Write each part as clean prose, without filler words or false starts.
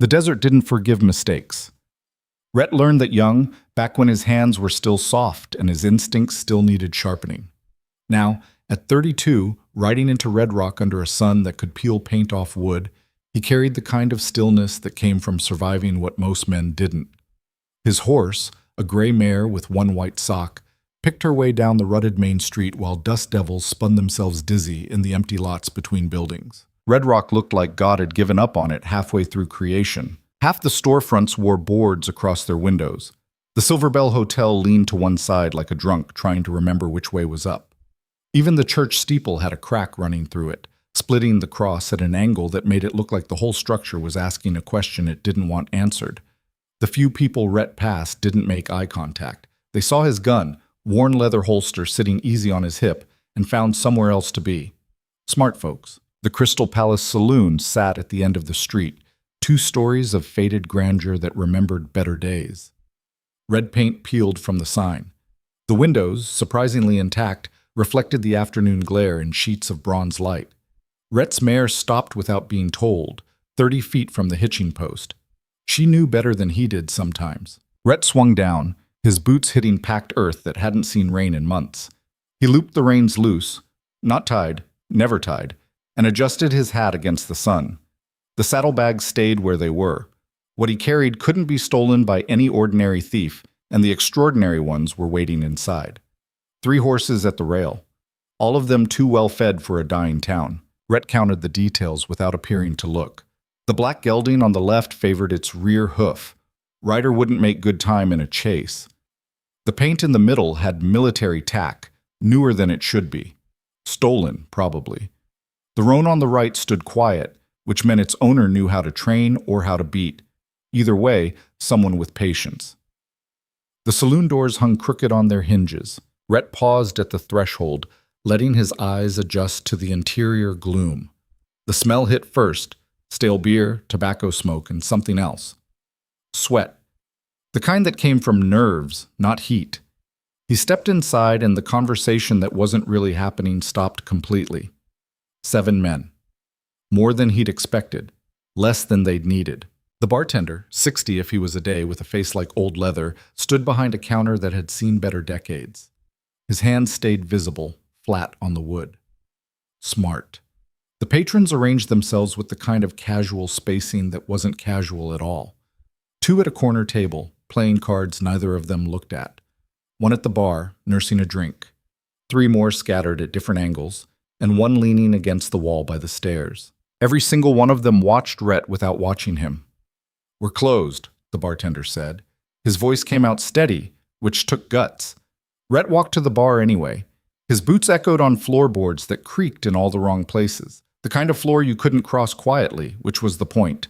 The desert didn't forgive mistakes. Rhett learned that young, back when his hands were still soft and his instincts still needed sharpening. Now, at 32, riding into Red Rock under a sun that could peel paint off wood, he carried the kind of stillness that came from surviving what most men didn't. His horse, a gray mare with one white sock, picked her way down the rutted main street while dust devils spun themselves dizzy in the empty lots between buildings. Red Rock looked like God had given up on it halfway through creation. Half the storefronts wore boards across their windows. The Silver Bell Hotel leaned to one side like a drunk trying to remember which way was up. Even the church steeple had a crack running through it, splitting the cross at an angle that made it look like the whole structure was asking a question it didn't want answered. The few people Rhett passed didn't make eye contact. They saw his gun, worn leather holster sitting easy on his hip, and found somewhere else to be. Smart folks. The Crystal Palace Saloon sat at the end of the street, 2 stories of faded grandeur that remembered better days. Red paint peeled from the sign. The windows, surprisingly intact, reflected the afternoon glare in sheets of bronze light. Rhett's mare stopped without being told, 30 feet from the hitching post. She knew better than he did sometimes. Rhett swung down, his boots hitting packed earth that hadn't seen rain in months. He looped the reins loose, not tied, never tied, and adjusted his hat against the sun. The saddlebags stayed where they were. What he carried couldn't be stolen by any ordinary thief, and the extraordinary ones were waiting inside. 3 horses at the rail, all of them too well fed for a dying town. Rhett counted the details without appearing to look. The black gelding on the left favored its rear hoof. Rider wouldn't make good time in a chase. The paint in the middle had military tack, newer than it should be. Stolen, probably. The roan on the right stood quiet, which meant its owner knew how to train or how to beat. Either way, someone with patience. The saloon doors hung crooked on their hinges. Rhett paused at the threshold, letting his eyes adjust to the interior gloom. The smell hit first, stale beer, tobacco smoke, and something else. Sweat. The kind that came from nerves, not heat. He stepped inside and the conversation that wasn't really happening stopped completely. 7 men. More than he'd expected. Less than they'd needed. The bartender, 60 if he was a day with a face like old leather, stood behind a counter that had seen better decades. His hands stayed visible, flat on the wood. Smart. The patrons arranged themselves with the kind of casual spacing that wasn't casual at all. 2 at a corner table, playing cards neither of them looked at. 1 at the bar, nursing a drink. 3 more scattered at different angles, and 1 leaning against the wall by the stairs. Every single one of them watched Rhett without watching him. "We're closed," the bartender said. His voice came out steady, which took guts. Rhett walked to the bar anyway. His boots echoed on floorboards that creaked in all the wrong places. The kind of floor you couldn't cross quietly, which was the point.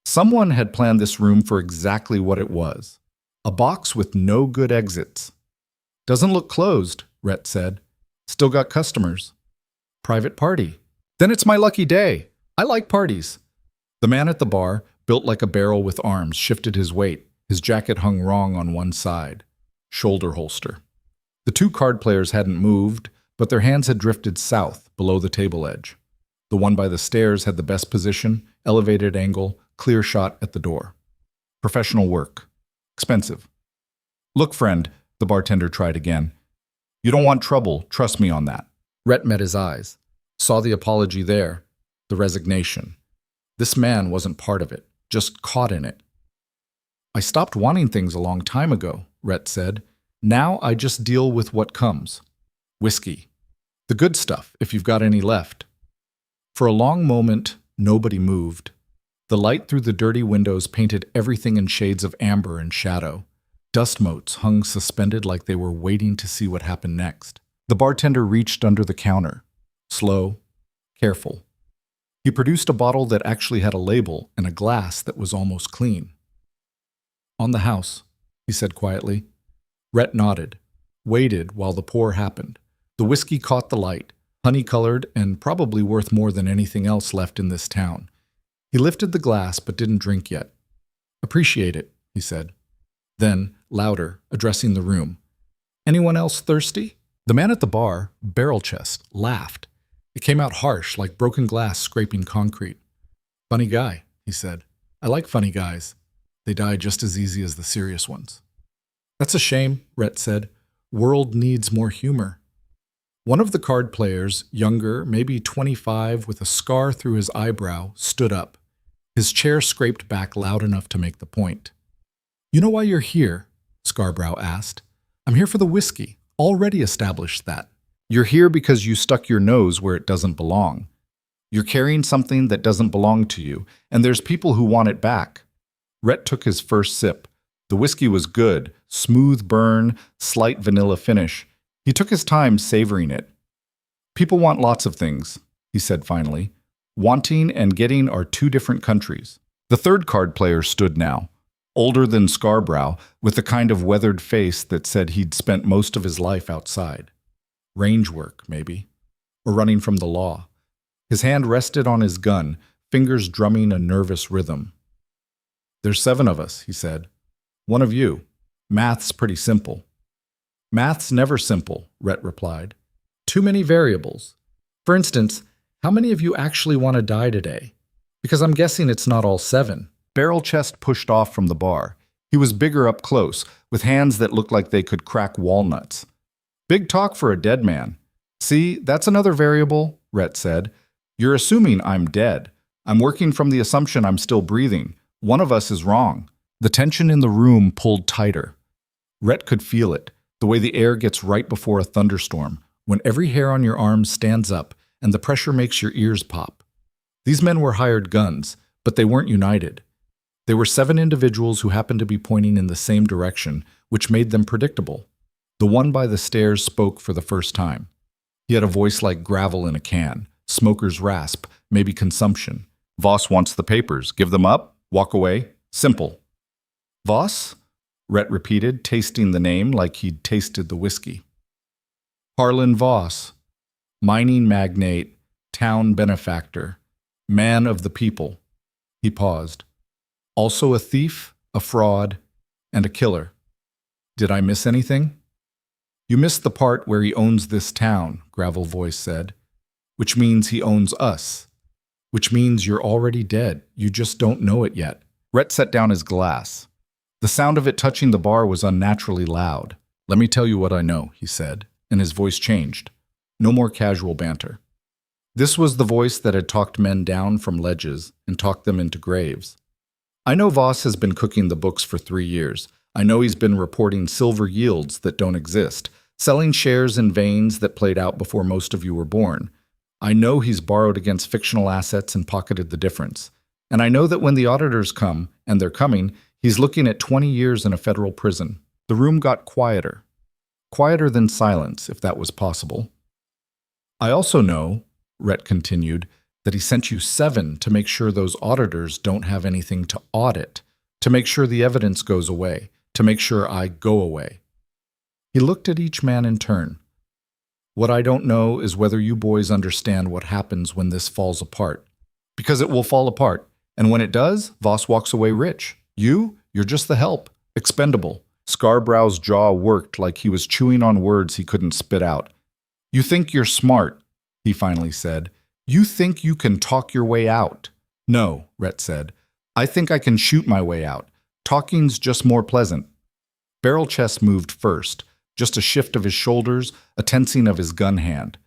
Someone had planned this room for exactly what it was. A box with no good exits. "Doesn't look closed," Rhett said. "Still got customers." "Private party." "Then it's my lucky day. I like parties." The man at the bar, built like a barrel with arms, shifted his weight. His jacket hung wrong on one side. Shoulder holster. The 2 card players hadn't moved, but their hands had drifted south, below the table edge. The one by the stairs had the best position, elevated angle, clear shot at the door. Professional work. Expensive. "Look, friend," the bartender tried again. "You don't want trouble, trust me on that." Rhett met his eyes. Saw the apology there, the resignation. This man wasn't part of it, just caught in it. "I stopped wanting things a long time ago," Rhett said. "Now I just deal with what comes. Whiskey. The good stuff, if you've got any left." For a long moment, nobody moved. The light through the dirty windows painted everything in shades of amber and shadow. Dust motes hung suspended like they were waiting to see what happened next. The bartender reached under the counter. Slow, careful. He produced a bottle that actually had a label and a glass that was almost clean. "On the house," he said quietly. Rhett nodded, waited while the pour happened. The whiskey caught the light, honey-colored and probably worth more than anything else left in this town. He lifted the glass but didn't drink yet. "Appreciate it," he said. Then, louder, addressing the room. "Anyone else thirsty?" The man at the bar, barrel chest, laughed. It came out harsh, like broken glass scraping concrete. "Funny guy," he said. I like funny guys. They die just as easy as the serious ones. That's a shame, Rhett said. World needs more humor. One of the card players, younger, maybe 25, with a scar through his eyebrow, stood up. His chair scraped back loud enough to make the point. You know why you're here? Scarbrow asked. I'm here for the whiskey. Already established that. You're here because you stuck your nose where it doesn't belong. You're carrying something that doesn't belong to you, and there's people who want it back. Rhett took his first sip. The whiskey was good, smooth burn, slight vanilla finish. He took his time savoring it. People want lots of things, he said finally. Wanting and getting are two different countries. The third card player stood now, older than Scarbrow, with the kind of weathered face that said he'd spent most of his life outside. Range work, maybe. Or running from the law. His hand rested on his gun, fingers drumming a nervous rhythm. There's 7 of us, he said. 1 of you. Math's pretty simple. Math's never simple, Rhett replied. Too many variables. For instance, how many of you actually want to die today? Because I'm guessing it's not all 7. Barrel Chest pushed off from the bar. He was bigger up close, with hands that looked like they could crack walnuts. Big talk for a dead man. See, that's another variable, Rhett said. You're assuming I'm dead. I'm working from the assumption I'm still breathing. One of us is wrong. The tension in the room pulled tighter. Rhett could feel it, the way the air gets right before a thunderstorm, when every hair on your arm stands up and the pressure makes your ears pop. These men were hired guns, but they weren't united. They were 7 individuals who happened to be pointing in the same direction, which made them predictable. The one by the stairs spoke for the first time. He had a voice like gravel in a can, smoker's rasp, maybe consumption. Voss wants the papers. Give them up. Walk away. Simple. Voss? Rhett repeated, tasting the name like he'd tasted the whiskey. Harlan Voss. Mining magnate, town benefactor, man of the people. He paused. Also a thief, a fraud, and a killer. Did I miss anything? You missed the part where he owns this town, Gravel Voice said. Which means he owns us. Which means you're already dead. You just don't know it yet. Rhett set down his glass. The sound of it touching the bar was unnaturally loud. Let me tell you what I know, he said, and his voice changed. No more casual banter. This was the voice that had talked men down from ledges and talked them into graves. I know Voss has been cooking the books for 3 years. I know he's been reporting silver yields that don't exist, selling shares in veins that played out before most of you were born. I know he's borrowed against fictional assets and pocketed the difference. And I know that when the auditors come, and they're coming, he's looking at 20 years in a federal prison. The room got quieter. Quieter than silence, if that was possible. I also know, Rhett continued, that he sent you 7 to make sure those auditors don't have anything to audit, to make sure the evidence goes away, to make sure I go away. He looked at each man in turn. What I don't know is whether you boys understand what happens when this falls apart. Because it will fall apart, and when it does, Voss walks away rich. You're just the help, expendable. Scarbrow's jaw worked like he was chewing on words he couldn't spit out. You think you're smart, he finally said. You think you can talk your way out. No, Rhett said. I think I can shoot my way out. Talking's just more pleasant. Barrel Chest moved first, just a shift of his shoulders, a tensing of his gun hand.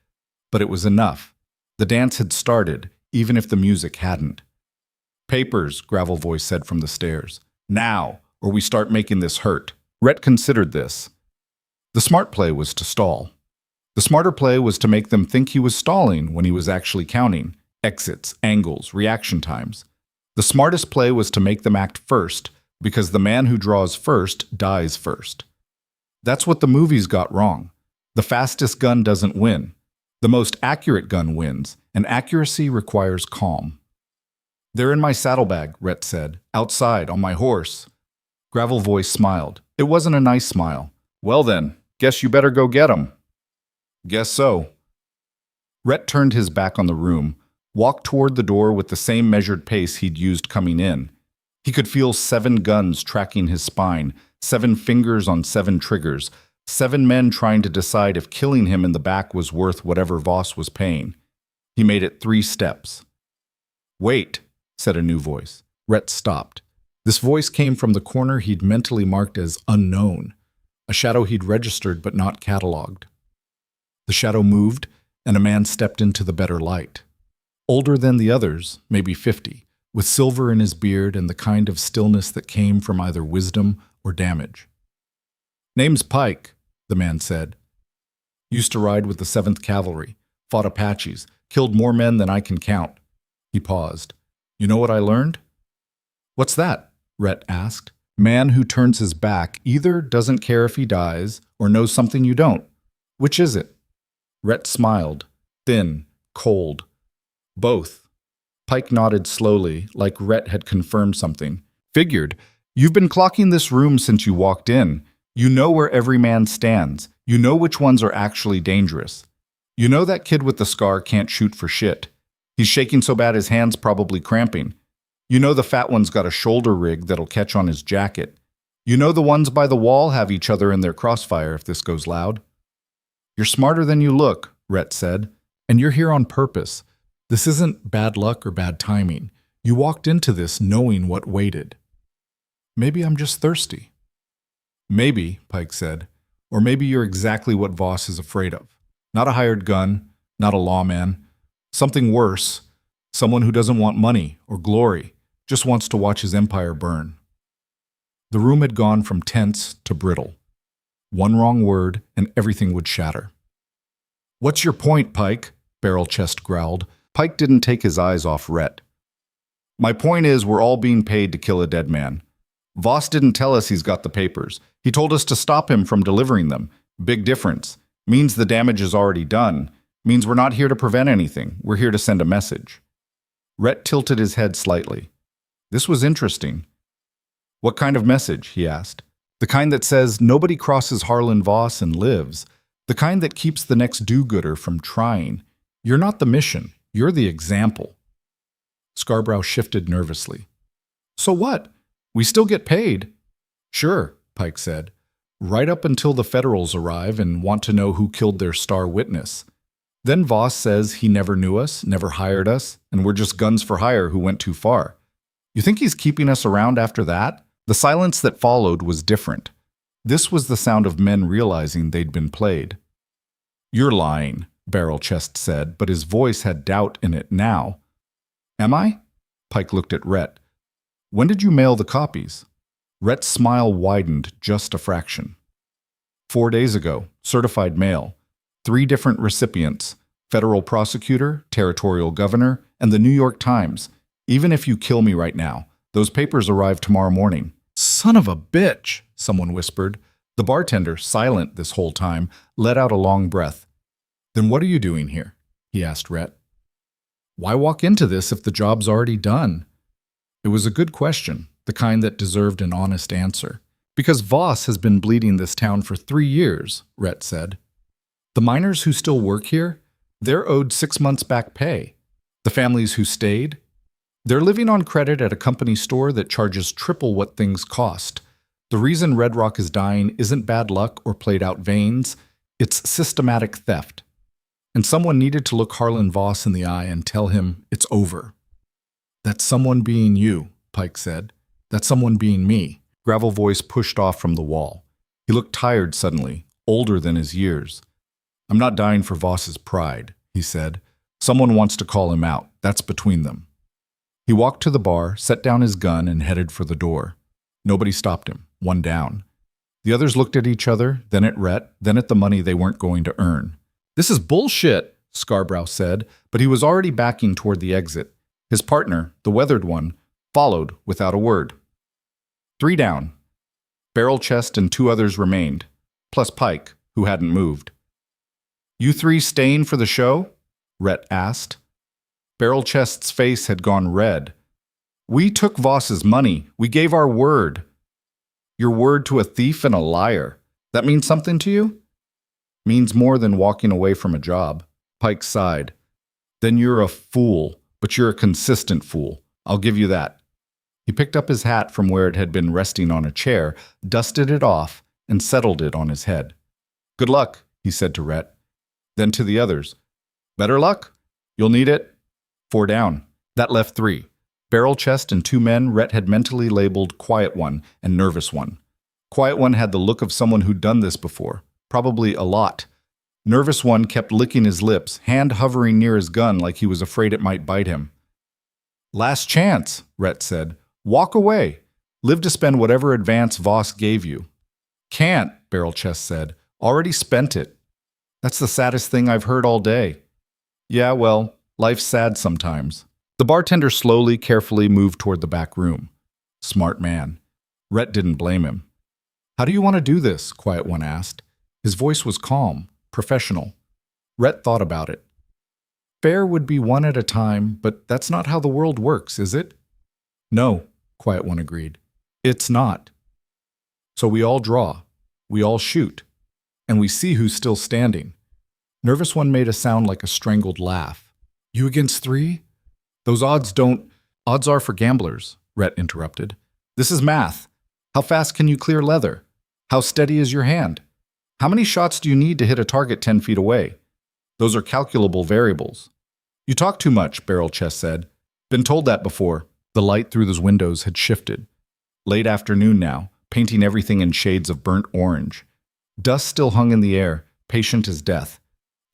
But it was enough. The dance had started, even if the music hadn't. Papers, Gravel Voice said from the stairs. Now, or we start making this hurt. Rhett considered this. The smart play was to stall. The smarter play was to make them think he was stalling when he was actually counting. Exits, angles, reaction times. The smartest play was to make them act first, because the man who draws first dies first. That's what the movies got wrong. The fastest gun doesn't win. The most accurate gun wins, and accuracy requires calm. They're in my saddlebag, Rhett said. Outside, on my horse. Gravel Voice smiled. It wasn't a nice smile. Well then, guess you better go get 'em. Guess so. Rhett turned his back on the room, walked toward the door with the same measured pace he'd used coming in. He could feel 7 guns tracking his spine, 7 fingers on 7 triggers, 7 men trying to decide if killing him in the back was worth whatever Voss was paying. He made it 3 steps. Wait, said a new voice. Rhett stopped. This voice came from the corner he'd mentally marked as unknown, a shadow he'd registered but not cataloged. The shadow moved, and a man stepped into the better light. Older than the others, maybe 50, with silver in his beard and the kind of stillness that came from either wisdom or damage. "Name's Pike," the man said. "Used to ride with the 7th Cavalry, fought Apaches, killed more men than I can count." He paused. "You know what I learned?" "What's that?" Rhett asked. "Man who turns his back either doesn't care if he dies or knows something you don't. Which is it?" Rhett smiled, thin, cold. "Both." Pike nodded slowly, like Rhett had confirmed something. "Figured. You've been clocking this room since you walked in. You know where every man stands. You know which ones are actually dangerous. You know that kid with the scar can't shoot for shit. He's shaking so bad his hand's probably cramping. You know the fat one's got a shoulder rig that'll catch on his jacket. You know the ones by the wall have each other in their crossfire if this goes loud." "You're smarter than you look," Rhett said, "and you're here on purpose. This isn't bad luck or bad timing. You walked into this knowing what waited." "Maybe I'm just thirsty." "Maybe," Pike said, "or maybe you're exactly what Voss is afraid of. Not a hired gun, not a lawman. Something worse, someone who doesn't want money or glory, just wants to watch his empire burn." The room had gone from tense to brittle. One wrong word and everything would shatter. "What's your point, Pike?" Barrel Chest growled. Pike didn't take his eyes off Rhett. "My point is we're all being paid to kill a dead man. Voss didn't tell us he's got the papers. He told us to stop him from delivering them. Big difference. Means the damage is already done. Means we're not here to prevent anything. We're here to send a message." Rhett tilted his head slightly. This was interesting. "What kind of message?" he asked. "The kind that says nobody crosses Harlan Voss and lives. The kind that keeps the next do-gooder from trying. You're not the mission. You're the example." Scarborough shifted nervously. "So what? We still get paid." "Sure," Pike said. "Right up until the Federals arrive and want to know who killed their star witness. Then Voss says he never knew us, never hired us, and we're just guns for hire who went too far. You think he's keeping us around after that?" The silence that followed was different. This was the sound of men realizing they'd been played. "You're lying," Barrel Chest said, but his voice had doubt in it now. "Am I?" Pike looked at Rhett. "When did you mail the copies?" Rhett's smile widened just a fraction. 4 days ago, certified mail. 3 different recipients, federal prosecutor, territorial governor, and the New York Times. Even if you kill me right now, those papers arrive tomorrow morning." "Son of a bitch," someone whispered. The bartender, silent this whole time, let out a long breath. "Then what are you doing here?" he asked Rhett. "Why walk into this if the job's already done?" It was a good question, the kind that deserved an honest answer. "Because Voss has been bleeding this town for 3 years, Rhett said. "The miners who still work here, they're owed 6 months back pay. The families who stayed, they're living on credit at a company store that charges triple what things cost. The reason Red Rock is dying isn't bad luck or played out veins, it's systematic theft. And someone needed to look Harlan Voss in the eye and tell him it's over." "That someone being you," Pike said. "That someone being me." Gravel voice pushed off from the wall. He looked tired suddenly, older than his years. "I'm not dying for Voss's pride," he said. "Someone wants to call him out. That's between them." He walked to the bar, set down his gun, and headed for the door. Nobody stopped him, one down. The others looked at each other, then at Rhett, then at the money they weren't going to earn. "This is bullshit," Scarborough said, but he was already backing toward the exit. His partner, the weathered one, followed without a word. 3 down. Barrel Chest and 2 others remained, plus Pike, who hadn't moved. "You 3 staying for the show?" Rhett asked. Barrel Chest's face had gone red. "We took Voss's money. We gave our word." "Your word to a thief and a liar. That means something to you?" "Means more than walking away from a job." Pike sighed. "Then you're a fool, but you're a consistent fool. I'll give you that." He picked up his hat from where it had been resting on a chair, dusted it off, and settled it on his head. "Good luck," he said to Rhett. Then to the others. "Better luck? You'll need it." 4 down. That left 3. Barrel chest and 2 men Rhett had mentally labeled Quiet One and Nervous One. Quiet One had the look of someone who'd done this before, probably a lot. Nervous One kept licking his lips, hand hovering near his gun like he was afraid it might bite him. "Last chance," Rhett said. "Walk away. Live to spend whatever advance Voss gave you." "Can't," Barrel Chest said. "Already spent it." "That's the saddest thing I've heard all day." "Yeah, well, life's sad sometimes." The bartender slowly, carefully moved toward the back room. Smart man. Rhett didn't blame him. "How do you want to do this?" Quiet One asked. His voice was calm, professional. Rhett thought about it. "Fair would be one at a time, but that's not how the world works, is it?" "No," Quiet One agreed. "It's not. So we all draw, we all shoot, and we see who's still standing." Nervous One made a sound like a strangled laugh. "You against 3? Those odds don't—" "Odds are for gamblers," Rhett interrupted. "This is math. How fast can you clear leather? How steady is your hand? How many shots do you need to hit a target 10 feet away? Those are calculable variables." "You talk too much," Barrel Chest said. "Been told that before." The light through those windows had shifted. Late afternoon now, painting everything in shades of burnt orange. Dust still hung in the air, patient as death.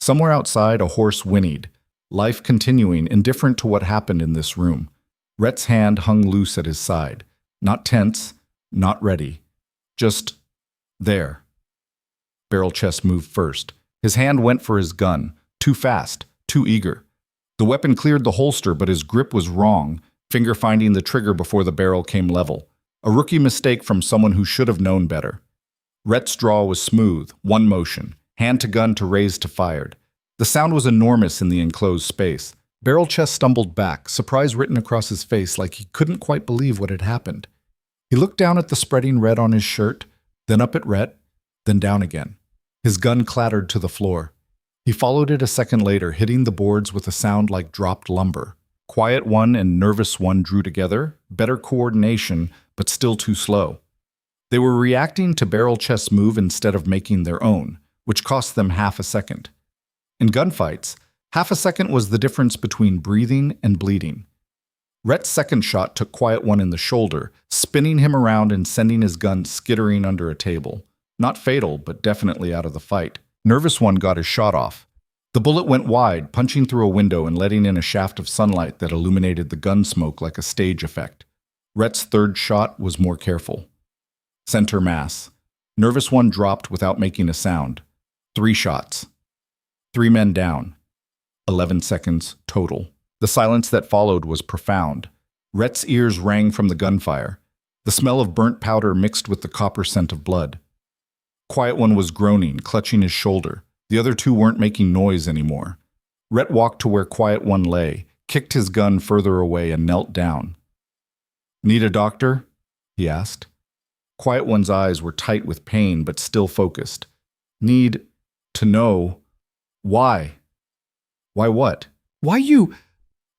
Somewhere outside, a horse whinnied, life continuing, indifferent to what happened in this room. Rhett's hand hung loose at his side. Not tense, not ready. Just there. Barrel Chest moved first. His hand went for his gun. Too fast, too eager. The weapon cleared the holster, but his grip was wrong, finger finding the trigger before the barrel came level. A rookie mistake from someone who should have known better. Rhett's draw was smooth, one motion, hand to gun to raise to fired. The sound was enormous in the enclosed space. Barrel Chest stumbled back, surprise written across his face like he couldn't quite believe what had happened. He looked down at the spreading red on his shirt, then up at Rhett, then down again. His gun clattered to the floor. He followed it a second later, hitting the boards with a sound like dropped lumber. Quiet One and Nervous One drew together, better coordination, but still too slow. They were reacting to Barrel Chest's move instead of making their own, which cost them half a second. In gunfights, half a second was the difference between breathing and bleeding. Rhett's second shot took Quiet One in the shoulder, spinning him around and sending his gun skittering under a table. Not fatal, but definitely out of the fight. Nervous One got his shot off. The bullet went wide, punching through a window and letting in a shaft of sunlight that illuminated the gun smoke like a stage effect. Rhett's third shot was more careful. Center mass. Nervous One dropped without making a sound. 3 shots. 3 men down. 11 seconds total. The silence that followed was profound. Rhett's ears rang from the gunfire. The smell of burnt powder mixed with the copper scent of blood. Quiet One was groaning, clutching his shoulder. The other 2 weren't making noise anymore. Rhett walked to where Quiet One lay, kicked his gun further away, and knelt down. "Need a doctor?" he asked. Quiet One's eyes were tight with pain, but still focused. "Need to know why." "Why what?" "Why you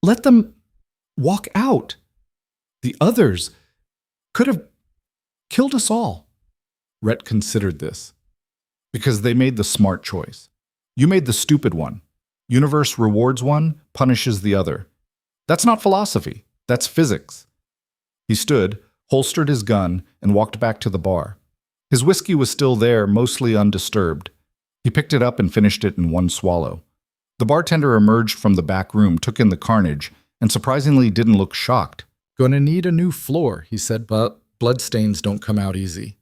let them walk out? The others could have killed us all." Rhett considered this. "Because they made the smart choice. You made the stupid one. Universe rewards one, punishes the other. That's not philosophy. That's physics." He stood, holstered his gun, and walked back to the bar. His whiskey was still there, mostly undisturbed. He picked it up and finished it in one swallow. The bartender emerged from the back room, took in the carnage, and surprisingly didn't look shocked. "Gonna need a new floor," he said, "but bloodstains don't come out easy."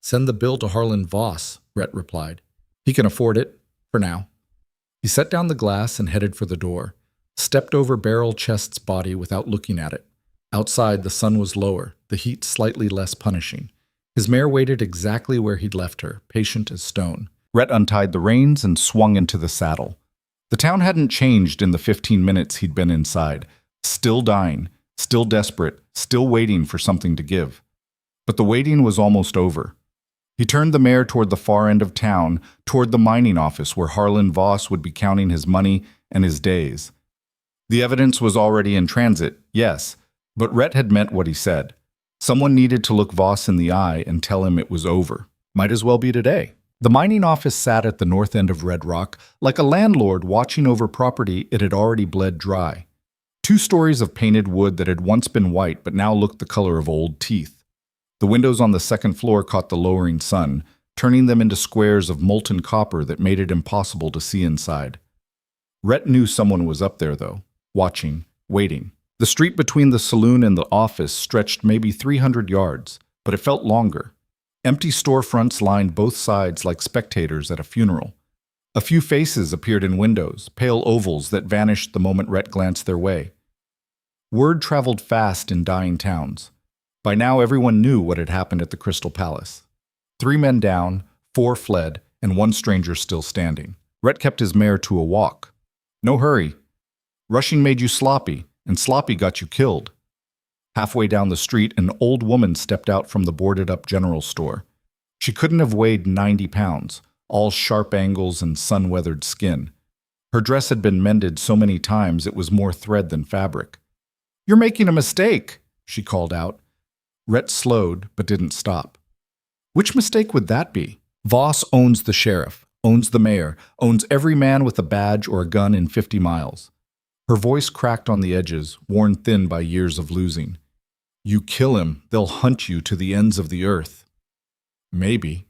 "Send the bill to Harlan Voss," Rhett replied. "He can afford it, for now." He set down the glass and headed for the door, stepped over Barrel Chest's body without looking at it. Outside, the sun was lower, the heat slightly less punishing. His mare waited exactly where he'd left her, patient as stone. Rhett untied the reins and swung into the saddle. The town hadn't changed in the 15 minutes he'd been inside. Still dying, still desperate, still waiting for something to give. But the waiting was almost over. He turned the mare toward the far end of town, toward the mining office where Harlan Voss would be counting his money and his days. The evidence was already in transit, yes, but Rhett had meant what he said. Someone needed to look Voss in the eye and tell him it was over. Might as well be today. The mining office sat at the north end of Red Rock, like a landlord watching over property it had already bled dry. 2 stories of painted wood that had once been white but now looked the color of old teeth. The windows on the second floor caught the lowering sun, turning them into squares of molten copper that made it impossible to see inside. Rhett knew someone was up there, though, watching, waiting. The street between the saloon and the office stretched maybe 300 yards, but it felt longer. Empty storefronts lined both sides like spectators at a funeral. A few faces appeared in windows, pale ovals that vanished the moment Rhett glanced their way. Word traveled fast in dying towns. By now everyone knew what had happened at the Crystal Palace. 3 men down, 4 fled, and 1 stranger still standing. Rhett kept his mare to a walk. No hurry. Rushing made you sloppy, and sloppy got you killed. Halfway down the street, an old woman stepped out from the boarded-up general store. She couldn't have weighed 90 pounds, all sharp angles and sun-weathered skin. Her dress had been mended so many times it was more thread than fabric. "You're making a mistake," she called out. Rhett slowed, but didn't stop. Which mistake would that be? Voss owns the sheriff, owns the mayor, owns every man with a badge or a gun in 50 miles. Her voice cracked on the edges, worn thin by years of losing. "You kill him, they'll hunt you to the ends of the earth." Maybe.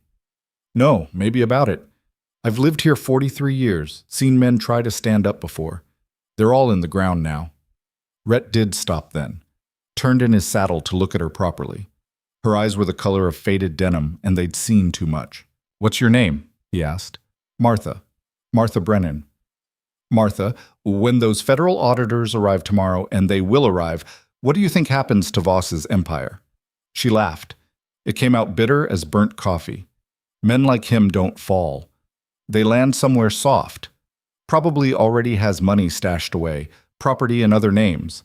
No, maybe about it. I've lived here 43 years, seen men try to stand up before. They're all in the ground now. Rhett did stop then, turned in his saddle to look at her properly. Her eyes were the color of faded denim, and they'd seen too much. "What's your name?" he asked. "Martha. Martha Brennan." "Martha, when those federal auditors arrive tomorrow, and they will arrive, what do you think happens to Voss's empire?" She laughed. It came out bitter as burnt coffee. Men like him don't fall. They land somewhere soft. Probably already has money stashed away, property and other names.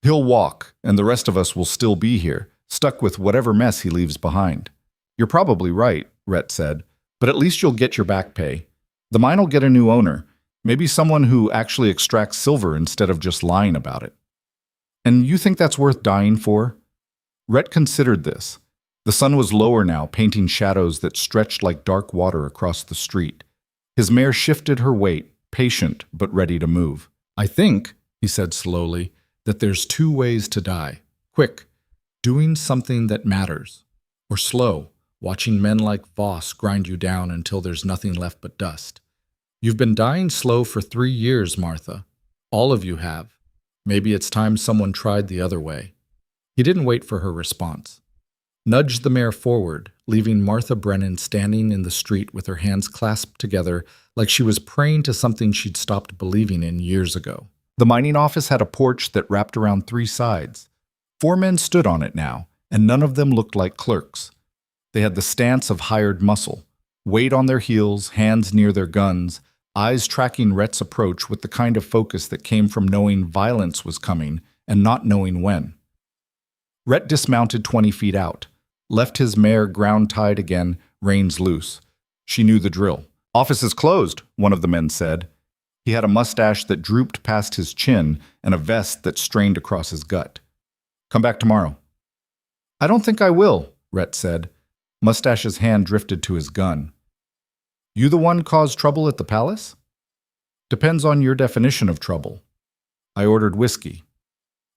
He'll walk, and the rest of us will still be here, stuck with whatever mess he leaves behind. "You're probably right," Rhett said, "but at least you'll get your back pay. The mine will get a new owner, maybe someone who actually extracts silver instead of just lying about it." "And you think that's worth dying for?" Rhett considered this. The sun was lower now, painting shadows that stretched like dark water across the street. His mare shifted her weight, patient but ready to move. "I think," he said slowly, "that there's 2 ways to die. Quick, doing something that matters. Or slow, watching men like Voss grind you down until there's nothing left but dust. You've been dying slow for 3 years, Martha. All of you have. Maybe it's time someone tried the other way." He didn't wait for her response. Nudged the mare forward, leaving Martha Brennan standing in the street with her hands clasped together like she was praying to something she'd stopped believing in years ago. The mining office had a porch that wrapped around 3 sides. 4 men stood on it now, and none of them looked like clerks. They had the stance of hired muscle, weight on their heels, hands near their guns, eyes tracking Rhett's approach with the kind of focus that came from knowing violence was coming and not knowing when. Rhett dismounted 20 feet out, left his mare ground-tied again, reins loose. She knew the drill. "Office is closed," one of the men said. He had a mustache that drooped past his chin and a vest that strained across his gut. "Come back tomorrow." "I don't think I will," Rhett said. Mustache's hand drifted to his gun. "You the one caused trouble at the palace?" "Depends on your definition of trouble. I ordered whiskey.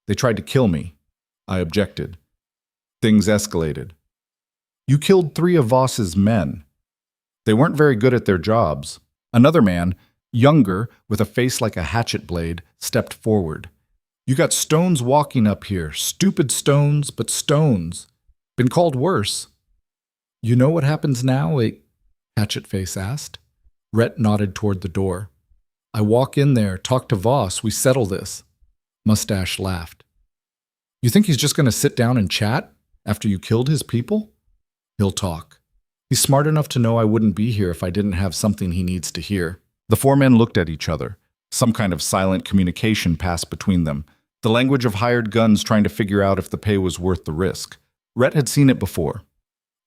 They tried to kill me. I objected. Things escalated. You killed 3 of Voss's men. They weren't very good at their jobs." Another man, younger, with a face like a hatchet blade, stepped forward. "You got stones walking up here. Stupid stones, but stones. Been called worse." "You know what happens now?" Hatchet Face asked. Rhett nodded toward the door. "I walk in there, talk to Voss, we settle this." Mustache laughed. "You think he's just going to sit down and chat after you killed his people?" "He'll talk. He's smart enough to know I wouldn't be here if I didn't have something he needs to hear." The 4 men looked at each other. Some kind of silent communication passed between them, the language of hired guns trying to figure out if the pay was worth the risk. Rhett had seen it before.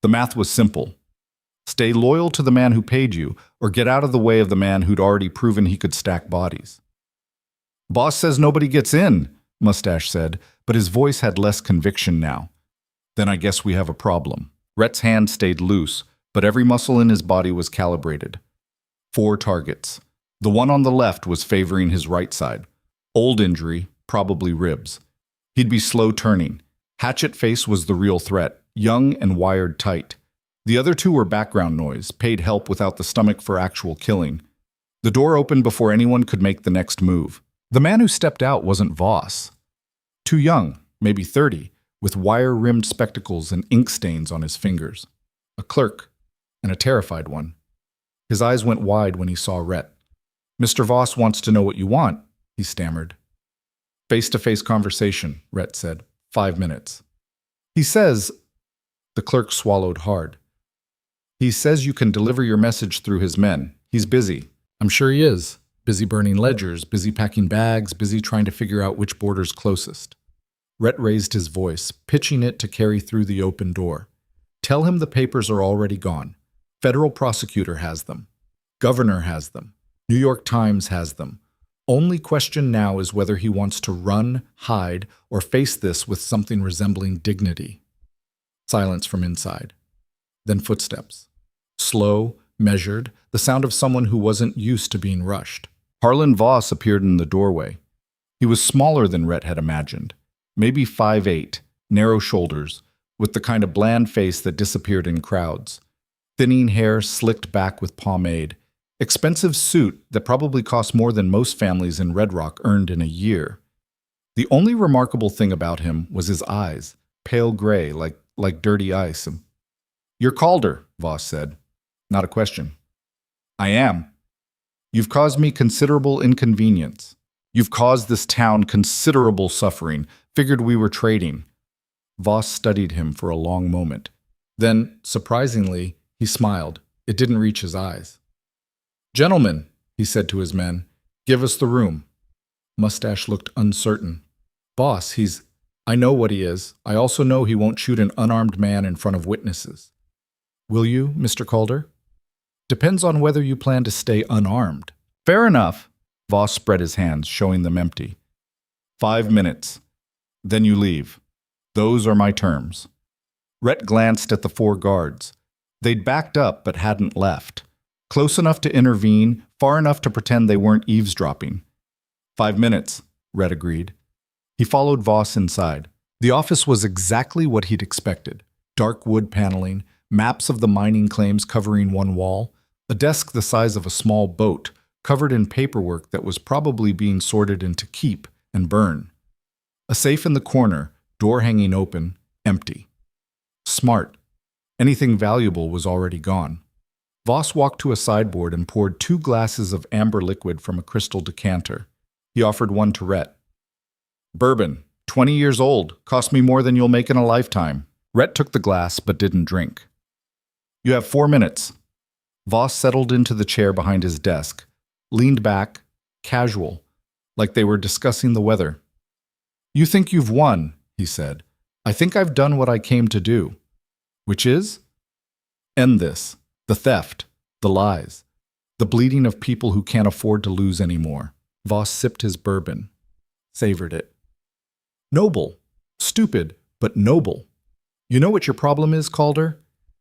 The math was simple. Stay loyal to the man who paid you, or get out of the way of the man who'd already proven he could stack bodies. "Boss says nobody gets in," Mustache said, but his voice had less conviction now. "Then I guess we have a problem." Rhett's hand stayed loose, but every muscle in his body was calibrated. 4 targets. The one on the left was favoring his right side. Old injury, probably ribs. He'd be slow turning. Hatchet Face was the real threat, young and wired tight. The other two were background noise, paid help without the stomach for actual killing. The door opened before anyone could make the next move. The man who stepped out wasn't Voss. Too young, maybe 30, with wire-rimmed spectacles and ink stains on his fingers. A clerk, and a terrified one. His eyes went wide when he saw Rhett. "Mr. Voss wants to know what you want," he stammered. "Face-to-face conversation," Rhett said. 5 minutes. "He says," the clerk swallowed hard. "He says you can deliver your message through his men. He's busy." "I'm sure he is. Busy burning ledgers, busy packing bags, busy trying to figure out which border's closest." Rhett raised his voice, pitching it to carry through the open door. "Tell him the papers are already gone. Federal prosecutor has them. Governor has them. New York Times has them. Only question now is whether he wants to run, hide, or face this with something resembling dignity." Silence from inside. Then footsteps. Slow, measured, the sound of someone who wasn't used to being rushed. Harlan Voss appeared in the doorway. He was smaller than Rhett had imagined. Maybe 5'8", narrow shoulders, with the kind of bland face that disappeared in crowds. Thinning hair slicked back with pomade. Expensive suit that probably cost more than most families in Red Rock earned in a year. The only remarkable thing about him was his eyes, pale gray, like dirty ice. "You're Calder," Voss said. "Not a question." "I am. You've caused me considerable inconvenience. You've caused this town considerable suffering. Figured we were trading." Voss studied him for a long moment. Then, surprisingly, he smiled. It didn't reach his eyes. "Gentlemen," he said to his men, "give us the room." Mustache looked uncertain. "Boss, I know what he is. I also know he won't shoot an unarmed man in front of witnesses." "Will you, Mr. Calder?" "Depends on whether you plan to stay unarmed." "Fair enough." Voss spread his hands, showing them empty. 5 minutes. Then you leave. Those are my terms." Rhett glanced at the 4 guards. They'd backed up but hadn't left. Close enough to intervene, far enough to pretend they weren't eavesdropping. 5 minutes, Rhett agreed. He followed Voss inside. The office was exactly what he'd expected. Dark wood paneling, maps of the mining claims covering one wall, a desk the size of a small boat, covered in paperwork that was probably being sorted into keep and burn. A safe in the corner, door hanging open, empty. Smart. Anything valuable was already gone. Voss walked to a sideboard and poured 2 glasses of amber liquid from a crystal decanter. He offered one to Rhett. "Bourbon, 20 years old, cost me more than you'll make in a lifetime." Rhett took the glass but didn't drink. "You have 4 minutes." Voss settled into the chair behind his desk, leaned back, casual, like they were discussing the weather. "You think you've won," he said. "I think I've done what I came to do." "Which is?" "End this. The theft, the lies, the bleeding of people who can't afford to lose anymore." Voss sipped his bourbon, savored it. "Noble. Stupid, but noble. You know what your problem is, Calder?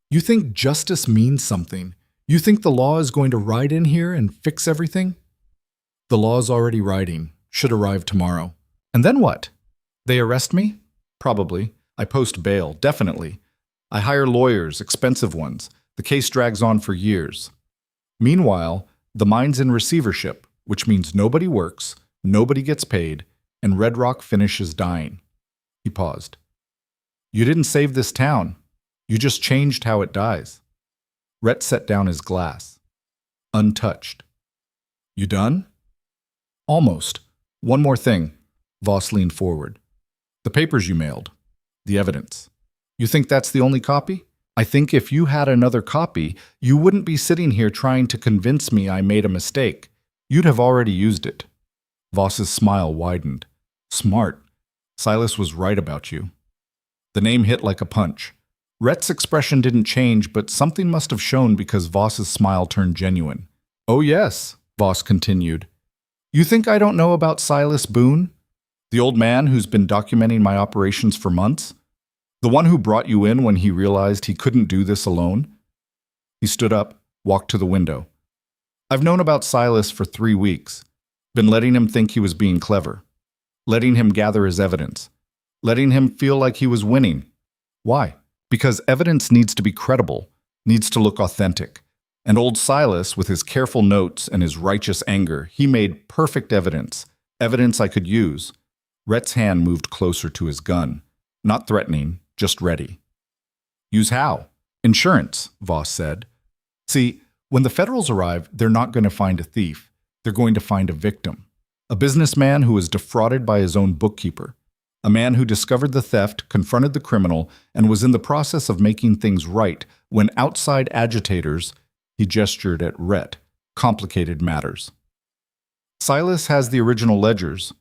You think justice means something. You think the law is going to ride in here and fix everything? The law's already riding. Should arrive tomorrow. And then what? They arrest me? Probably. I post bail, definitely. I hire lawyers, expensive ones. The case drags on for years. Meanwhile, the mine's in receivership, which means nobody works, nobody gets paid, and Red Rock finishes dying." He paused. "You didn't save this town. You just changed how it dies." Rhett set down his glass. Untouched. "You done?" "Almost. One more thing." Voss leaned forward. "The papers you mailed. The evidence. You think that's the only copy? I think if you had another copy, you wouldn't be sitting here trying to convince me I made a mistake. You'd have already used it." Voss's smile widened. "Smart. Silas was right about you." The name hit like a punch. Rhett's expression didn't change, but something must have shown because Voss's smile turned genuine. "Oh yes," Voss continued. "You think I don't know about Silas Boone? The old man who's been documenting my operations for months? The one who brought you in when he realized he couldn't do this alone?" He stood up, walked to the window. "I've known about Silas for 3 weeks. Been letting him think he was being clever. letting him gather his evidence, letting him feel like he was winning. Why? Because evidence needs to be credible, needs to look authentic. And old Silas, with his careful notes and his righteous anger, he made perfect evidence, evidence I could use. Rhett's hand moved closer to his gun, not threatening, just ready. Use how? Insurance, Voss said. See, when the Federals arrive, they're not going to find a thief. They're going to find a victim. A businessman who was defrauded by his own bookkeeper. A man who discovered the theft, confronted the criminal, and was in the process of making things right when outside agitators, he gestured at Rhett, complicated matters. Silas has the original ledgers.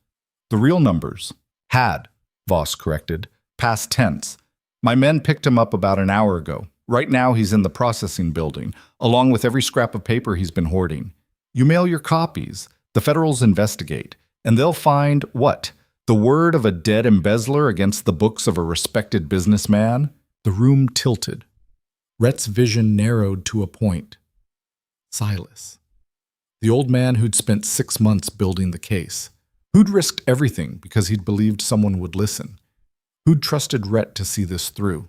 The real numbers. Had, Voss corrected. Past tense. My men picked him up about an hour ago. Right now he's in the processing building, along with every scrap of paper he's been hoarding. You mail your copies. The Federals investigate. And they'll find what? The word of a dead embezzler against the books of a respected businessman? The room tilted. Rhett's vision narrowed to a point. Silas. The old man who'd spent 6 months building the case. Who'd risked everything because he'd believed someone would listen. Who'd trusted Rhett to see this through.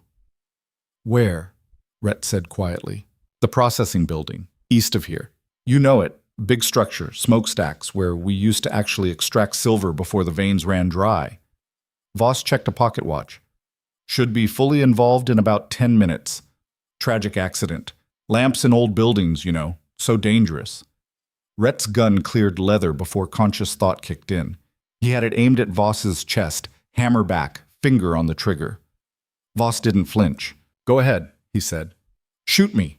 Where? Rhett said quietly. The processing building, east of here. You know it. Big structure, smokestacks, where we used to actually extract silver before the veins ran dry. Voss checked a pocket watch. Should be fully involved in about 10 minutes. Tragic accident. Lamps in old buildings, you know. So dangerous. Rhett's gun cleared leather before conscious thought kicked in. He had it aimed at Voss's chest, hammer back, finger on the trigger. Voss didn't flinch. Go ahead, he said. Shoot me.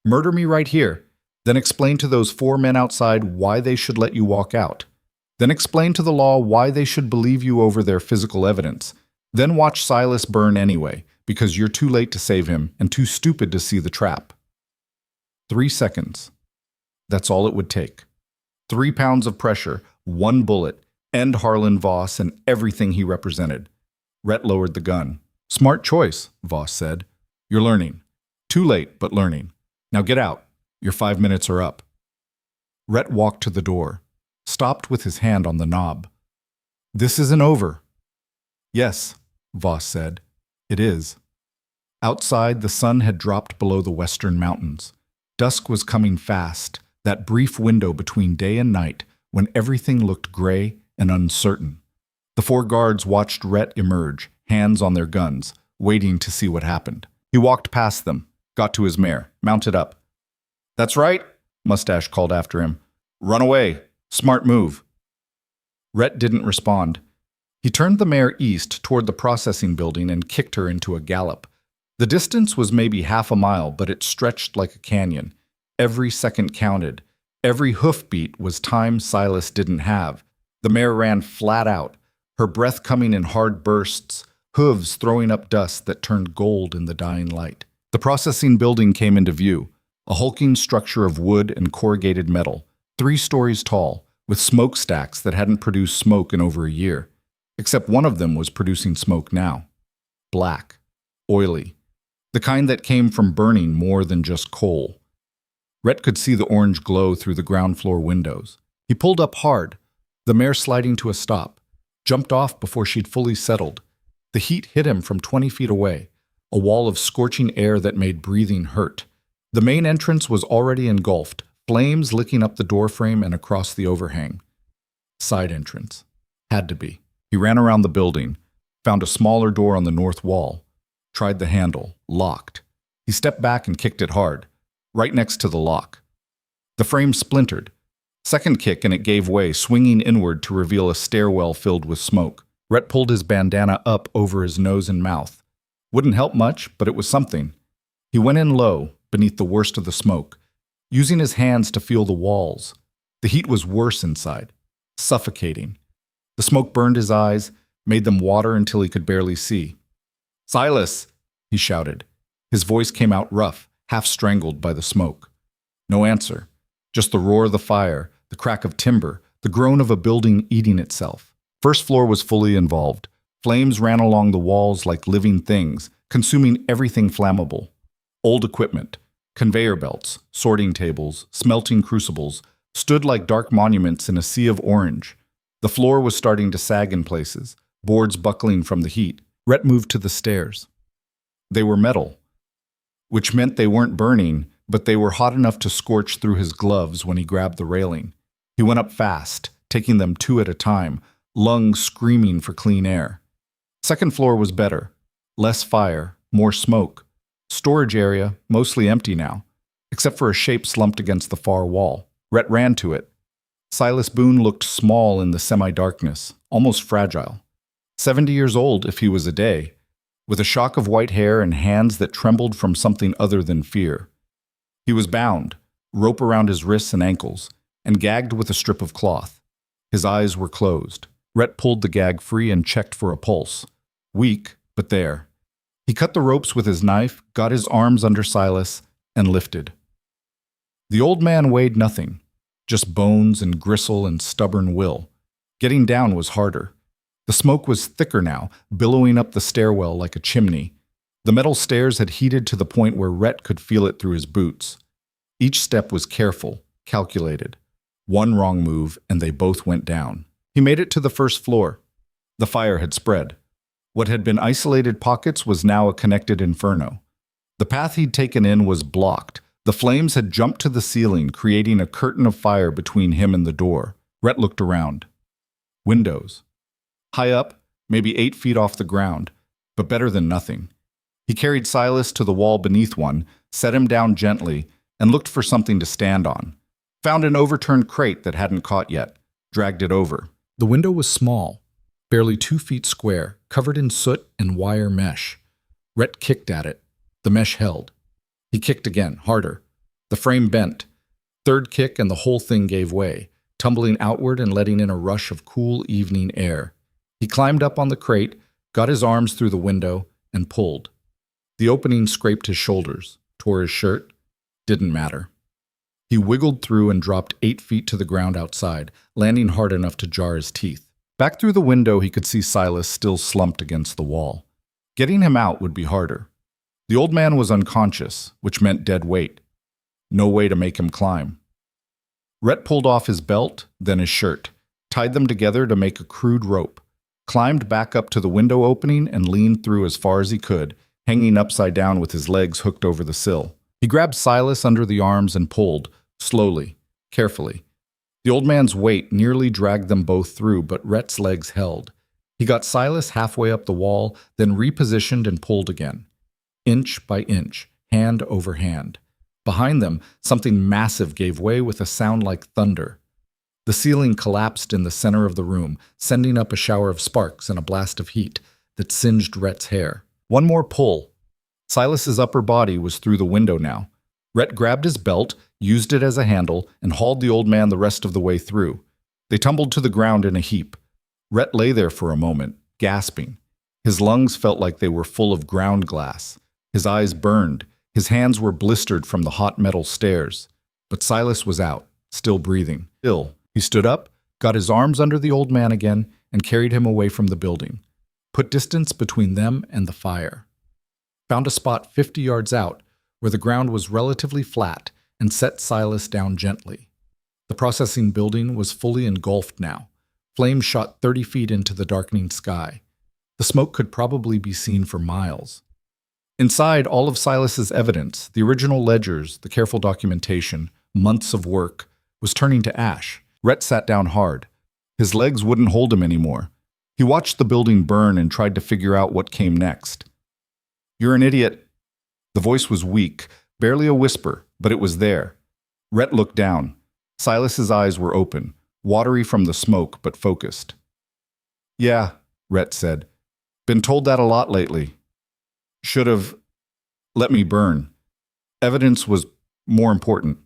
Murder me right here. Then explain to those 4 men outside why they should let you walk out. Then explain to the law why they should believe you over their physical evidence. Then watch Silas burn anyway, because you're too late to save him and too stupid to see the trap. 3 seconds. That's all it would take. 3 pounds of pressure, 1 bullet, end Harlan Voss and everything he represented. Rhett lowered the gun. Smart choice, Voss said. You're learning. Too late, but learning. Now get out. Your 5 minutes are up. Rhett walked to the door, stopped with his hand on the knob. This isn't over. Yes, Voss said. It is. Outside, the sun had dropped below the western mountains. Dusk was coming fast, that brief window between day and night when everything looked gray and uncertain. The 4 guards watched Rhett emerge, hands on their guns, waiting to see what happened. He walked past them, got to his mare, mounted up. That's right, Mustache called after him. Run away. Smart move. Rhett didn't respond. He turned the mare east toward the processing building and kicked her into a gallop. The distance was maybe half a mile, but it stretched like a canyon. Every second counted. Every hoofbeat was time Silas didn't have. The mare ran flat out, her breath coming in hard bursts, hooves throwing up dust that turned gold in the dying light. The processing building came into view. A hulking structure of wood and corrugated metal, 3 stories tall, with smokestacks that hadn't produced smoke in over a year. Except one of them was producing smoke now. Black. Oily. The kind that came from burning more than just coal. Rhett could see the orange glow through the ground floor windows. He pulled up hard, the mare sliding to a stop, jumped off before she'd fully settled. The heat hit him from 20 feet away, a wall of scorching air that made breathing hurt. The main entrance was already engulfed, flames licking up the doorframe and across the overhang. Side entrance. Had to be. He ran around the building, found a smaller door on the north wall, tried the handle, locked. He stepped back and kicked it hard, right next to the lock. The frame splintered. Second kick and it gave way, swinging inward to reveal a stairwell filled with smoke. Rhett pulled his bandana up over his nose and mouth. Wouldn't help much, but it was something. He went in low, beneath the worst of the smoke, using his hands to feel the walls. The heat was worse inside, suffocating. The smoke burned his eyes, made them water until he could barely see. Silas, he shouted. His voice came out rough, half strangled by the smoke. No answer, just the roar of the fire, the crack of timber, the groan of a building eating itself. First floor was fully involved. Flames ran along the walls like living things, consuming everything flammable. Old equipment, conveyor belts, sorting tables, smelting crucibles, stood like dark monuments in a sea of orange. The floor was starting to sag in places, boards buckling from the heat. Rhett moved to the stairs. They were metal, which meant they weren't burning, but they were hot enough to scorch through his gloves when he grabbed the railing. He went up fast, taking them two at a time, lungs screaming for clean air. Second floor was better. Less fire, more smoke. Storage area, mostly empty now, except for a shape slumped against the far wall. Rhett ran to it. Silas Boone looked small in the semi-darkness, almost fragile. 70 years old if he was a day, with a shock of white hair and hands that trembled from something other than fear. He was bound, rope around his wrists and ankles, and gagged with a strip of cloth. His eyes were closed. Rhett pulled the gag free and checked for a pulse. Weak, but there. He cut the ropes with his knife, got his arms under Silas, and lifted. The old man weighed nothing, just bones and gristle and stubborn will. Getting down was harder. The smoke was thicker now, billowing up the stairwell like a chimney. The metal stairs had heated to the point where Rhett could feel it through his boots. Each step was careful, calculated. One wrong move, and they both went down. He made it to the first floor. The fire had spread. What had been isolated pockets was now a connected inferno. The path he'd taken in was blocked. The flames had jumped to the ceiling, creating a curtain of fire between him and the door. Rhett looked around. Windows. High up, maybe 8 feet off the ground, but better than nothing. He carried Silas to the wall beneath one, set him down gently, and looked for something to stand on. Found an overturned crate that hadn't caught yet, dragged it over. The window was small, barely 2 feet square, covered in soot and wire mesh. Rhett kicked at it. The mesh held. He kicked again, harder. The frame bent. Third kick and the whole thing gave way, tumbling outward and letting in a rush of cool evening air. He climbed up on the crate, got his arms through the window, and pulled. The opening scraped his shoulders, tore his shirt. Didn't matter. He wiggled through and dropped 8 feet to the ground outside, landing hard enough to jar his teeth. Back through the window, he could see Silas still slumped against the wall. Getting him out would be harder. The old man was unconscious, which meant dead weight. No way to make him climb. Rhett pulled off his belt, then his shirt, tied them together to make a crude rope, climbed back up to the window opening and leaned through as far as he could, hanging upside down with his legs hooked over the sill. He grabbed Silas under the arms and pulled, slowly, carefully. The old man's weight nearly dragged them both through, but Rhett's legs held. He got Silas halfway up the wall, then repositioned and pulled again. Inch by inch, hand over hand. Behind them, something massive gave way with a sound like thunder. The ceiling collapsed in the center of the room, sending up a shower of sparks and a blast of heat that singed Rhett's hair. One more pull. Silas's upper body was through the window now. Rhett grabbed his belt, used it as a handle, and hauled the old man the rest of the way through. They tumbled to the ground in a heap. Rhett lay there for a moment, gasping. His lungs felt like they were full of ground glass. His eyes burned. His hands were blistered from the hot metal stairs. But Silas was out, still breathing. Still, he stood up, got his arms under the old man again, and carried him away from the building. Put distance between them and the fire. Found a spot 50 yards out, where the ground was relatively flat, and set Silas down gently. The processing building was fully engulfed now. Flames shot 30 feet into the darkening sky. The smoke could probably be seen for miles. Inside, all of Silas's evidence, the original ledgers, the careful documentation, months of work, was turning to ash. Rhett sat down hard. His legs wouldn't hold him anymore. He watched the building burn and tried to figure out what came next. "You're an idiot." The voice was weak, barely a whisper, but it was there. Rhett looked down. Silas's eyes were open, watery from the smoke, but focused. "Yeah," Rhett said. "Been told that a lot lately. Should have let me burn. Evidence was more important.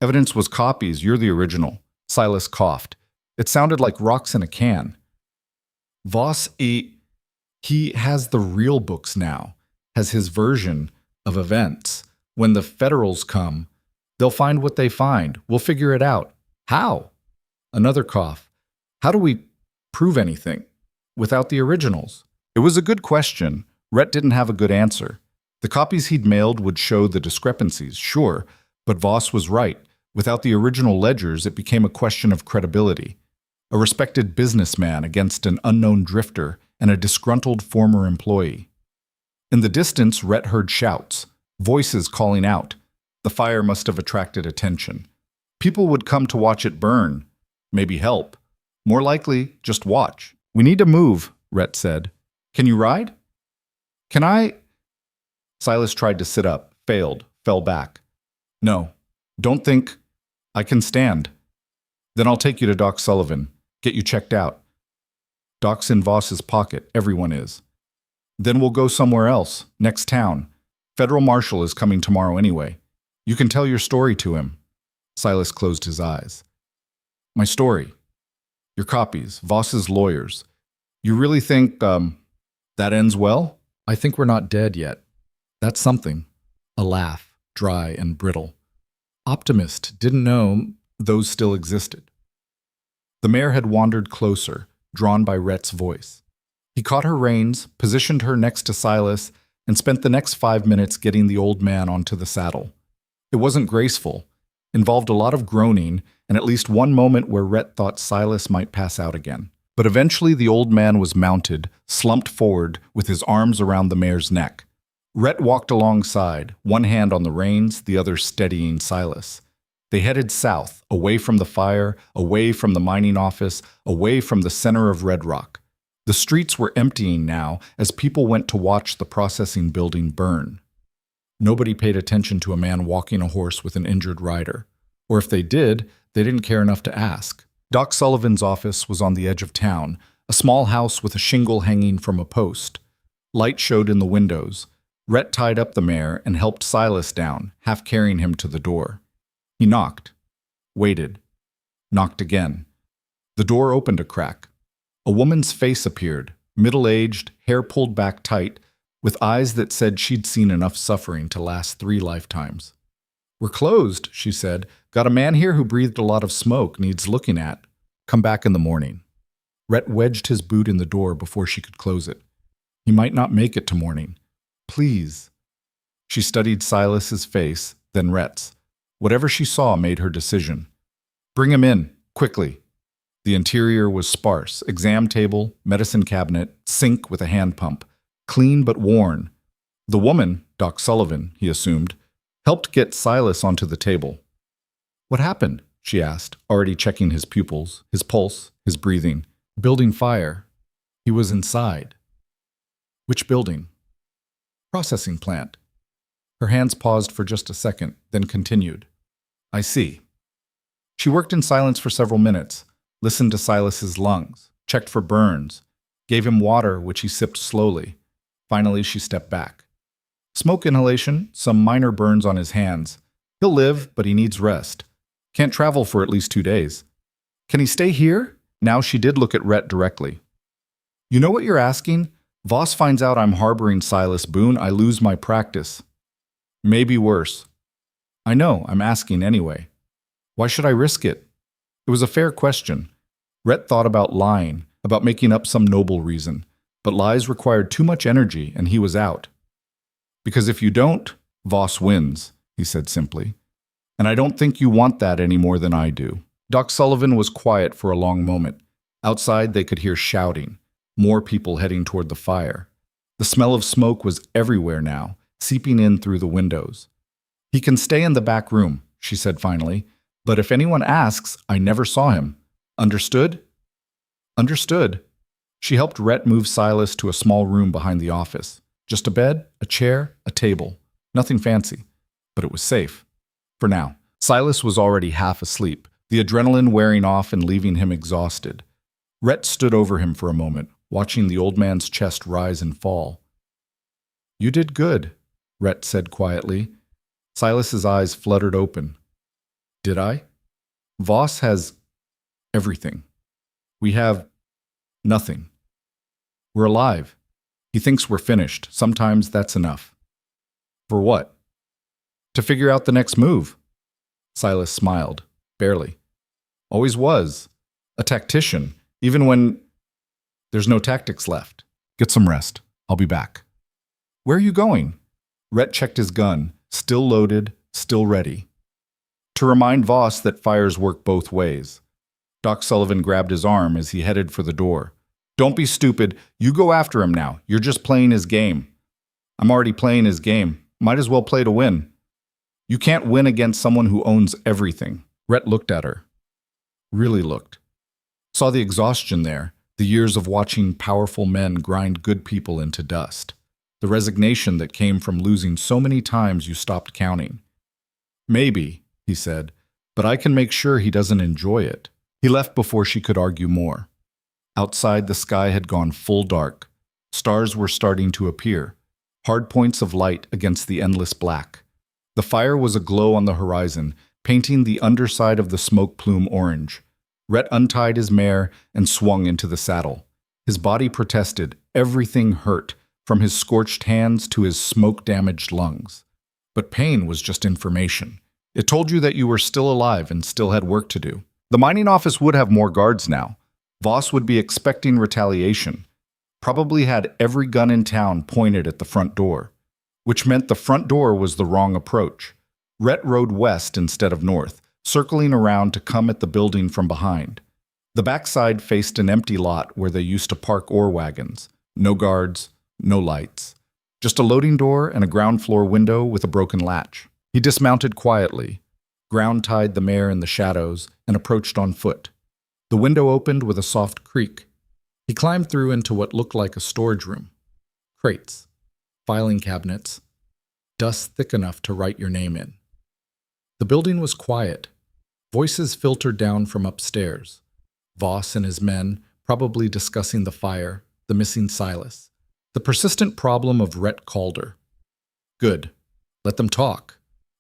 Evidence was copies. You're the original." Silas coughed. It sounded like rocks in a can. Voss, he has the real books now, has his version of events. When the Federals come, they'll find what they find. We'll figure it out. How? Another cough. How do we prove anything without the originals? It was a good question. Rhett didn't have a good answer. The copies he'd mailed would show the discrepancies, sure, but Voss was right. Without the original ledgers, it became a question of credibility. a respected businessman against an unknown drifter and a disgruntled former employee. In the distance, Rhett heard shouts, voices calling out. The fire must have attracted attention. People would come to watch it burn, maybe help. More likely, just watch. "We need to move," Rhett said. "Can you ride?" "Can I?" Silas tried to sit up, failed, fell back. "No, don't think. I can stand. Then I'll take you to Doc Sullivan, get you checked out. Doc's in Voss's pocket, everyone is. Then we'll go somewhere else, next town. Federal Marshal is coming tomorrow anyway. You can tell your story to him." Silas closed his eyes. "My story. Your copies, Voss's lawyers. You really think, that ends well?" "I think we're not dead yet. That's something." A laugh, dry and brittle. Optimist, didn't know those still existed. The mare had wandered closer, drawn by Rhett's voice. He caught her reins, positioned her next to Silas, and spent the next 5 minutes getting the old man onto the saddle. It wasn't graceful, involved a lot of groaning, and at least one moment where Rhett thought Silas might pass out again. But eventually the old man was mounted, slumped forward, with his arms around the mare's neck. Rhett walked alongside, one hand on the reins, the other steadying Silas. They headed south, away from the fire, away from the mining office, away from the center of Red Rock. The streets were emptying now as people went to watch the processing building burn. Nobody paid attention to a man walking a horse with an injured rider. Or if they did, they didn't care enough to ask. Doc Sullivan's office was on the edge of town, a small house with a shingle hanging from a post. Light showed in the windows. Rhett tied up the mare and helped Silas down, half carrying him to the door. He knocked, waited, knocked again. The door opened a crack. A woman's face appeared, middle-aged, hair pulled back tight, with eyes that said she'd seen enough suffering to last 3 lifetimes. "We're closed," she said. "Got a man here who breathed a lot of smoke, needs looking at. Come back in the morning." Rhett wedged his boot in the door before she could close it. "He might not make it to morning. Please." She studied Silas's face, then Rhett's. Whatever she saw made her decision. "Bring him in, quickly." The interior was sparse, exam table, medicine cabinet, sink with a hand pump, clean but worn. The woman, Doc Sullivan, he assumed, helped get Silas onto the table. "What happened?" she asked, already checking his pupils, his pulse, his breathing. "Building fire. He was inside." "Which building?" "Processing plant." Her hands paused for just a second, then continued. "I see." She worked in silence for several minutes, listened to Silas's lungs, checked for burns, gave him water, which he sipped slowly. Finally, she stepped back. "Smoke inhalation, some minor burns on his hands. He'll live, but he needs rest. Can't travel for at least 2 days. Can he stay here?" Now she did look at Rhett directly. "You know what you're asking? Voss finds out I'm harboring Silas Boone, I lose my practice. Maybe worse." "I know, I'm asking anyway. Why should I risk it?" It was a fair question. Rhett thought about lying, about making up some noble reason, but lies required too much energy and he was out. "Because if you don't, Voss wins," he said simply. "And I don't think you want that any more than I do." Doc Sullivan was quiet for a long moment. Outside they could hear shouting, more people heading toward the fire. The smell of smoke was everywhere now, seeping in through the windows. "He can stay in the back room," she said finally, "but if anyone asks, I never saw him. Understood?" "Understood." She helped Rhett move Silas to a small room behind the office. Just a bed, a chair, a table. Nothing fancy, but it was safe. For now. Silas was already half asleep, the adrenaline wearing off and leaving him exhausted. Rhett stood over him for a moment, watching the old man's chest rise and fall. "You did good," Rhett said quietly. Silas's eyes fluttered open. "Did I? Voss has everything. We have nothing. We're alive. He thinks we're finished. Sometimes that's enough." "For what?" "To figure out the next move." Silas smiled, barely. "Always was. A tactician, even when there's no tactics left. Get some rest. I'll be back." "Where are you going?" Rhett checked his gun, still loaded, still ready. "To remind Voss that fires work both ways. Doc Sullivan grabbed his arm as he headed for the door. Don't be stupid. You go after him now. You're just playing his game. I'm already playing his game. Might as well play to win. You can't win against someone who owns everything. Rhett looked at her. Really looked. Saw the exhaustion there, the years of watching powerful men grind good people into dust. The resignation that came from losing so many times you stopped counting. Maybe, he said, but I can make sure he doesn't enjoy it. He left before she could argue more. Outside, the sky had gone full dark. Stars were starting to appear, hard points of light against the endless black. The fire was aglow on the horizon, painting the underside of the smoke plume orange. Rhett untied his mare and swung into the saddle. His body protested, everything hurt, from his scorched hands to his smoke-damaged lungs. But pain was just information. It told you that you were still alive and still had work to do. The mining office would have more guards now. Voss would be expecting retaliation. Probably had every gun in town pointed at the front door, which meant the front door was the wrong approach. Rhett rode west instead of north, circling around to come at the building from behind. The backside faced an empty lot where they used to park ore wagons. No guards, no lights. Just a loading door and a ground floor window with a broken latch. He dismounted quietly, ground-tied the mare in the shadows, and approached on foot. The window opened with a soft creak. He climbed through into what looked like a storage room. Crates, filing cabinets, dust thick enough to write your name in. The building was quiet. Voices filtered down from upstairs. Voss and his men probably discussing the fire, the missing Silas, the persistent problem of Rhett Calder. Good. Let them talk.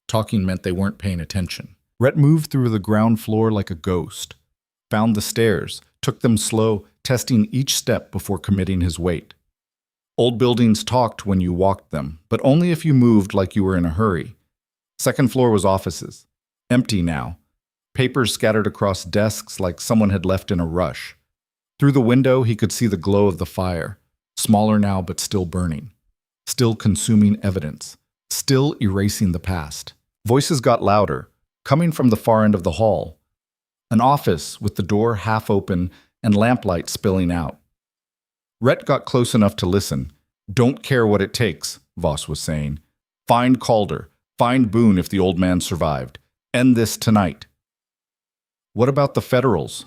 Talking meant they weren't paying attention. Rhett moved through the ground floor like a ghost. Found the stairs, took them slow, testing each step before committing his weight. Old buildings talked when you walked them, but only if you moved like you were in a hurry. Second floor was offices. Empty now. Papers scattered across desks like someone had left in a rush. Through the window, he could see the glow of the fire, smaller now but still burning, still consuming evidence, still erasing the past. Voices got louder, coming from the far end of the hall. An office with the door half open and lamplight spilling out. Rhett got close enough to listen. Don't care what it takes, Voss was saying. Find Calder. Find Boone if the old man survived. End this tonight. What about the Federals?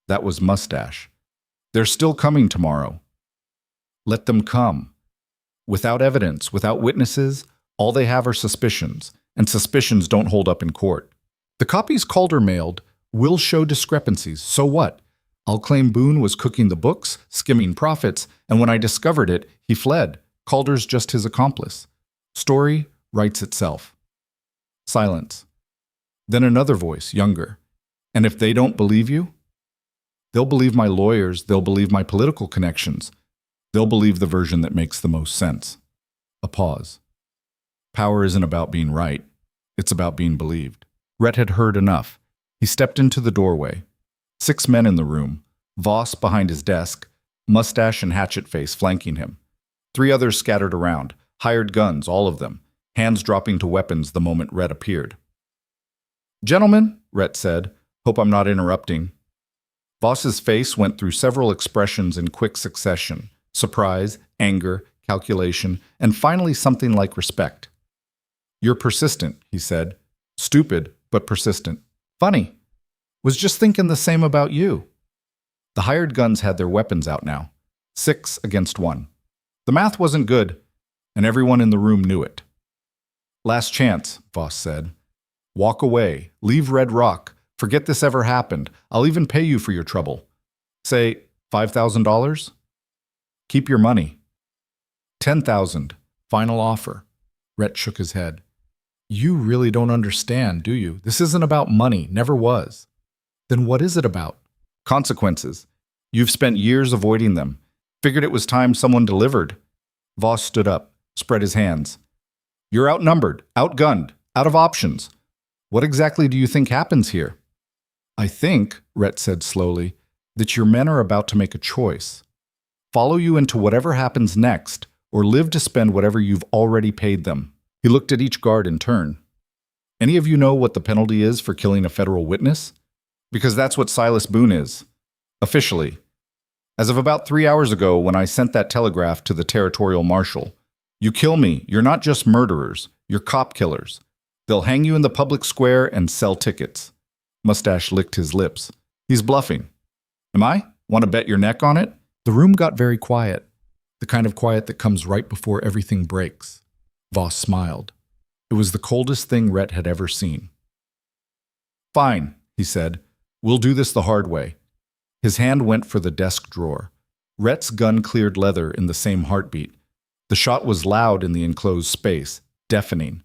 That was Mustache. They're still coming tomorrow. Let them come. Without evidence, without witnesses, all they have are suspicions, and suspicions don't hold up in court. The copies Calder mailed will show discrepancies, so what? I'll claim Boone was cooking the books, skimming profits, and when I discovered it, he fled. Calder's just his accomplice. Story writes itself. Silence. Then another voice, younger. And if they don't believe you? They'll believe my lawyers, they'll believe my political connections. They'll believe the version that makes the most sense. A pause. Power isn't about being right. It's about being believed. Rhett had heard enough. He stepped into the doorway. 6 men in the room. Voss behind his desk, Mustache and Hatchet Face flanking him. 3 others scattered around, hired guns, all of them, hands dropping to weapons the moment Rhett appeared. Gentlemen, Rhett said, hope I'm not interrupting. Voss's face went through several expressions in quick succession. Surprise, anger, calculation, and finally something like respect. You're persistent, he said. Stupid, but persistent. Funny. Was just thinking the same about you. The hired guns had their weapons out now. 6 against 1. The math wasn't good, and everyone in the room knew it. Last chance, Voss said. Walk away. Leave Red Rock. Forget this ever happened. I'll even pay you for your trouble. Say, $5,000? Keep your money. $10,000. Final offer. Rhett shook his head. You really don't understand, do you? This isn't about money. Never was. Then what is it about? Consequences. You've spent years avoiding them. Figured it was time someone delivered. Voss stood up, spread his hands. You're outnumbered, outgunned, out of options. What exactly do you think happens here? I think, Rhett said slowly, that your men are about to make a choice. Follow you into whatever happens next, or live to spend whatever you've already paid them. He looked at each guard in turn. Any of you know what the penalty is for killing a federal witness? Because that's what Silas Boone is. Officially. As of about 3 hours ago when I sent that telegraph to the territorial marshal. You kill me, you're not just murderers, you're cop killers. They'll hang you in the public square and sell tickets. Mustache licked his lips. He's bluffing. Am I? Want to bet your neck on it? The room got very quiet. The kind of quiet that comes right before everything breaks. Voss smiled. It was the coldest thing Rhett had ever seen. Fine, he said. We'll do this the hard way. His hand went for the desk drawer. Rhett's gun cleared leather in the same heartbeat. The shot was loud in the enclosed space, deafening.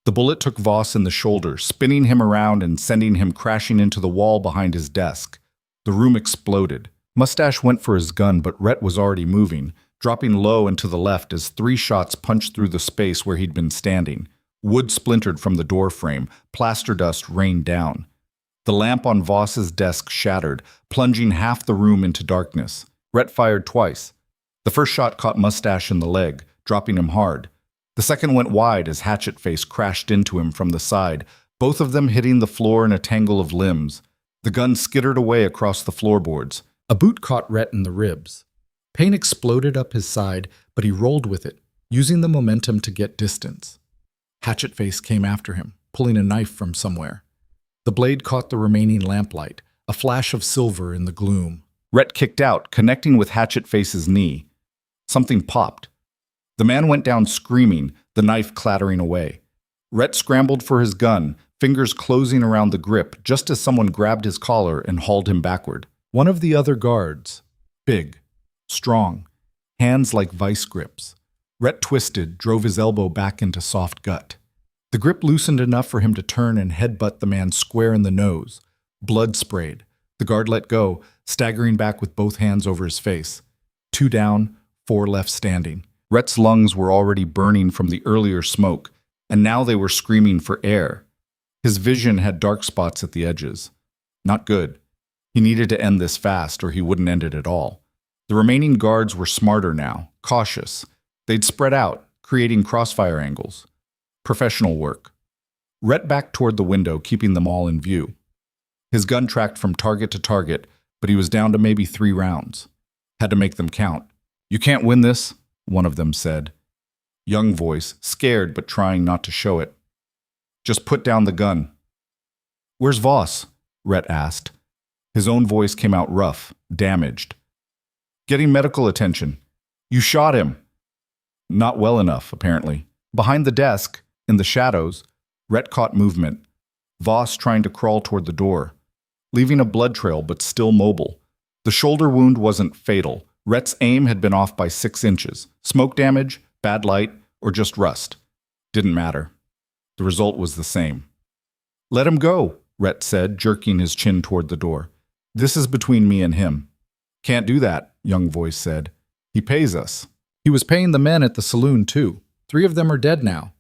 The bullet took Voss in the shoulder, spinning him around and sending him crashing into the wall behind his desk. The room exploded. Mustache went for his gun, but Rhett was already moving, dropping low and to the left as 3 shots punched through the space where he'd been standing. Wood splintered from the door frame, plaster dust rained down. The lamp on Voss's desk shattered, plunging half the room into darkness. Rhett fired twice. The first shot caught Mustache in the leg, dropping him hard. The second went wide as Hatchet Face crashed into him from the side, both of them hitting the floor in a tangle of limbs. The gun skittered away across the floorboards. A boot caught Rhett in the ribs. Pain exploded up his side, but he rolled with it, using the momentum to get distance. Hatchet Face came after him, pulling a knife from somewhere. The blade caught the remaining lamplight, a flash of silver in the gloom. Rhett kicked out, connecting with Hatchet Face's knee. Something popped. The man went down screaming, the knife clattering away. Rhett scrambled for his gun, fingers closing around the grip just as someone grabbed his collar and hauled him backward. One of the other guards. Big. Strong. Hands like vice grips. Rhett twisted, drove his elbow back into soft gut. The grip loosened enough for him to turn and headbutt the man square in the nose. Blood sprayed. The guard let go, staggering back with both hands over his face. 2 down, 4 left standing. Rhett's lungs were already burning from the earlier smoke, and now they were screaming for air. His vision had dark spots at the edges. Not good. He needed to end this fast, or he wouldn't end it at all. The remaining guards were smarter now, cautious. They'd spread out, creating crossfire angles. Professional work. Rhett backed toward the window, keeping them all in view. His gun tracked from target to target, but he was down to maybe 3 rounds. Had to make them count. You can't win this, one of them said. Young voice, scared but trying not to show it. Just put down the gun. Where's Voss? Rhett asked. His own voice came out rough, damaged. Getting medical attention. You shot him. Not well enough, apparently. Behind the desk, in the shadows, Rhett caught movement. Voss trying to crawl toward the door, leaving a blood trail but still mobile. The shoulder wound wasn't fatal. Rhett's aim had been off by 6 inches. Smoke damage, bad light, or just rust. Didn't matter. The result was the same. Let him go, Rhett said, jerking his chin toward the door. This is between me and him. Can't do that, young voice said. He pays us. He was paying the men at the saloon, too. 3 of them are dead now.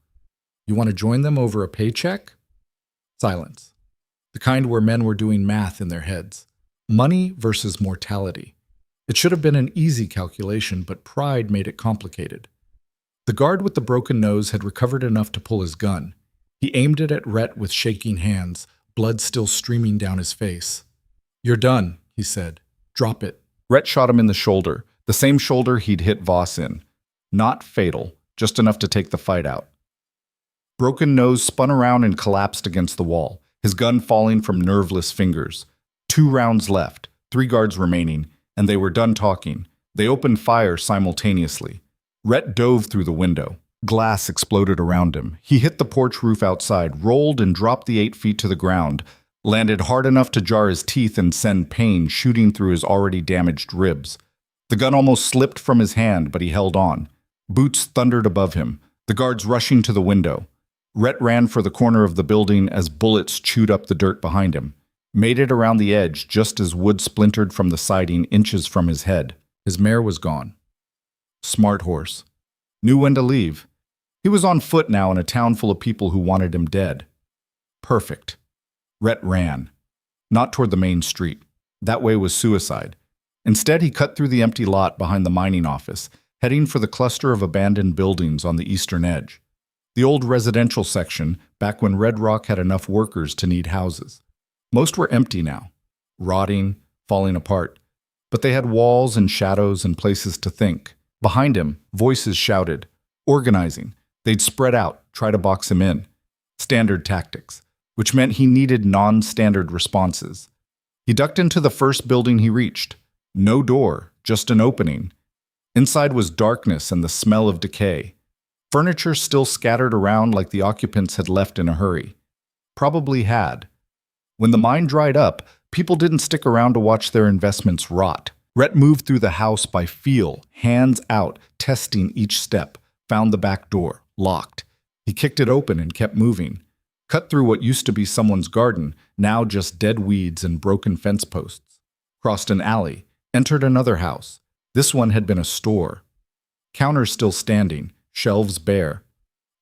You want to join them over a paycheck? Silence. The kind where men were doing math in their heads. Money versus mortality. It should have been an easy calculation, but pride made it complicated. The guard with the broken nose had recovered enough to pull his gun. He aimed it at Rhett with shaking hands, blood still streaming down his face. You're done, he said. Drop it. Rhett shot him in the shoulder, the same shoulder he'd hit Voss in. Not fatal, just enough to take the fight out. Broken Nose spun around and collapsed against the wall, his gun falling from nerveless fingers. 2 rounds left, 3 guards remaining, and they were done talking. They opened fire simultaneously. Rhett dove through the window. Glass exploded around him. He hit the porch roof outside, rolled and dropped the 8 feet to the ground, landed hard enough to jar his teeth and send pain shooting through his already damaged ribs. The gun almost slipped from his hand, but he held on. Boots thundered above him, the guards rushing to the window. Rhett ran for the corner of the building as bullets chewed up the dirt behind him. Made it around the edge just as wood splintered from the siding inches from his head. His mare was gone. Smart horse. Knew when to leave. He was on foot now in a town full of people who wanted him dead. Perfect. Rhett ran. Not toward the main street. That way was suicide. Instead, he cut through the empty lot behind the mining office, heading for the cluster of abandoned buildings on the eastern edge. The old residential section, back when Red Rock had enough workers to need houses. Most were empty now. rotting, falling apart. But they had walls and shadows and places to think. Behind him, voices shouted, organizing. They'd spread out, try to box him in. Standard tactics, which meant he needed non-standard responses. He ducked into the first building he reached. No door, just an opening. Inside was darkness and the smell of decay. Furniture still scattered around like the occupants had left in a hurry. Probably had. When the mine dried up, people didn't stick around to watch their investments rot. Rhett moved through the house by feel, hands out, testing each step, found the back door, locked. He kicked it open and kept moving. Cut through what used to be someone's garden, now just dead weeds and broken fence posts. Crossed an alley, entered another house. This one had been a store. Counters still standing, shelves bare.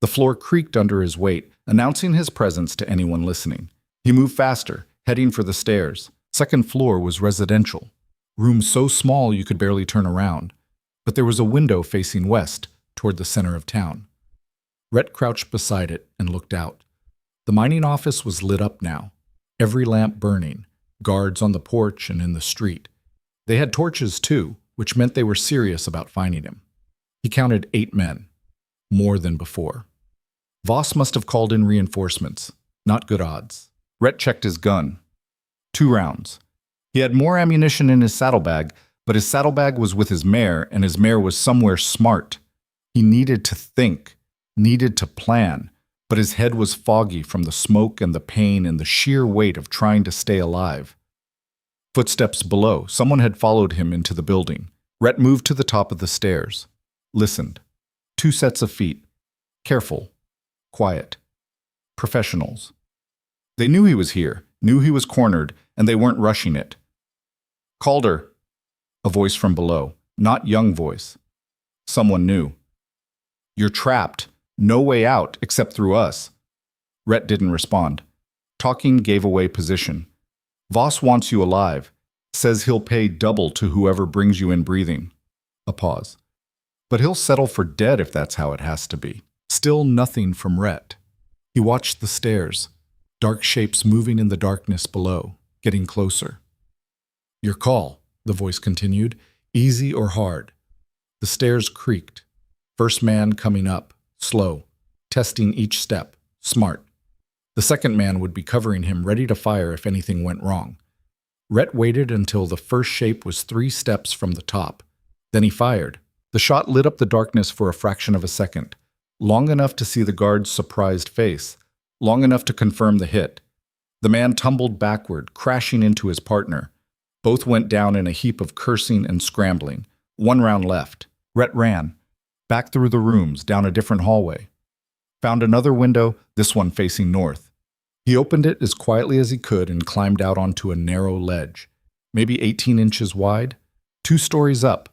The floor creaked under his weight, announcing his presence to anyone listening. He moved faster, heading for the stairs. Second floor was residential. Room so small you could barely turn around. But there was a window facing west, toward the center of town. Rhett crouched beside it and looked out. The mining office was lit up now, every lamp burning, guards on the porch and in the street. They had torches too, which meant they were serious about finding him. He counted 8 men, more than before. Voss must have called in reinforcements, not good odds. Rhett checked his gun. 2 rounds. He had more ammunition in his saddlebag, but his saddlebag was with his mare, and his mare was somewhere smart. He needed to think, needed to plan, but his head was foggy from the smoke and the pain and the sheer weight of trying to stay alive. Footsteps below. Someone had followed him into the building. Rhett moved to the top of the stairs. Listened. 2 sets of feet. Careful. Quiet. Professionals. They knew he was here, knew he was cornered, and they weren't rushing it. Calder. A voice from below. Not young voice. Someone new. You're trapped. No way out except through us. Rhett didn't respond. Talking gave away position. Voss wants you alive. Says he'll pay double to whoever brings you in breathing. A pause. But he'll settle for dead if that's how it has to be. Still nothing from Rhett. He watched the stairs. Dark shapes moving in the darkness below, getting closer. Your call, the voice continued. Easy or hard? The stairs creaked. First man coming up, slow, testing each step, smart. The second man would be covering him, ready to fire if anything went wrong. Rhett waited until the first shape was 3 steps from the top. Then he fired. The shot lit up the darkness for a fraction of a second, long enough to see the guard's surprised face, long enough to confirm the hit. The man tumbled backward, crashing into his partner. Both went down in a heap of cursing and scrambling. 1 round left. Rhett ran. Back through the rooms, down a different hallway. Found another window, this one facing north. He opened it as quietly as he could and climbed out onto a narrow ledge, maybe 18 inches wide, 2 stories up.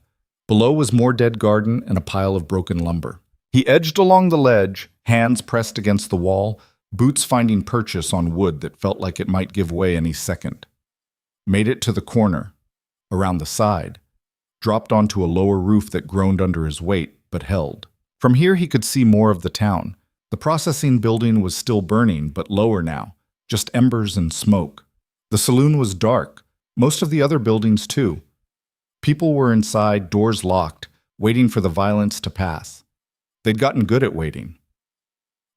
Below was more dead garden and a pile of broken lumber. He edged along the ledge, hands pressed against the wall, boots finding purchase on wood that felt like it might give way any second. Made it to the corner, around the side, dropped onto a lower roof that groaned under his weight, but held. From here he could see more of the town. The processing building was still burning, but lower now, just embers and smoke. The saloon was dark, most of the other buildings too. People were inside, doors locked, waiting for the violence to pass. They'd gotten good at waiting.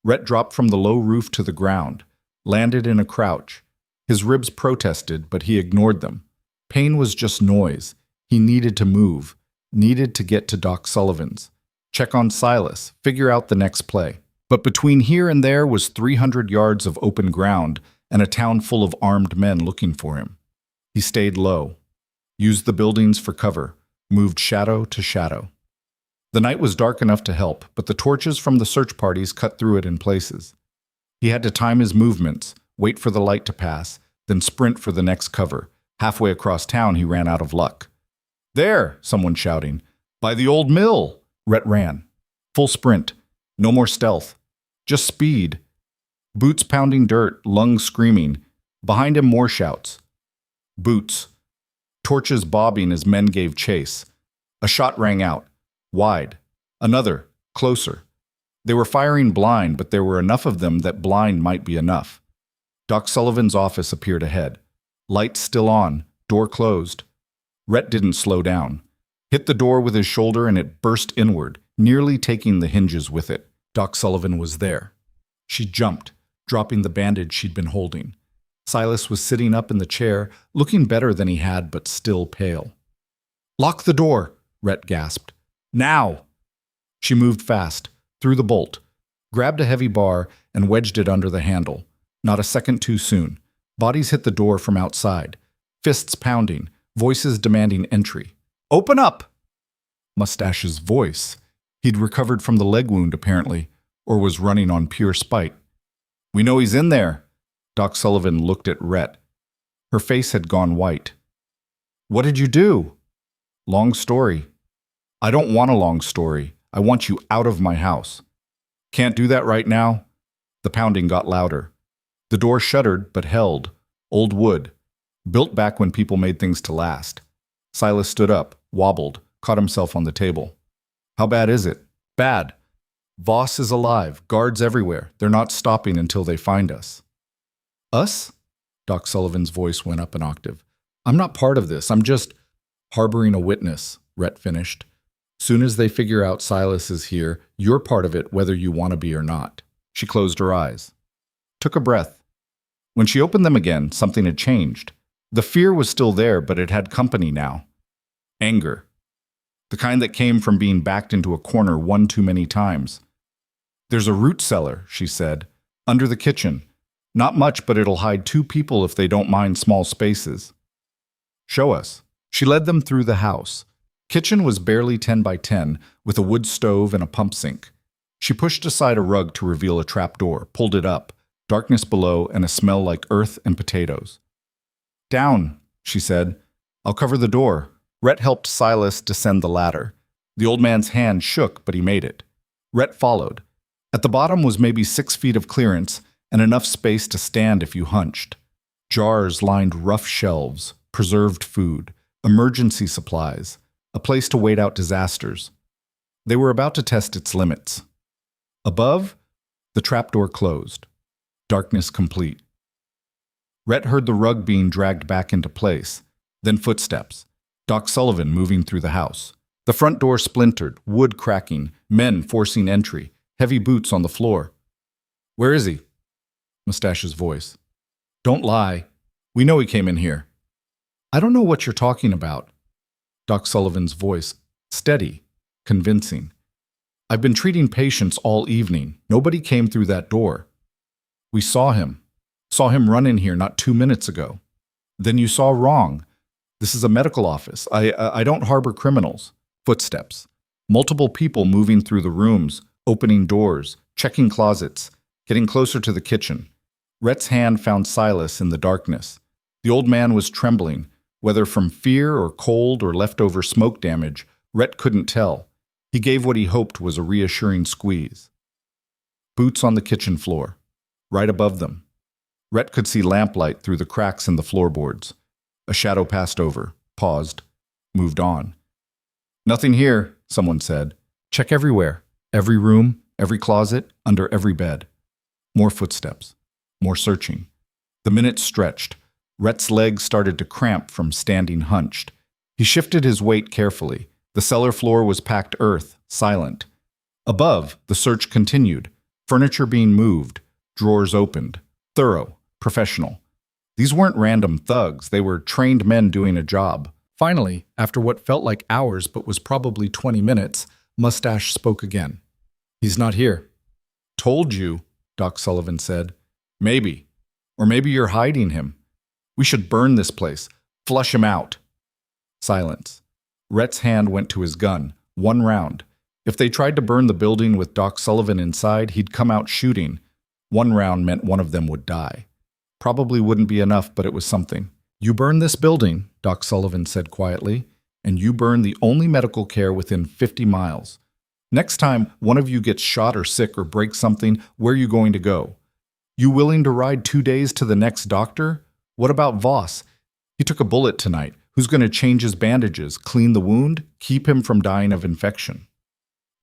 Rhett dropped from the low roof to the ground, landed in a crouch. His ribs protested, but he ignored them. Pain was just noise. He needed to move, needed to get to Doc Sullivan's. Check on Silas, figure out the next play. But between here and there was 300 yards of open ground and a town full of armed men looking for him. He stayed low, used the buildings for cover, moved shadow to shadow. The night was dark enough to help, but the torches from the search parties cut through it in places. He had to time his movements, wait for the light to pass, then sprint for the next cover. Halfway across town, he ran out of luck. There, someone shouting. By the old mill! Rhett ran. Full sprint. No more stealth. Just speed. Boots pounding dirt, lungs screaming. Behind him, more shouts. Boots. Torches bobbing as men gave chase. A shot rang out. Wide. Another. Closer. They were firing blind, but there were enough of them that blind might be enough. Doc Sullivan's office appeared ahead. Lights still on, door closed. Rhett didn't slow down. Hit the door with his shoulder and it burst inward, nearly taking the hinges with it. Doc Sullivan was there. She jumped, dropping the bandage she'd been holding. Silas was sitting up in the chair, looking better than he had, but still pale. "Lock the door," Rhett gasped. "Now!" She moved fast, threw the bolt, grabbed a heavy bar, and wedged it under the handle. Not a second too soon. Bodies hit the door from outside, fists pounding, voices demanding entry. "Open up!" Mustache's voice. He'd recovered from the leg wound, apparently, or was running on pure spite. "We know he's in there." Doc Sullivan looked at Rhett. Her face had gone white. "What did you do?" "Long story." "I don't want a long story. I want you out of my house." "Can't do that right now." The pounding got louder. The door shuddered but held. Old wood. Built back when people made things to last. Silas stood up, wobbled, caught himself on the table. "How bad is it?" "Bad. Voss is alive. Guards everywhere. They're not stopping until they find us." "Us?" Doc Sullivan's voice went up an octave. "I'm not part of this. I'm just harboring a witness," Rhett finished. "Soon as they figure out Silas is here, you're part of it whether you want to be or not." She closed her eyes. Took a breath. When she opened them again, something had changed. The fear was still there, but it had company now. Anger. The kind that came from being backed into a corner one too many times. "There's a root cellar," she said, "under the kitchen. Not much, but it'll hide 2 people if they don't mind small spaces." "Show us." She led them through the house. Kitchen was barely 10 by 10, with a wood stove and a pump sink. She pushed aside a rug to reveal a trapdoor, pulled it up, darkness below and a smell like earth and potatoes. "Down," she said. "I'll cover the door." Rhett helped Silas descend the ladder. The old man's hand shook, but he made it. Rhett followed. At the bottom was maybe 6 feet of clearance and enough space to stand if you hunched. Jars lined rough shelves, preserved food, emergency supplies, a place to wait out disasters. They were about to test its limits. Above, the trapdoor closed. Darkness complete. Rhett heard the rug being dragged back into place, then footsteps. Doc Sullivan moving through the house. The front door splintered, wood cracking, men forcing entry, heavy boots on the floor. "Where is he?" Mustache's voice. "Don't lie. We know he came in here." "I don't know what you're talking about." Doc Sullivan's voice, steady, convincing. "I've been treating patients all evening. Nobody came through that door. We saw him. Saw him run in here not 2 minutes ago." "Then you saw wrong. This is a medical office. I don't harbor criminals." Footsteps. Multiple people moving through the rooms, opening doors, checking closets, getting closer to the kitchen. Rhett's hand found Silas in the darkness. The old man was trembling. Whether from fear or cold or leftover smoke damage, Rhett couldn't tell. He gave what he hoped was a reassuring squeeze. Boots on the kitchen floor. Right above them. Rhett could see lamplight through the cracks in the floorboards. A shadow passed over, paused, moved on. "Nothing here," someone said. "Check everywhere. Every room, every closet, under every bed." More footsteps. More searching. The minutes stretched. Rhett's legs started to cramp from standing hunched. He shifted his weight carefully. The cellar floor was packed earth, silent. Above, the search continued. Furniture being moved. Drawers opened. Thorough. Professional. These weren't random thugs. They were trained men doing a job. Finally, after what felt like hours but was probably 20 minutes, Mustache spoke again. "He's not here." "Told you," Doc Sullivan said. "Maybe. Or maybe you're hiding him. We should burn this place. Flush him out." Silence. Rhett's hand went to his gun. 1 round. If they tried to burn the building with Doc Sullivan inside, he'd come out shooting. 1 round meant one of them would die. Probably wouldn't be enough, but it was something. "You burn this building," Doc Sullivan said quietly, "and you burn the only medical care within 50 miles. Next time one of you gets shot or sick or breaks something, where are you going to go? You willing to ride 2 days to the next doctor? What about Voss? He took a bullet tonight. Who's going to change his bandages, clean the wound, keep him from dying of infection?"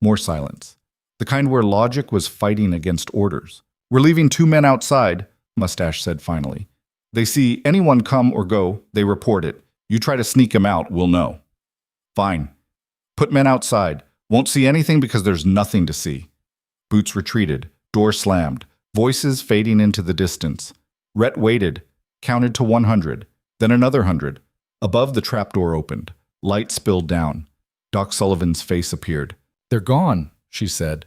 More silence. The kind where logic was fighting against orders. "We're leaving 2 men outside," Mustache said finally. They see anyone come or go, they report it. You try to sneak him out, we'll know. Fine. Put men outside. Won't see anything because there's nothing to see. Boots retreated, door slammed, voices fading into the distance. Rhett waited, counted to 100, then another 100. Above, the trapdoor opened. Light spilled down. Doc Sullivan's face appeared. "They're gone," she said.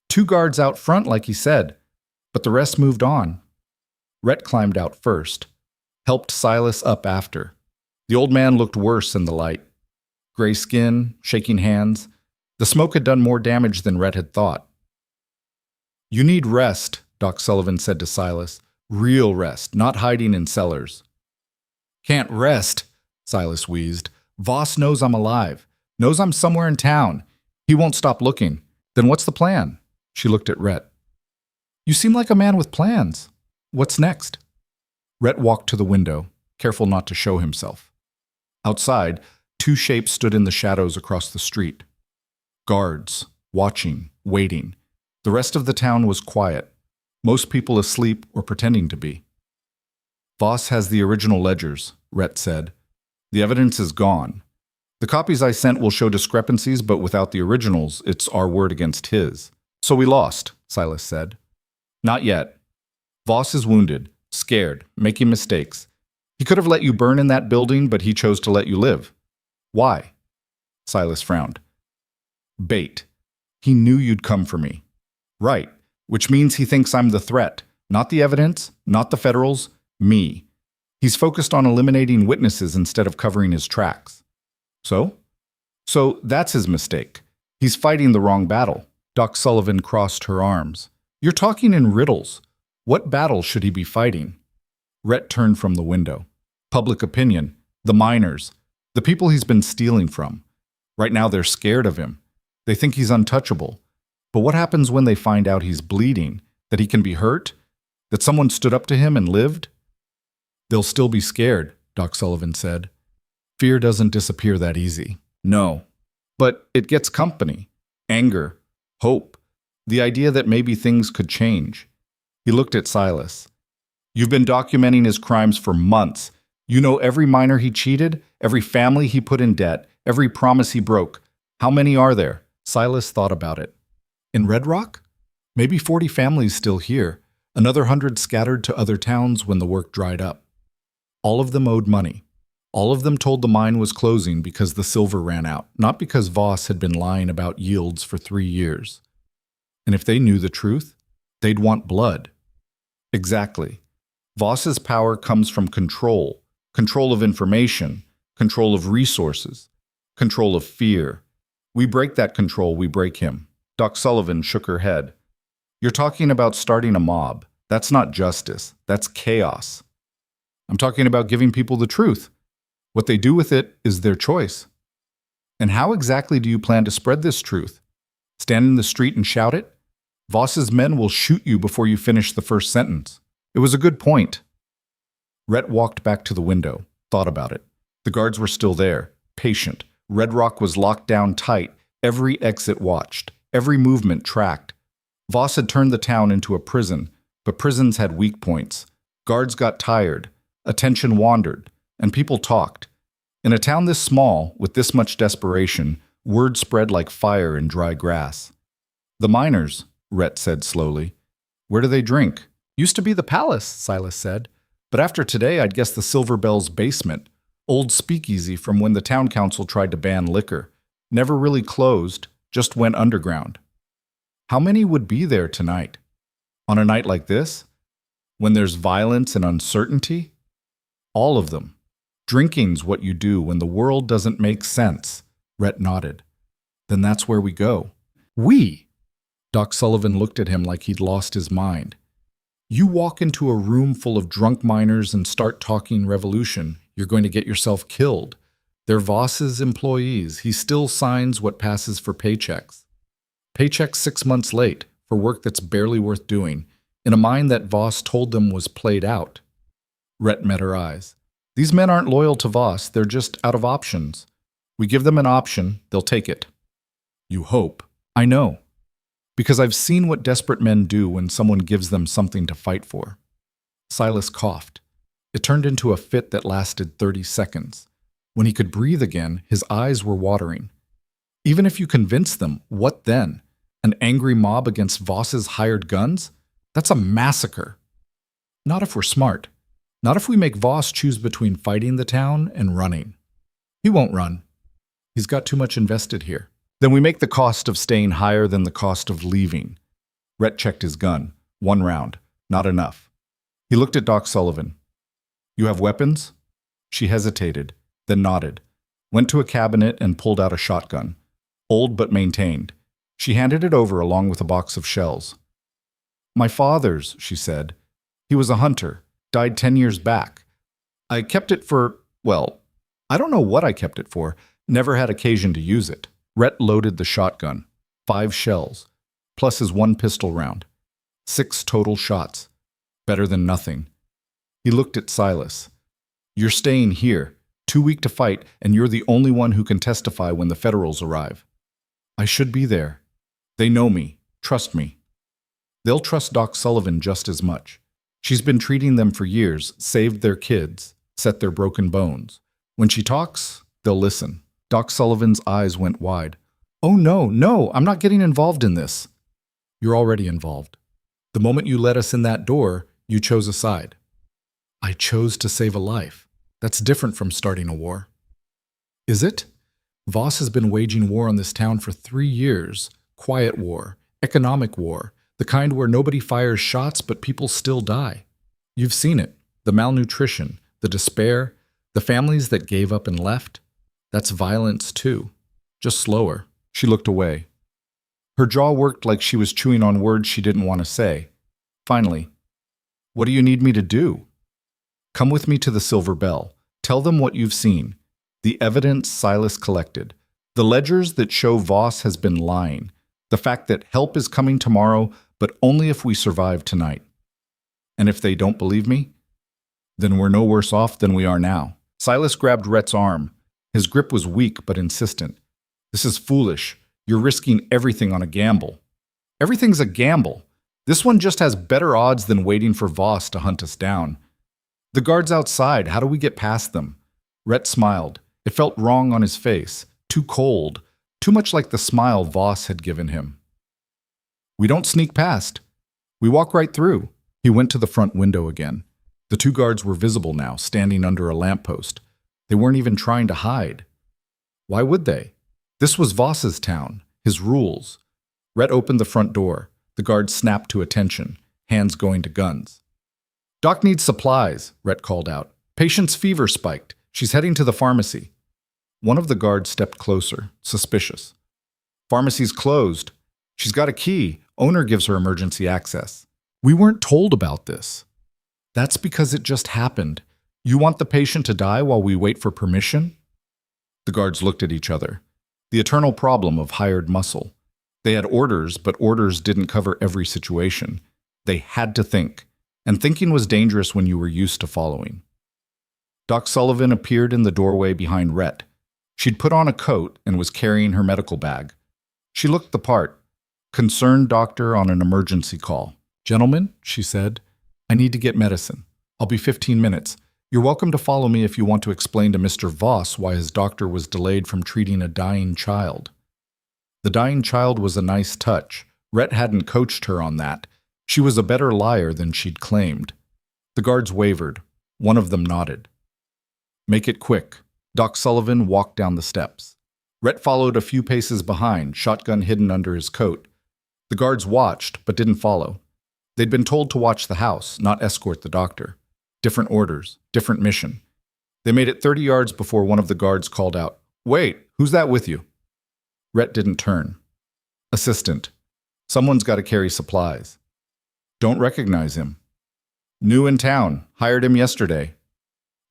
"2 guards out front, like he said, but the rest moved on." Rhett climbed out first, helped Silas up after. The old man looked worse in the light. Gray skin, shaking hands. The smoke had done more damage than Rhett had thought. "You need rest," Doc Sullivan said to Silas. "Real rest, not hiding in cellars." "Can't rest," Silas wheezed. "Voss knows I'm alive, knows I'm somewhere in town. He won't stop looking. Then what's the plan?" She looked at Rhett. "You seem like a man with plans. What's next?" Rhett walked to the window, careful not to show himself. Outside, 2 shapes stood in the shadows across the street. Guards, watching, waiting. The rest of the town was quiet, most people asleep or pretending to be. "Voss has the original ledgers," Rhett said. "The evidence is gone. The copies I sent will show discrepancies, but without the originals, it's our word against his. So we lost," Silas said. "Not yet. Voss is wounded, scared, making mistakes. He could have let you burn in that building, but he chose to let you live. Why?" Silas frowned. "Bait. He knew you'd come for me." "Right, which means he thinks I'm the threat. Not the evidence, not the federals, me. He's focused on eliminating witnesses instead of covering his tracks." So? "So that's his mistake. He's fighting the wrong battle." Doc Sullivan crossed her arms. "You're talking in riddles. What battle should he be fighting?" Rhett turned from the window. "Public opinion, the miners, the people he's been stealing from. Right now they're scared of him. They think he's untouchable. But what happens when they find out he's bleeding, that he can be hurt, that someone stood up to him and lived?" "They'll still be scared," Doc Sullivan said. "Fear doesn't disappear that easy." "No. But it gets company. Anger. Hope. The idea that maybe things could change." He looked at Silas. "You've been documenting his crimes for months. You know every miner he cheated, every family he put in debt, every promise he broke. How many are there?" Silas thought about it. "In Red Rock? Maybe 40 families still here, another 100 scattered to other towns when the work dried up. All of them owed money. All of them told the mine was closing because the silver ran out, not because Voss had been lying about yields for 3 years. And if they knew the truth, they'd want blood." "Exactly. Voss's power comes from control, control of information, control of resources, control of fear. We break that control, we break him." Doc Sullivan shook her head. "You're talking about starting a mob. That's not justice. That's chaos. I'm talking about giving people the truth. What they do with it is their choice." "And how exactly do you plan to spread this truth? Stand in the street and shout it? Voss's men will shoot you before you finish the first sentence." It was a good point. Rhett walked back to the window, thought about it. The guards were still there, patient. Red Rock was locked down tight, every exit watched, every movement tracked. Voss had turned the town into a prison, but prisons had weak points. Guards got tired, attention wandered, and people talked. In a town this small, with this much desperation, word spread like fire in dry grass. "The miners," Rhett said slowly. "Where do they drink?" "Used to be the palace," Silas said. "But after today, I'd guess the Silver Bell's basement. Old speakeasy from when the town council tried to ban liquor. Never really closed, just went underground." "How many would be there tonight? On a night like this? When there's violence and uncertainty?" "All of them. Drinking's what you do when the world doesn't make sense." Rhett nodded. "Then that's where we go." "We?" Doc Sullivan looked at him like he'd lost his mind. "You walk into a room full of drunk miners and start talking revolution, you're going to get yourself killed. They're Voss's employees. He still signs what passes for paychecks. Paychecks 6 months late for work that's barely worth doing, in a mine that Voss told them was played out." Rhett met her eyes. "These men aren't loyal to Voss, they're just out of options. We give them an option, they'll take it." "You hope." "I know. Because I've seen what desperate men do when someone gives them something to fight for." Silas coughed. It turned into a fit that lasted 30 seconds. When he could breathe again, his eyes were watering. Even if you convince them, what then? An angry mob against Voss's hired guns? That's a massacre. Not if we're smart. Not if we make Voss choose between fighting the town and running. He won't run. He's got too much invested here. Then we make the cost of staying higher than the cost of leaving. Rhett checked his gun. 1 round. Not enough. He looked at Doc Sullivan. You have weapons? She hesitated, then nodded, went to a cabinet and pulled out a shotgun. Old but maintained. She handed it over along with a box of shells. My father's, she said. He was a hunter, died 10 years back. I kept it for, well, I don't know what I kept it for, never had occasion to use it. Rhett loaded the shotgun. 5 shells, plus his 1 pistol round. 6 total shots. Better than nothing. He looked at Silas. You're staying here, too weak to fight, and you're the only one who can testify when the Federals arrive. I should be there. They know me. Trust me. They'll trust Doc Sullivan just as much. She's been treating them for years, saved their kids, set their broken bones. When she talks, they'll listen. Doc Sullivan's eyes went wide. Oh no, I'm not getting involved in this. You're already involved. The moment you let us in that door, you chose a side. I chose to save a life. That's different from starting a war. Is it? Voss has been waging war on this town for 3 years. Quiet war, economic war, the kind where nobody fires shots but people still die. You've seen it. The malnutrition, the despair, the families that gave up and left. That's violence too. Just slower. She looked away. Her jaw worked like she was chewing on words she didn't want to say. Finally, what do you need me to do? Come with me to the Silver Bell. Tell them what you've seen. The evidence Silas collected. The ledgers that show Voss has been lying. The fact that help is coming tomorrow, but only if we survive tonight. And if they don't believe me, then we're no worse off than we are now. Silas grabbed Rhett's arm. His grip was weak but insistent. This is foolish. You're risking everything on a gamble. Everything's a gamble. This one just has better odds than waiting for Voss to hunt us down. The guards outside, how do we get past them? Rhett smiled. It felt wrong on his face. Too cold. Too much like the smile Voss had given him. We don't sneak past. We walk right through. He went to the front window again. The 2 guards were visible now, standing under a lamppost. They weren't even trying to hide. Why would they? This was Voss's town, his rules. Rhett opened the front door. The guards snapped to attention, hands going to guns. Doc needs supplies, Rhett called out. Patient's fever spiked. She's heading to the pharmacy. One of the guards stepped closer, suspicious. Pharmacy's closed. She's got a key. Owner gives her emergency access. We weren't told about this. That's because it just happened. You want the patient to die while we wait for permission? The guards looked at each other. The eternal problem of hired muscle. They had orders, but orders didn't cover every situation. They had to think. And thinking was dangerous when you were used to following. Doc Sullivan appeared in the doorway behind Rhett. She'd put on a coat and was carrying her medical bag. She looked the part. Concerned doctor on an emergency call. Gentlemen, she said, I need to get medicine. I'll be 15 minutes. You're welcome to follow me if you want to explain to Mr. Voss why his doctor was delayed from treating a dying child. The dying child was a nice touch. Rhett hadn't coached her on that. She was a better liar than she'd claimed. The guards wavered. One of them nodded. Make it quick. Doc Sullivan walked down the steps. Rhett followed a few paces behind, shotgun hidden under his coat. The guards watched, but didn't follow. They'd been told to watch the house, not escort the doctor. Different orders, different mission. They made it 30 yards before one of the guards called out, Wait, who's that with you? Rhett didn't turn. Assistant. Someone's got to carry supplies. Don't recognize him. New in town. Hired him yesterday.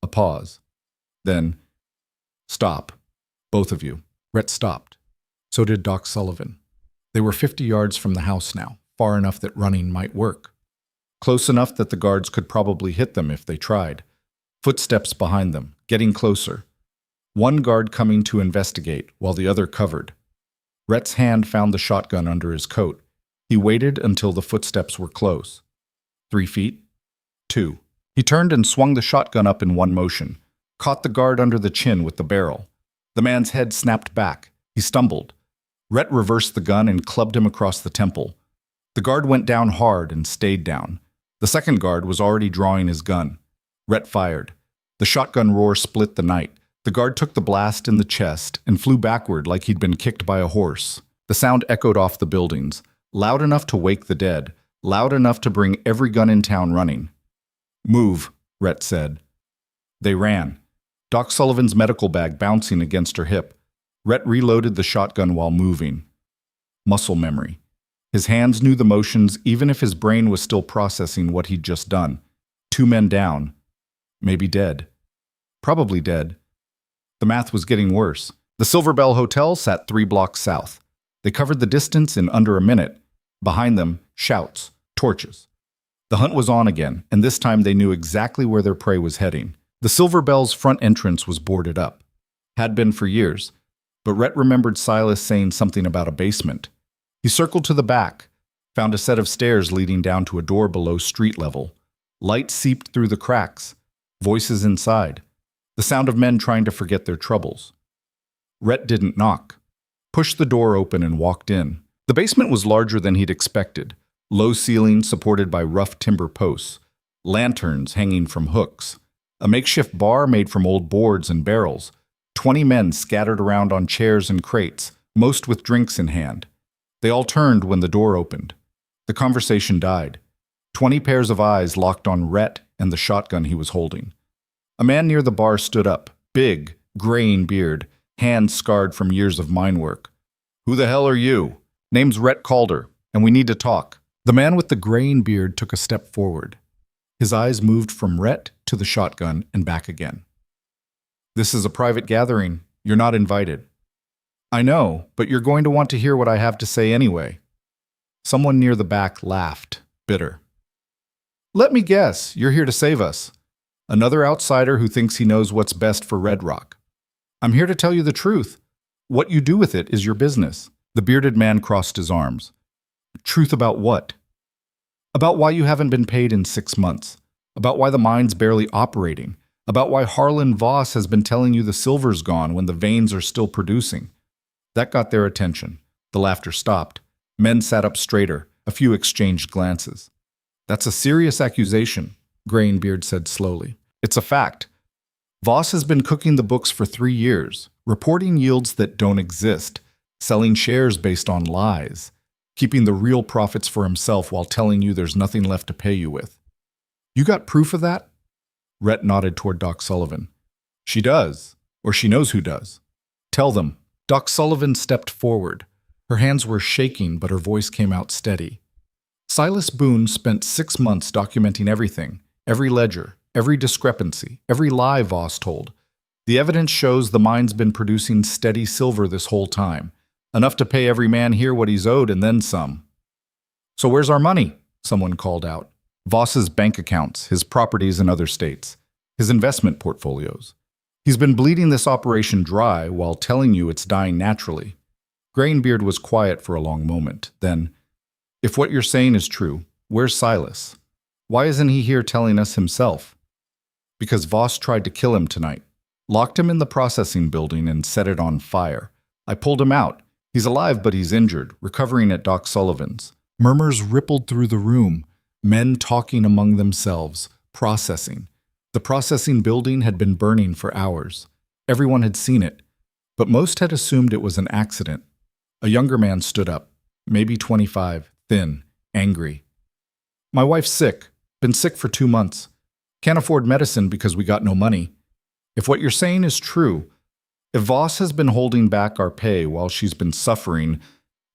A pause. Then, stop. Both of you. Rhett stopped. So did Doc Sullivan. They were 50 yards from the house now, far enough that running might work. Close enough that the guards could probably hit them if they tried. Footsteps behind them, getting closer. One guard coming to investigate, while the other covered. Rhett's hand found the shotgun under his coat. He waited until the footsteps were close. 3 feet. 2. He turned and swung the shotgun up in one motion, caught the guard under the chin with the barrel. The man's head snapped back. He stumbled. Rhett reversed the gun and clubbed him across the temple. The guard went down hard and stayed down. The second guard was already drawing his gun. Rhett fired. The shotgun roar split the night. The guard took the blast in the chest and flew backward like he'd been kicked by a horse. The sound echoed off the buildings, loud enough to wake the dead, loud enough to bring every gun in town running. "Move," Rhett said. They ran. Doc Sullivan's medical bag bouncing against her hip. Rhett reloaded the shotgun while moving. Muscle memory. His hands knew the motions even if his brain was still processing what he'd just done. 2 men down. Maybe dead. Probably dead. The math was getting worse. The Silver Bell Hotel sat 3 blocks south. They covered the distance in under a minute. Behind them, shouts, torches. The hunt was on again, and this time they knew exactly where their prey was heading. The Silver Bell's front entrance was boarded up. Had been for years, but Rhett remembered Silas saying something about a basement. He circled to the back, found a set of stairs leading down to a door below street level. Light seeped through the cracks, voices inside, the sound of men trying to forget their troubles. Rhett didn't knock, pushed the door open and walked in. The basement was larger than he'd expected. Low ceiling supported by rough timber posts, lanterns hanging from hooks, a makeshift bar made from old boards and barrels, 20 men scattered around on chairs and crates, most with drinks in hand. They all turned when the door opened. The conversation died. 20 pairs of eyes locked on Rhett and the shotgun he was holding. A man near the bar stood up, big, graying beard, hands scarred from years of mine work. "Who the hell are you? Name's Rhett Calder, and we need to talk." The man with the graying beard took a step forward. His eyes moved from Rhett to the shotgun and back again. "This is a private gathering. You're not invited." "I know, but you're going to want to hear what I have to say anyway." Someone near the back laughed, bitter. "Let me guess, you're here to save us. Another outsider who thinks he knows what's best for Red Rock. I'm here to tell you the truth. What you do with it is your business." The bearded man crossed his arms. "Truth about what?" "About why you haven't been paid in 6 months. About why the mine's barely operating. About why Harlan Voss has been telling you the silver's gone when the veins are still producing." That got their attention. The laughter stopped. Men sat up straighter. A few exchanged glances. "That's a serious accusation," Graying Beard said slowly. "It's a fact. Voss has been cooking the books for 3 years, reporting yields that don't exist, selling shares based on lies, keeping the real profits for himself while telling you there's nothing left to pay you with. You got proof of that?" Rhett nodded toward Doc Sullivan. "She does, or she knows who does. Tell them." Doc Sullivan stepped forward. Her hands were shaking, but her voice came out steady. Silas Boone spent 6 months documenting everything, every ledger, every discrepancy, every lie Voss told. The evidence shows the mine's been producing steady silver this whole time, enough to pay every man here what he's owed and then some. "So where's our money?" someone called out. "Voss's bank accounts, his properties in other states, his investment portfolios. He's been bleeding this operation dry while telling you it's dying naturally." Graybeard was quiet for a long moment. Then, "If what you're saying is true, where's Silas? Why isn't he here telling us himself?" "Because Voss tried to kill him tonight. Locked him in the processing building and set it on fire. I pulled him out. He's alive, but he's injured, recovering at Doc Sullivan's." Murmurs rippled through the room, men talking among themselves, processing. The processing building had been burning for hours. Everyone had seen it, but most had assumed it was an accident. A younger man stood up, maybe 25, thin, angry. "My wife's sick. Been sick for 2 months. Can't afford medicine because we got no money. If what you're saying is true, if Voss has been holding back our pay while she's been suffering,"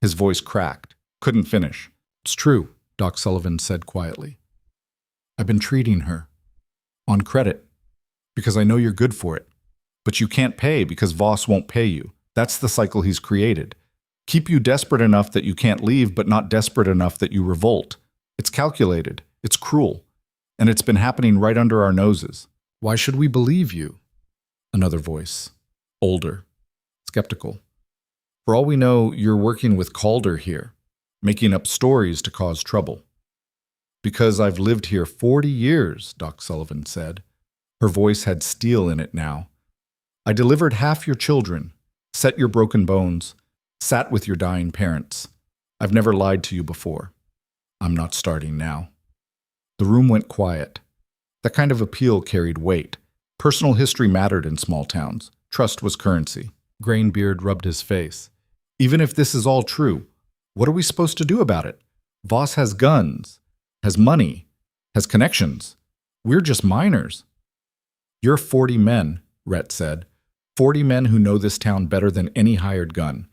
his voice cracked, couldn't finish. "It's true," Doc Sullivan said quietly. "I've been treating her. On credit. Because I know you're good for it. But you can't pay because Voss won't pay you. That's the cycle he's created. Keep you desperate enough that you can't leave, but not desperate enough that you revolt. It's calculated. It's cruel. And it's been happening right under our noses. Why should we believe you?" Another voice. Older. Skeptical. "For all we know, you're working with Calder here, making up stories to cause trouble." Because I've lived here 40 years, Doc Sullivan said. Her voice had steel in it now. I delivered half your children, set your broken bones, sat with your dying parents. I've never lied to you before. I'm not starting now. The room went quiet. That kind of appeal carried weight. Personal history mattered in small towns. Trust was currency. Grainbeard rubbed his face. Even if this is all true, what are we supposed to do about it? Voss has guns, has money, has connections. We're just minors. You're 40 men, Rhett said. 40 men who know this town better than any hired gun,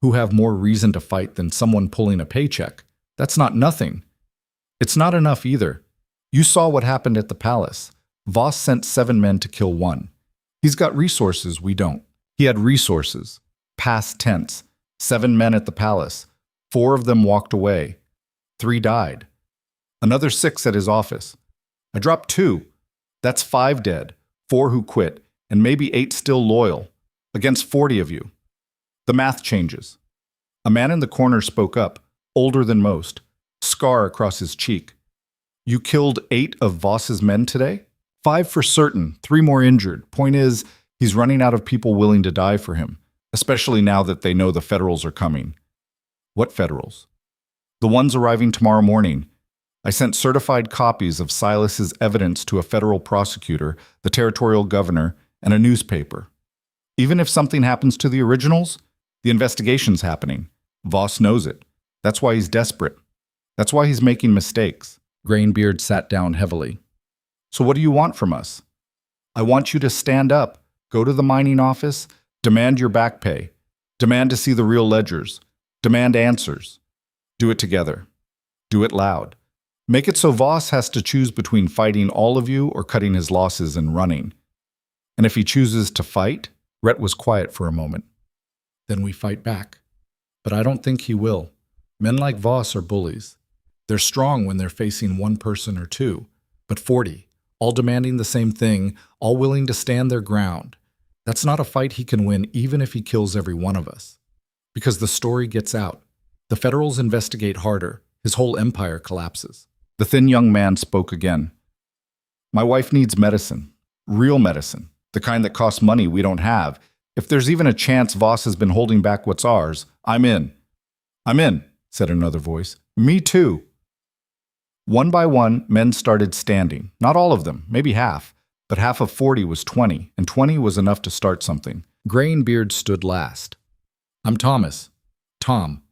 who have more reason to fight than someone pulling a paycheck. That's not nothing. It's not enough either. You saw what happened at the palace. Voss sent 7 men to kill 1. He's got resources we don't. He had resources. Past tense. 7 men at the palace. 4 of them walked away. 3 died. Another 6 at his office. I dropped 2. That's 5 dead. 4 who quit, and maybe 8 still loyal. Against 40 of you. The math changes. A man in the corner spoke up, older than most, scar across his cheek. You killed 8 of Voss's men today? 5 for certain, 3 more injured. Point is, he's running out of people willing to die for him, especially now that they know the Federals are coming. What Federals? The ones arriving tomorrow morning. I sent certified copies of Silas's evidence to a federal prosecutor, the territorial governor, and a newspaper. Even if something happens to the originals, the investigation's happening. Voss knows it. That's why he's desperate. That's why he's making mistakes. Grainbeard sat down heavily. So what do you want from us? I want you to stand up, go to the mining office, demand your back pay, demand to see the real ledgers, demand answers. Do it together. Do it loud. Make it so Voss has to choose between fighting all of you or cutting his losses and running. And if he chooses to fight, Rhett was quiet for a moment. Then we fight back. But I don't think he will. Men like Voss are bullies. They're strong when they're facing 1 person or 2, but 40, all demanding the same thing, all willing to stand their ground. That's not a fight he can win even if he kills every one of us. Because the story gets out. The Federals investigate harder. His whole empire collapses. The thin young man spoke again. My wife needs medicine. Real medicine. The kind that costs money we don't have. If there's even a chance Voss has been holding back what's ours, I'm in. I'm in, said another voice. Me too. One by one, men started standing. Not all of them, maybe half. But half of 40 was 20, and 20 was enough to start something. Grainbeard stood last. I'm Thomas. Tom.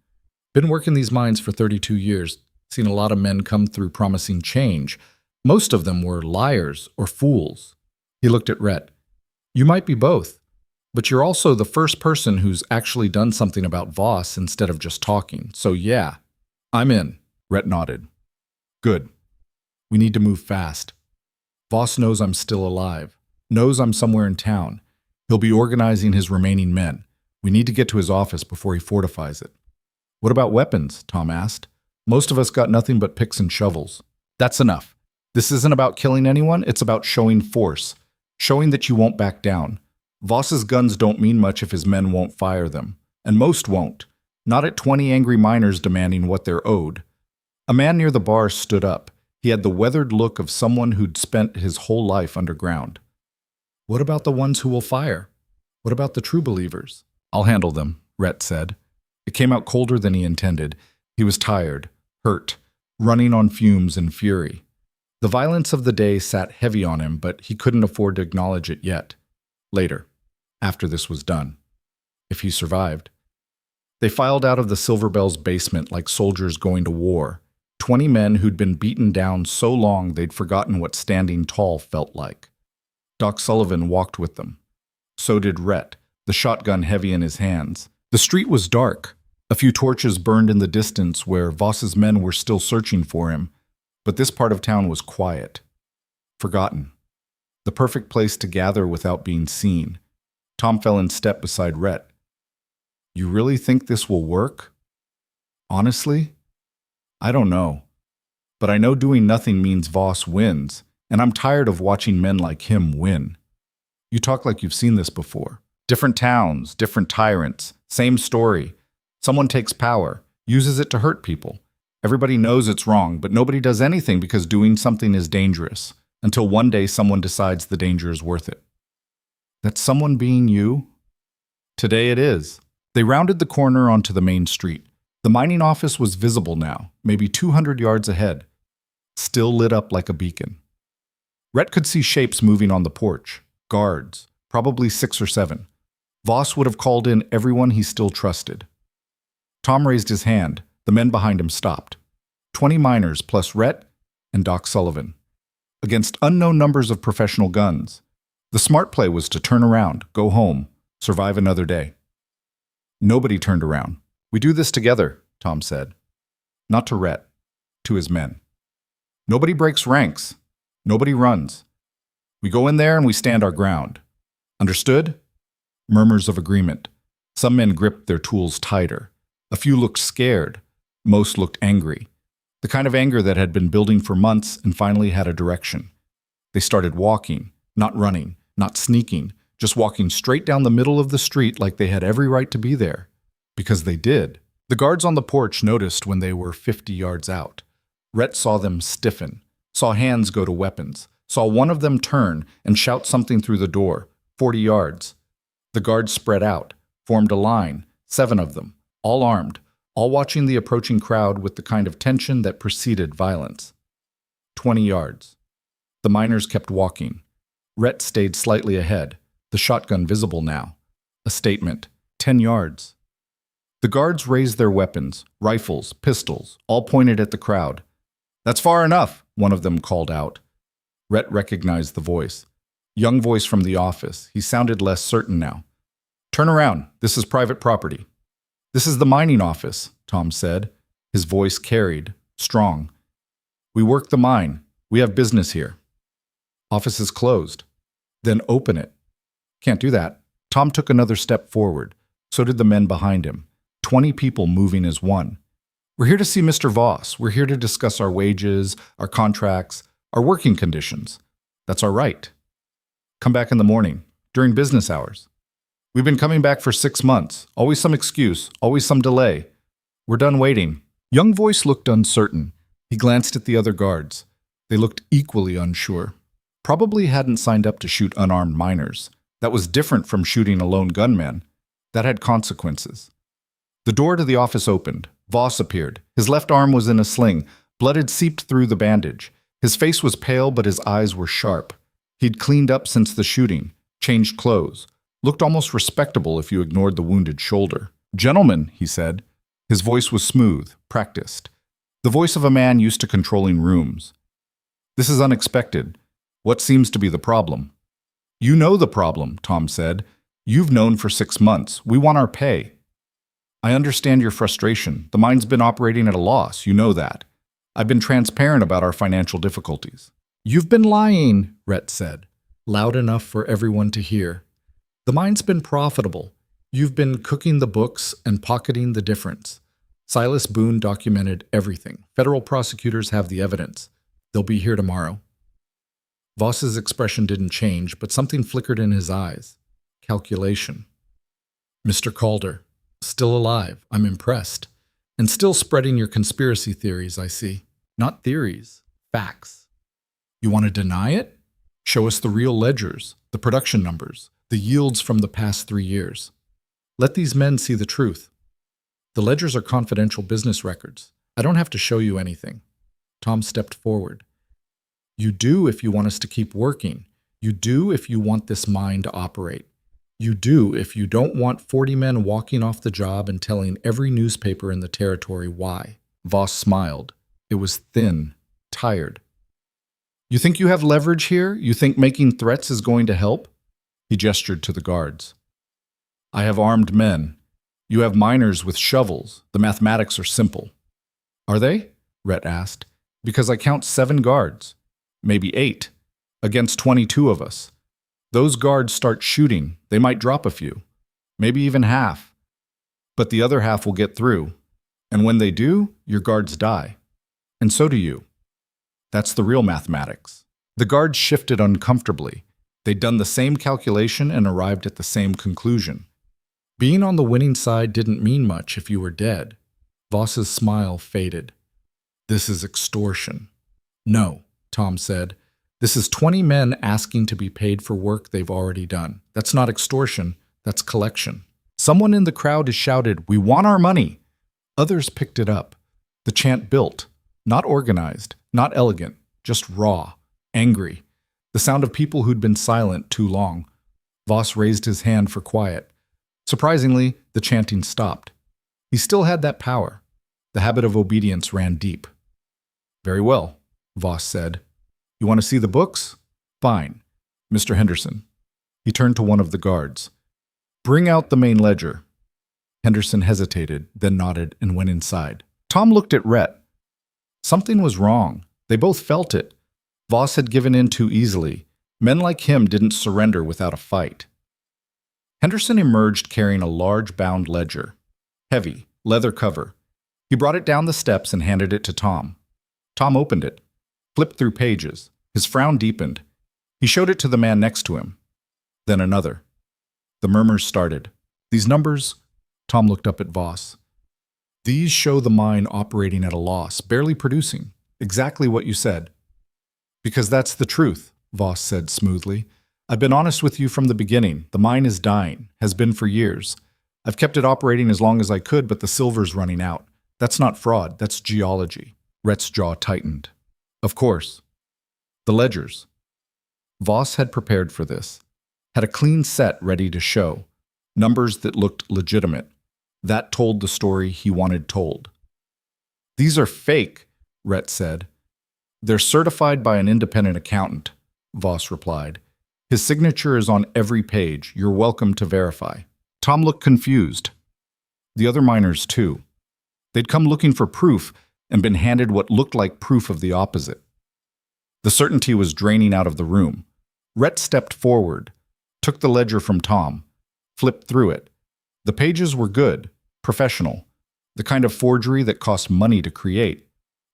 Been working these mines for 32 years. Seen a lot of men come through promising change. Most of them were liars or fools. He looked at Rhett. You might be both, but you're also the first person who's actually done something about Voss instead of just talking. So yeah, I'm in. Rhett nodded. Good. We need to move fast. Voss knows I'm still alive, knows I'm somewhere in town. He'll be organizing his remaining men. We need to get to his office before he fortifies it. What about weapons? Tom asked. Most of us got nothing but picks and shovels. That's enough. This isn't about killing anyone, it's about showing force. Showing that you won't back down. Voss's guns don't mean much if his men won't fire them. And most won't. Not at 20 angry miners demanding what they're owed. A man near the bar stood up. He had the weathered look of someone who'd spent his whole life underground. What about the ones who will fire? What about the true believers? I'll handle them, Rhett said. It came out colder than he intended. He was tired, hurt, running on fumes and fury. The violence of the day sat heavy on him, but he couldn't afford to acknowledge it yet. Later, after this was done. If he survived. They filed out of the Silver Bell's basement like soldiers going to war. 20 men who'd been beaten down so long they'd forgotten what standing tall felt like. Doc Sullivan walked with them. So did Rhett, the shotgun heavy in his hands. The street was dark. A few torches burned in the distance where Voss's men were still searching for him, but this part of town was quiet. Forgotten. The perfect place to gather without being seen. Tom fell in step beside Rhett. You really think this will work? Honestly? I don't know. But I know doing nothing means Voss wins, and I'm tired of watching men like him win. You talk like you've seen this before. Different towns, different tyrants, same story. Someone takes power, uses it to hurt people. Everybody knows it's wrong, but nobody does anything because doing something is dangerous, until one day someone decides the danger is worth it. That someone being you? Today it is. They rounded the corner onto the main street. The mining office was visible now, maybe 200 yards ahead, still lit up like a beacon. Rhett could see shapes moving on the porch. Guards, probably 6 or 7. Voss would have called in everyone he still trusted. Tom raised his hand. The men behind him stopped. 20 miners plus Rhett and Doc Sullivan. Against unknown numbers of professional guns. The smart play was to turn around, go home, survive another day. Nobody turned around. "We do this together," Tom said. Not to Rhett, to his men. "Nobody breaks ranks. Nobody runs. We go in there and we stand our ground. Understood?" Murmurs of agreement. Some men gripped their tools tighter. A few looked scared. Most looked angry. The kind of anger that had been building for months and finally had a direction. They started walking, not running, not sneaking, just walking straight down the middle of the street like they had every right to be there. Because they did. The guards on the porch noticed when they were 50 yards out. Rhett saw them stiffen, saw hands go to weapons, saw one of them turn and shout something through the door, 40 yards. The guards spread out, formed a line, 7 of them, all armed, all watching the approaching crowd with the kind of tension that preceded violence. 20 yards. The miners kept walking. Rhett stayed slightly ahead, the shotgun visible now. A statement, 10 yards. The guards raised their weapons, rifles, pistols, all pointed at the crowd. "That's far enough," one of them called out. Rhett recognized the voice. Young voice from the office. He sounded less certain now. "Turn around. This is private property." "This is the mining office," Tom said. His voice carried, strong. "We work the mine. We have business here." "Office is closed." "Then open it." "Can't do that." Tom took another step forward. So did the men behind him. 20 people moving as one. "We're here to see Mr. Voss. We're here to discuss our wages, our contracts, our working conditions. That's our right. Come back in the morning, during business hours. We've been coming back for 6 months. Always some excuse, always some delay. We're done waiting." Young voice looked uncertain. He glanced at the other guards. They looked equally unsure. Probably hadn't signed up to shoot unarmed miners. That was different from shooting a lone gunman. That had consequences. The door to the office opened. Voss appeared. His left arm was in a sling. Blood had seeped through the bandage. His face was pale, but his eyes were sharp. He'd cleaned up since the shooting, changed clothes, looked almost respectable if you ignored the wounded shoulder. "Gentlemen," he said. His voice was smooth, practiced. The voice of a man used to controlling rooms. "This is unexpected. What seems to be the problem?" "You know the problem," Tom said. "You've known for 6 months. We want our pay." "I understand your frustration. The mine's been operating at a loss. You know that. I've been transparent about our financial difficulties." "You've been lying," Rhett said, loud enough for everyone to hear. "The mine's been profitable. You've been cooking the books and pocketing the difference. Silas Boone documented everything. Federal prosecutors have the evidence. They'll be here tomorrow." Voss's expression didn't change, but something flickered in his eyes. Calculation. "Mr. Calder, still alive. I'm impressed. And still spreading your conspiracy theories, I see. Not theories, facts. You want to deny it? Show us the real ledgers, the production numbers, the yields from the past 3 years. Let these men see the truth. The ledgers are confidential business records. I don't have to show you anything." Tom stepped forward. "You do if you want us to keep working. You do if you want this mine to operate. You do if you don't want 40 men walking off the job and telling every newspaper in the territory why." Voss smiled. It was thin, tired. "You think you have leverage here? You think making threats is going to help?" He gestured to the guards. "I have armed men. You have miners with shovels. The mathematics are simple." "Are they?" Rhett asked. "Because I count 7 guards, maybe 8, against 22 of us. Those guards start shooting. They might drop a few, maybe even half. But the other half will get through. And when they do, your guards die. And so do you. That's the real mathematics." The guards shifted uncomfortably. They'd done the same calculation and arrived at the same conclusion. Being on the winning side didn't mean much if you were dead. Voss's smile faded. This is extortion. No, Tom said. This is 20 men asking to be paid for work they've already done. That's not extortion, that's collection. Someone in the crowd has shouted, "We want our money!" Others picked it up. The chant built, not organized, not elegant, just raw, angry. The sound of people who'd been silent too long. Voss raised his hand for quiet. Surprisingly, the chanting stopped. He still had that power. The habit of obedience ran deep. "Very well," Voss said. "You want to see the books? Fine. Mr. Henderson." He turned to one of the guards. "Bring out the main ledger." Henderson hesitated, then nodded and went inside. Tom looked at Rhett. Something was wrong. They both felt it. Voss had given in too easily. Men like him didn't surrender without a fight. Henderson emerged carrying a large bound ledger. Heavy, leather cover. He brought it down the steps and handed it to Tom. Tom opened it, flipped through pages. His frown deepened. He showed it to the man next to him. Then another. The murmurs started. "These numbers," Tom looked up at Voss. "These show the mine operating at a loss, barely producing. Exactly what you said." "Because that's the truth," Voss said smoothly. "I've been honest with you from the beginning. The mine is dying, has been for years. I've kept it operating as long as I could, but the silver's running out. That's not fraud, that's geology." Rhett's jaw tightened. "Of course. The ledgers." Voss had prepared for this. Had a clean set ready to show. Numbers that looked legitimate. That told the story he wanted told. "These are fake," Rhett said. "They're certified by an independent accountant," Voss replied. "His signature is on every page. You're welcome to verify." Tom looked confused. The other miners, too. They'd come looking for proof and been handed what looked like proof of the opposite. The certainty was draining out of the room. Rhett stepped forward, took the ledger from Tom, flipped through it. The pages were good, professional, the kind of forgery that costs money to create,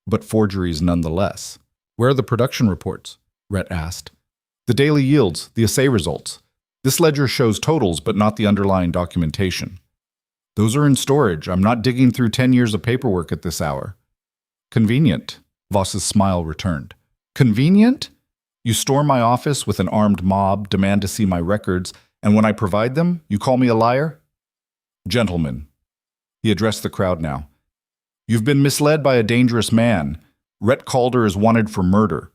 but forgeries nonetheless. "Where are the production reports?" Rhett asked. "The daily yields, the assay results. This ledger shows totals, but not the underlying documentation." "Those are in storage. I'm not digging through 10 years of paperwork at this hour." "Convenient," Voss's smile returned. "Convenient? You storm my office with an armed mob, demand to see my records, and when I provide them, you call me a liar?" "Gentlemen," he addressed the crowd now, "you've been misled by a dangerous man. Rhett Calder is wanted for murder.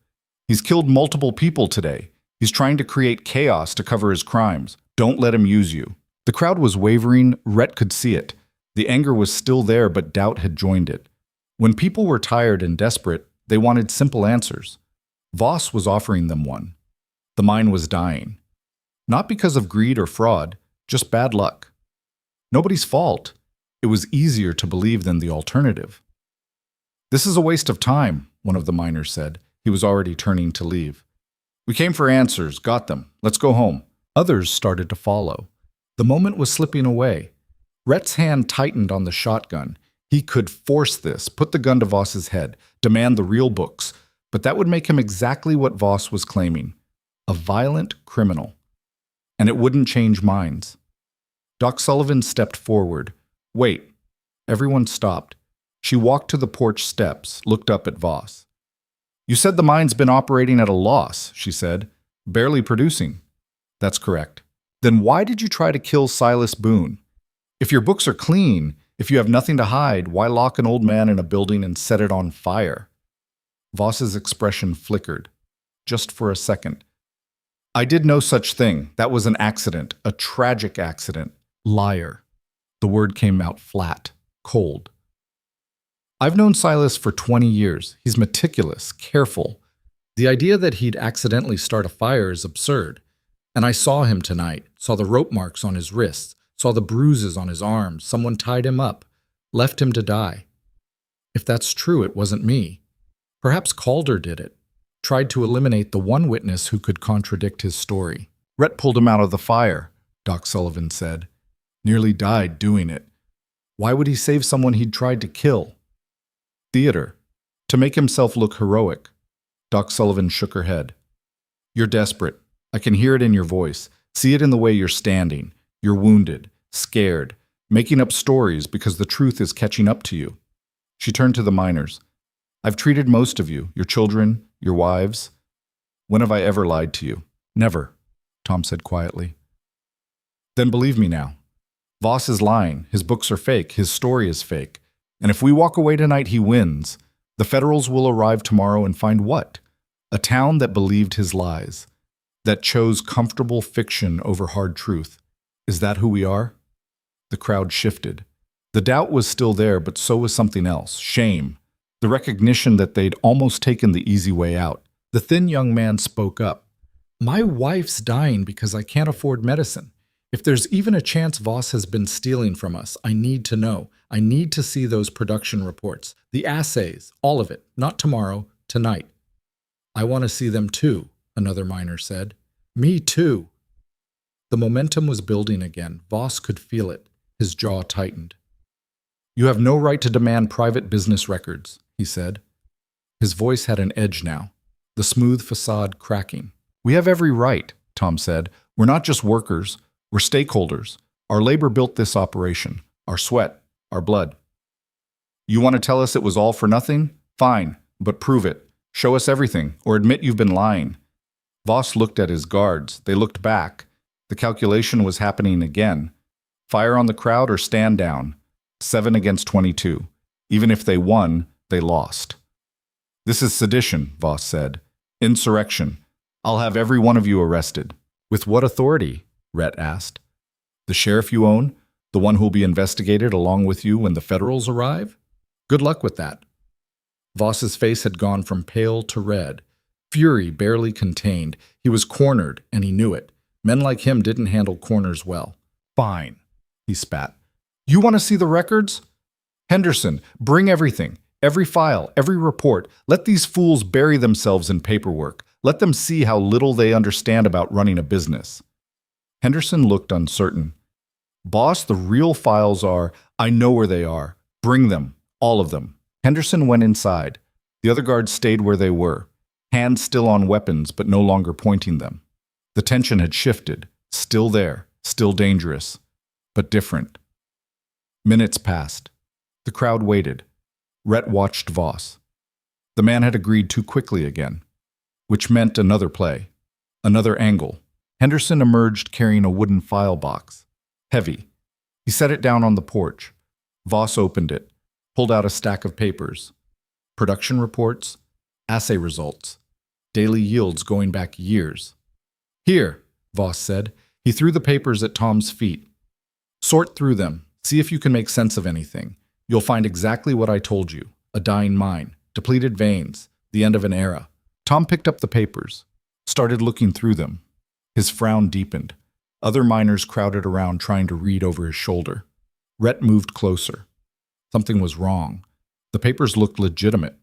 He's killed multiple people today. He's trying to create chaos to cover his crimes. Don't let him use you." The crowd was wavering. Rhett could see it. The anger was still there, but doubt had joined it. When people were tired and desperate, they wanted simple answers. Voss was offering them one. The mine was dying. Not because of greed or fraud, just bad luck. Nobody's fault. It was easier to believe than the alternative. "This is a waste of time," one of the miners said. He was already turning to leave. "We came for answers, got them. Let's go home." Others started to follow. The moment was slipping away. Rhett's hand tightened on the shotgun. He could force this, put the gun to Voss's head, demand the real books, but that would make him exactly what Voss was claiming, a violent criminal. And it wouldn't change minds. Doc Sullivan stepped forward. "Wait." Everyone stopped. She walked to the porch steps, looked up at Voss. "You said the mine's been operating at a loss," she said. "Barely producing." "That's correct." "Then why did you try to kill Silas Boone? If your books are clean, if you have nothing to hide, why lock an old man in a building and set it on fire?" Voss's expression flickered, just for a second. "I did no such thing. That was an accident, a tragic accident." "Liar." The word came out flat, cold. "I've known Silas for 20 years. He's meticulous, careful. The idea that he'd accidentally start a fire is absurd. And I saw him tonight, saw the rope marks on his wrists, saw the bruises on his arms. Someone tied him up, left him to die. If that's true, it wasn't me. Perhaps Calder did it, tried to eliminate the one witness who could contradict his story." "Rhett pulled him out of the fire," Doc Sullivan said. "Nearly died doing it. Why would he save someone he'd tried to kill?" "Theater. To make himself look heroic." Doc Sullivan shook her head. "You're desperate. I can hear it in your voice. See it in the way you're standing. You're wounded, scared, making up stories because the truth is catching up to you." She turned to the miners. I've treated most of you, your children, your wives. When have I ever lied to you? Never, Tom said quietly. Then believe me now. Voss is lying. His books are fake. His story is fake. And if we walk away tonight, he wins. The Federals will arrive tomorrow and find what? A town that believed his lies, that chose comfortable fiction over hard truth. Is that who we are? The crowd shifted. The doubt was still there, but so was something else. Shame. The recognition that they'd almost taken the easy way out. The thin young man spoke up. My wife's dying because I can't afford medicine. If there's even a chance Voss has been stealing from us, I need to know. I need to see those production reports, the assays, all of it. Not tomorrow, tonight. I want to see them too, another miner said. Me too. The momentum was building again. Voss could feel it. His jaw tightened. You have no right to demand private business records, he said. His voice had an edge now, the smooth facade cracking. We have every right, Tom said. We're not just workers. We're stakeholders. Our labor built this operation. Our sweat. Our blood. You want to tell us it was all for nothing? Fine, but prove it. Show us everything, or admit you've been lying. Voss looked at his guards. They looked back. The calculation was happening again. Fire on the crowd or stand down. 7 against 22. Even if they won, they lost. This is sedition, Voss said. Insurrection. I'll have every one of you arrested. With what authority? Rhett asked. The sheriff you own? The one who'll be investigated along with you when the Federals arrive? Good luck with that. Voss's face had gone from pale to red. Fury barely contained. He was cornered, and he knew it. Men like him didn't handle corners well. Fine, he spat. You want to see the records? Henderson, bring everything. Every file, every report. Let these fools bury themselves in paperwork. Let them see how little they understand about running a business. Henderson looked uncertain. Boss, the real files are, I know where they are. Bring them, all of them. Henderson went inside. The other guards stayed where they were, hands still on weapons but no longer pointing them. The tension had shifted, still there, still dangerous, but different. Minutes passed. The crowd waited. Rhett watched Voss. The man had agreed too quickly again, which meant another play, another angle. Henderson emerged carrying a wooden file box. Heavy. He set it down on the porch. Voss opened it, pulled out a stack of papers. Production reports, assay results, daily yields going back years. Here, Voss said. He threw the papers at Tom's feet. Sort through them. See if you can make sense of anything. You'll find exactly what I told you. A dying mine, depleted veins, the end of an era. Tom picked up the papers, started looking through them. His frown deepened. Other miners crowded around trying to read over his shoulder. Rhett moved closer. Something was wrong. The papers looked legitimate.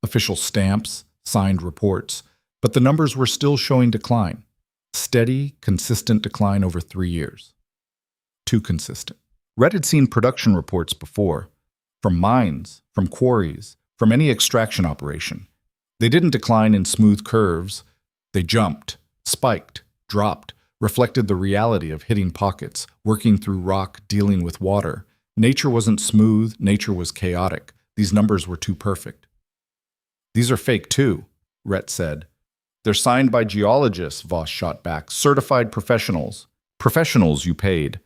Official stamps, signed reports, but the numbers were still showing decline. Steady, consistent decline over 3 years. Too consistent. Rhett had seen production reports before, from mines, from quarries, from any extraction operation. They didn't decline in smooth curves. They jumped, spiked, dropped, reflected the reality of hitting pockets, working through rock, dealing with water. Nature wasn't smooth, nature was chaotic. These numbers were too perfect. These are fake too, Rhett said. They're signed by geologists, Voss shot back, certified professionals. Professionals you paid.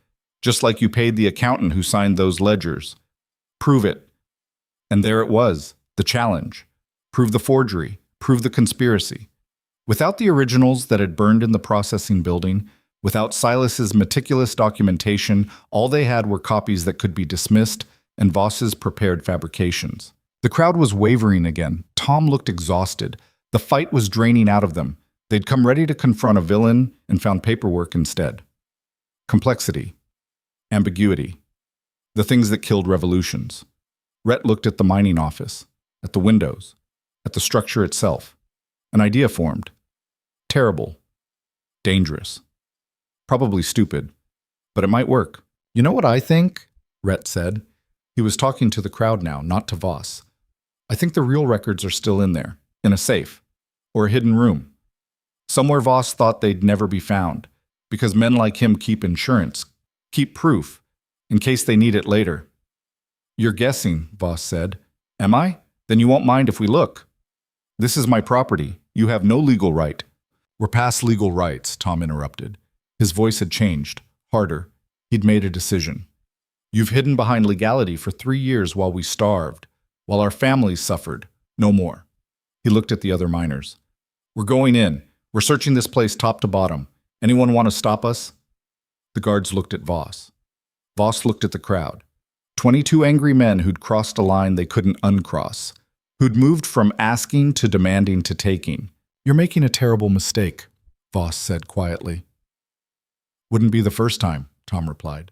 Just like you paid the accountant who signed those ledgers. Prove it. And there it was, the challenge. Prove the forgery. Prove the conspiracy. Without the originals that had burned in the processing building, without Silas's meticulous documentation, all they had were copies that could be dismissed and Voss's prepared fabrications. The crowd was wavering again. Tom looked exhausted. The fight was draining out of them. They'd come ready to confront a villain and found paperwork instead. Complexity. Ambiguity. The things that killed revolutions. Rhett looked at the mining office, at the windows, at the structure itself. An idea formed. Terrible. Dangerous. Probably stupid. But it might work. You know what I think? Rhett said. He was talking to the crowd now, not to Voss. I think the real records are still in there, in a safe, or a hidden room. Somewhere Voss thought they'd never be found, because men like him keep insurance, keep proof, in case they need it later. You're guessing, Voss said. Am I? Then you won't mind if we look. This is my property. You have no legal right. We're past legal rights, Tom interrupted. His voice had changed, harder. He'd made a decision. You've hidden behind legality for 3 years while we starved, while our families suffered. No more. He looked at the other miners. We're going in. We're searching this place top to bottom. Anyone want to stop us? The guards looked at Voss. Voss looked at the crowd. 22 angry men who'd crossed a line they couldn't uncross, who'd moved from asking to demanding to taking. You're making a terrible mistake, Voss said quietly. Wouldn't be the first time, Tom replied.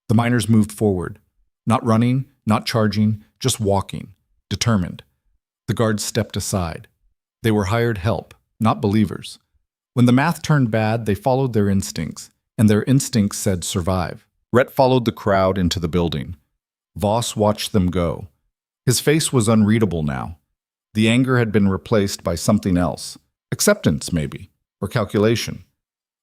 The miners moved forward, not running, not charging, just walking, determined. The guards stepped aside. They were hired help, not believers. When the math turned bad, they followed their instincts, and their instincts said survive. Rhett followed the crowd into the building. Voss watched them go. His face was unreadable now. The anger had been replaced by something else. Acceptance, maybe, or calculation.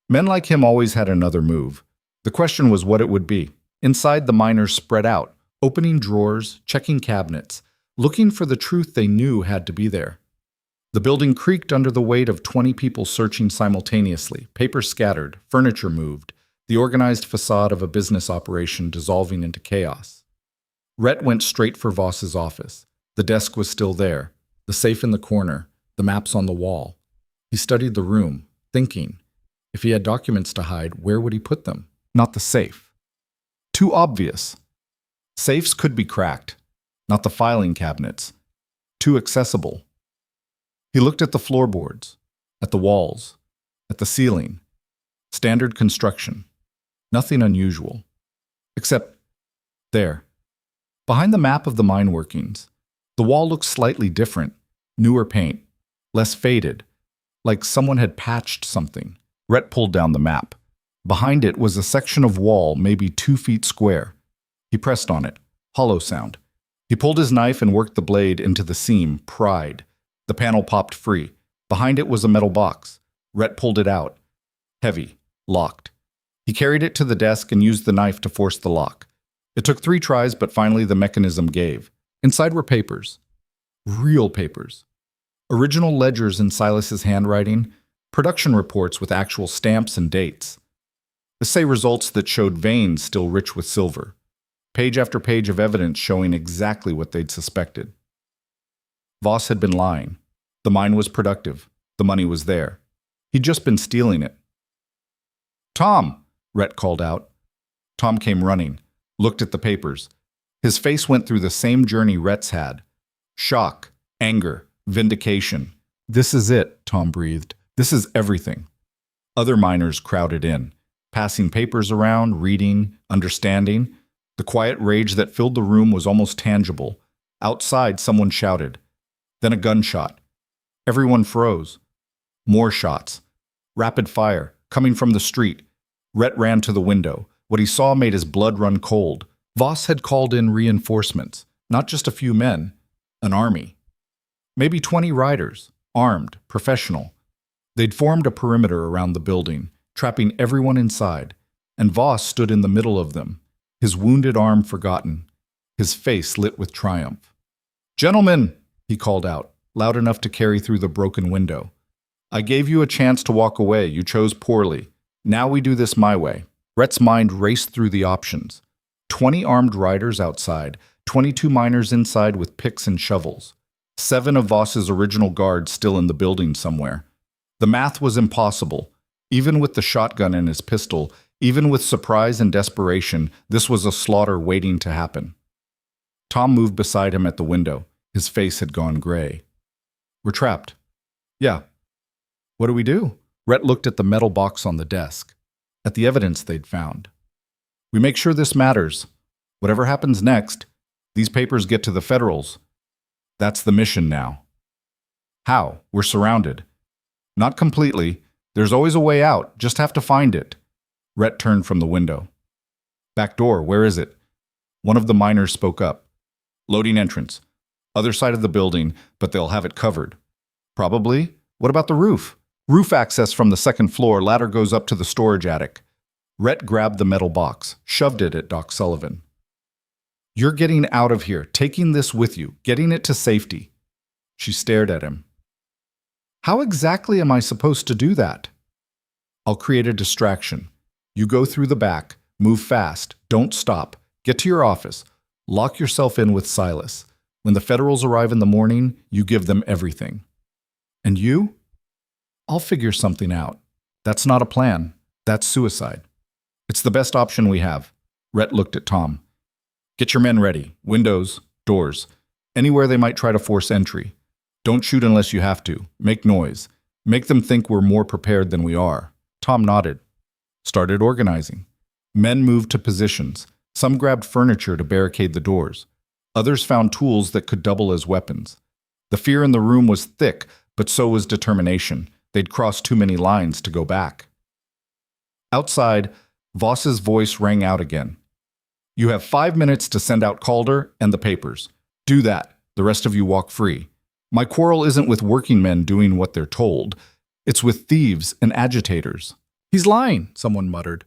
Men like him always had another move. The question was what it would be. Inside, the miners spread out, opening drawers, checking cabinets, looking for the truth they knew had to be there. The building creaked under the weight of 20 people searching simultaneously, paper scattered, furniture moved, the organized facade of a business operation dissolving into chaos. Rhett went straight for Voss's office. The desk was still there, the safe in the corner, the maps on the wall. He studied the room, thinking, if he had documents to hide, where would he put them? Not the safe. Too obvious. Safes could be cracked, not the filing cabinets. Too accessible. He looked at the floorboards, at the walls, at the ceiling. Standard construction. Nothing unusual. Except there. Behind the map of the mine workings, the wall looked slightly different, newer paint, less faded, like someone had patched something. Rhett pulled down the map. Behind it was a section of wall maybe 2 feet square. He pressed on it. Hollow sound. He pulled his knife and worked the blade into the seam, pried. The panel popped free. Behind it was a metal box. Rhett pulled it out. Heavy. Locked. He carried it to the desk and used the knife to force the lock. It took 3 tries, but finally the mechanism gave. Inside were papers. Real papers. Original ledgers in Silas's handwriting, production reports with actual stamps and dates. Assay results that showed veins still rich with silver. Page after page of evidence showing exactly what they'd suspected. Voss had been lying. The mine was productive. The money was there. He'd just been stealing it. Tom, Rhett called out. Tom came running, looked at the papers. His face went through the same journey Rhett's had. Shock, anger, vindication. This is it, Tom breathed. This is everything. Other miners crowded in, passing papers around, reading, understanding. The quiet rage that filled the room was almost tangible. Outside, someone shouted. Then a gunshot. Everyone froze. More shots. Rapid fire, coming from the street. Rhett ran to the window. What he saw made his blood run cold. Voss had called in reinforcements, not just a few men, an army. Maybe 20 riders, armed, professional. They'd formed a perimeter around the building, trapping everyone inside, and Voss stood in the middle of them, his wounded arm forgotten, his face lit with triumph. Gentlemen, he called out, loud enough to carry through the broken window. I gave you a chance to walk away. You chose poorly. Now we do this my way. Rhett's mind raced through the options. 20 armed riders outside, 22 miners inside with picks and shovels. 7 of Voss's original guards still in the building somewhere. The math was impossible. Even with the shotgun and his pistol, even with surprise and desperation, this was a slaughter waiting to happen. Tom moved beside him at the window. His face had gone gray. We're trapped. Yeah. What do we do? Rhett looked at the metal box on the desk, at the evidence they'd found. We make sure this matters. Whatever happens next, these papers get to the Federals. That's the mission now. How? We're surrounded. Not completely. There's always a way out. Just have to find it. Rhett turned from the window. Back door, where is it? One of the miners spoke up. Loading entrance. Other side of the building, but they'll have it covered. Probably. What about the roof? Roof access from the 2nd floor, ladder goes up to the storage attic. Rhett grabbed the metal box, shoved it at Doc Sullivan. You're getting out of here, taking this with you, getting it to safety. She stared at him. How exactly am I supposed to do that? I'll create a distraction. You go through the back, move fast, don't stop, get to your office, lock yourself in with Silas. When the Federals arrive in the morning, you give them everything. And you? I'll figure something out. That's not a plan. That's suicide. It's the best option we have. Rhett looked at Tom. Get your men ready. Windows, doors, anywhere they might try to force entry. Don't shoot unless you have to. Make noise. Make them think we're more prepared than we are. Tom nodded. Started organizing. Men moved to positions. Some grabbed furniture to barricade the doors. Others found tools that could double as weapons. The fear in the room was thick, but so was determination. They'd crossed too many lines to go back. Outside, Voss's voice rang out again. You have 5 minutes to send out Calder and the papers. Do that. The rest of you walk free. My quarrel isn't with working men doing what they're told. It's with thieves and agitators. He's lying, someone muttered.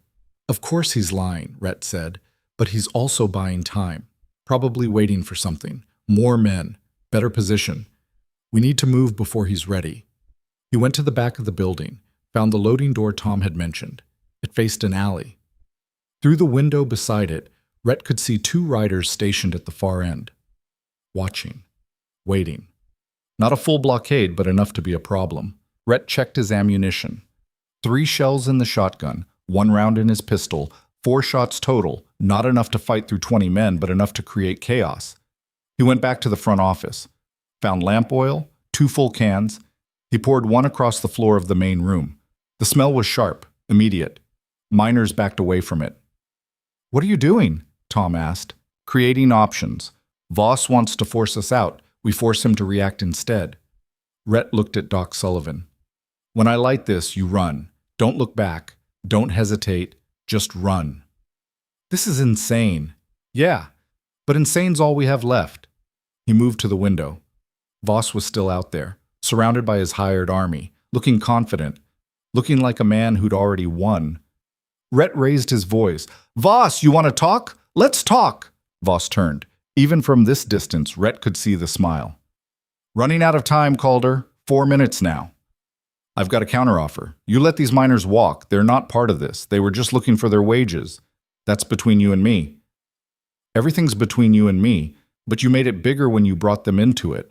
Of course he's lying, Rhett said, but he's also buying time. Probably waiting for something. More men. Better position. We need to move before he's ready. He went to the back of the building, found the loading door Tom had mentioned. It faced an alley. Through the window beside it, Rhett could see 2 riders stationed at the far end. Watching. Waiting. Not a full blockade, but enough to be a problem. Rhett checked his ammunition. 3 shells in the shotgun, 1 round in his pistol, 4 shots total, not enough to fight through 20 men, but enough to create chaos. He went back to the front office, found lamp oil, 2 full cans. He poured 1 across the floor of the main room. The smell was sharp, immediate. Miners backed away from it. What are you doing? Tom asked. Creating options. Voss wants to force us out. We force him to react instead. Rhett looked at Doc Sullivan. When I light this, you run. Don't look back. Don't hesitate. Just run. This is insane. Yeah, but insane's all we have left. He moved to the window. Voss was still out there, surrounded by his hired army, looking confident, looking like a man who'd already won. Rhett raised his voice. Voss, you want to talk? Let's talk. Voss turned. Even from this distance, Rhett could see the smile. Running out of time, Calder. 4 minutes now. I've got a counteroffer. You let these miners walk. They're not part of this. They were just looking for their wages. That's between you and me. Everything's between you and me, but you made it bigger when you brought them into it.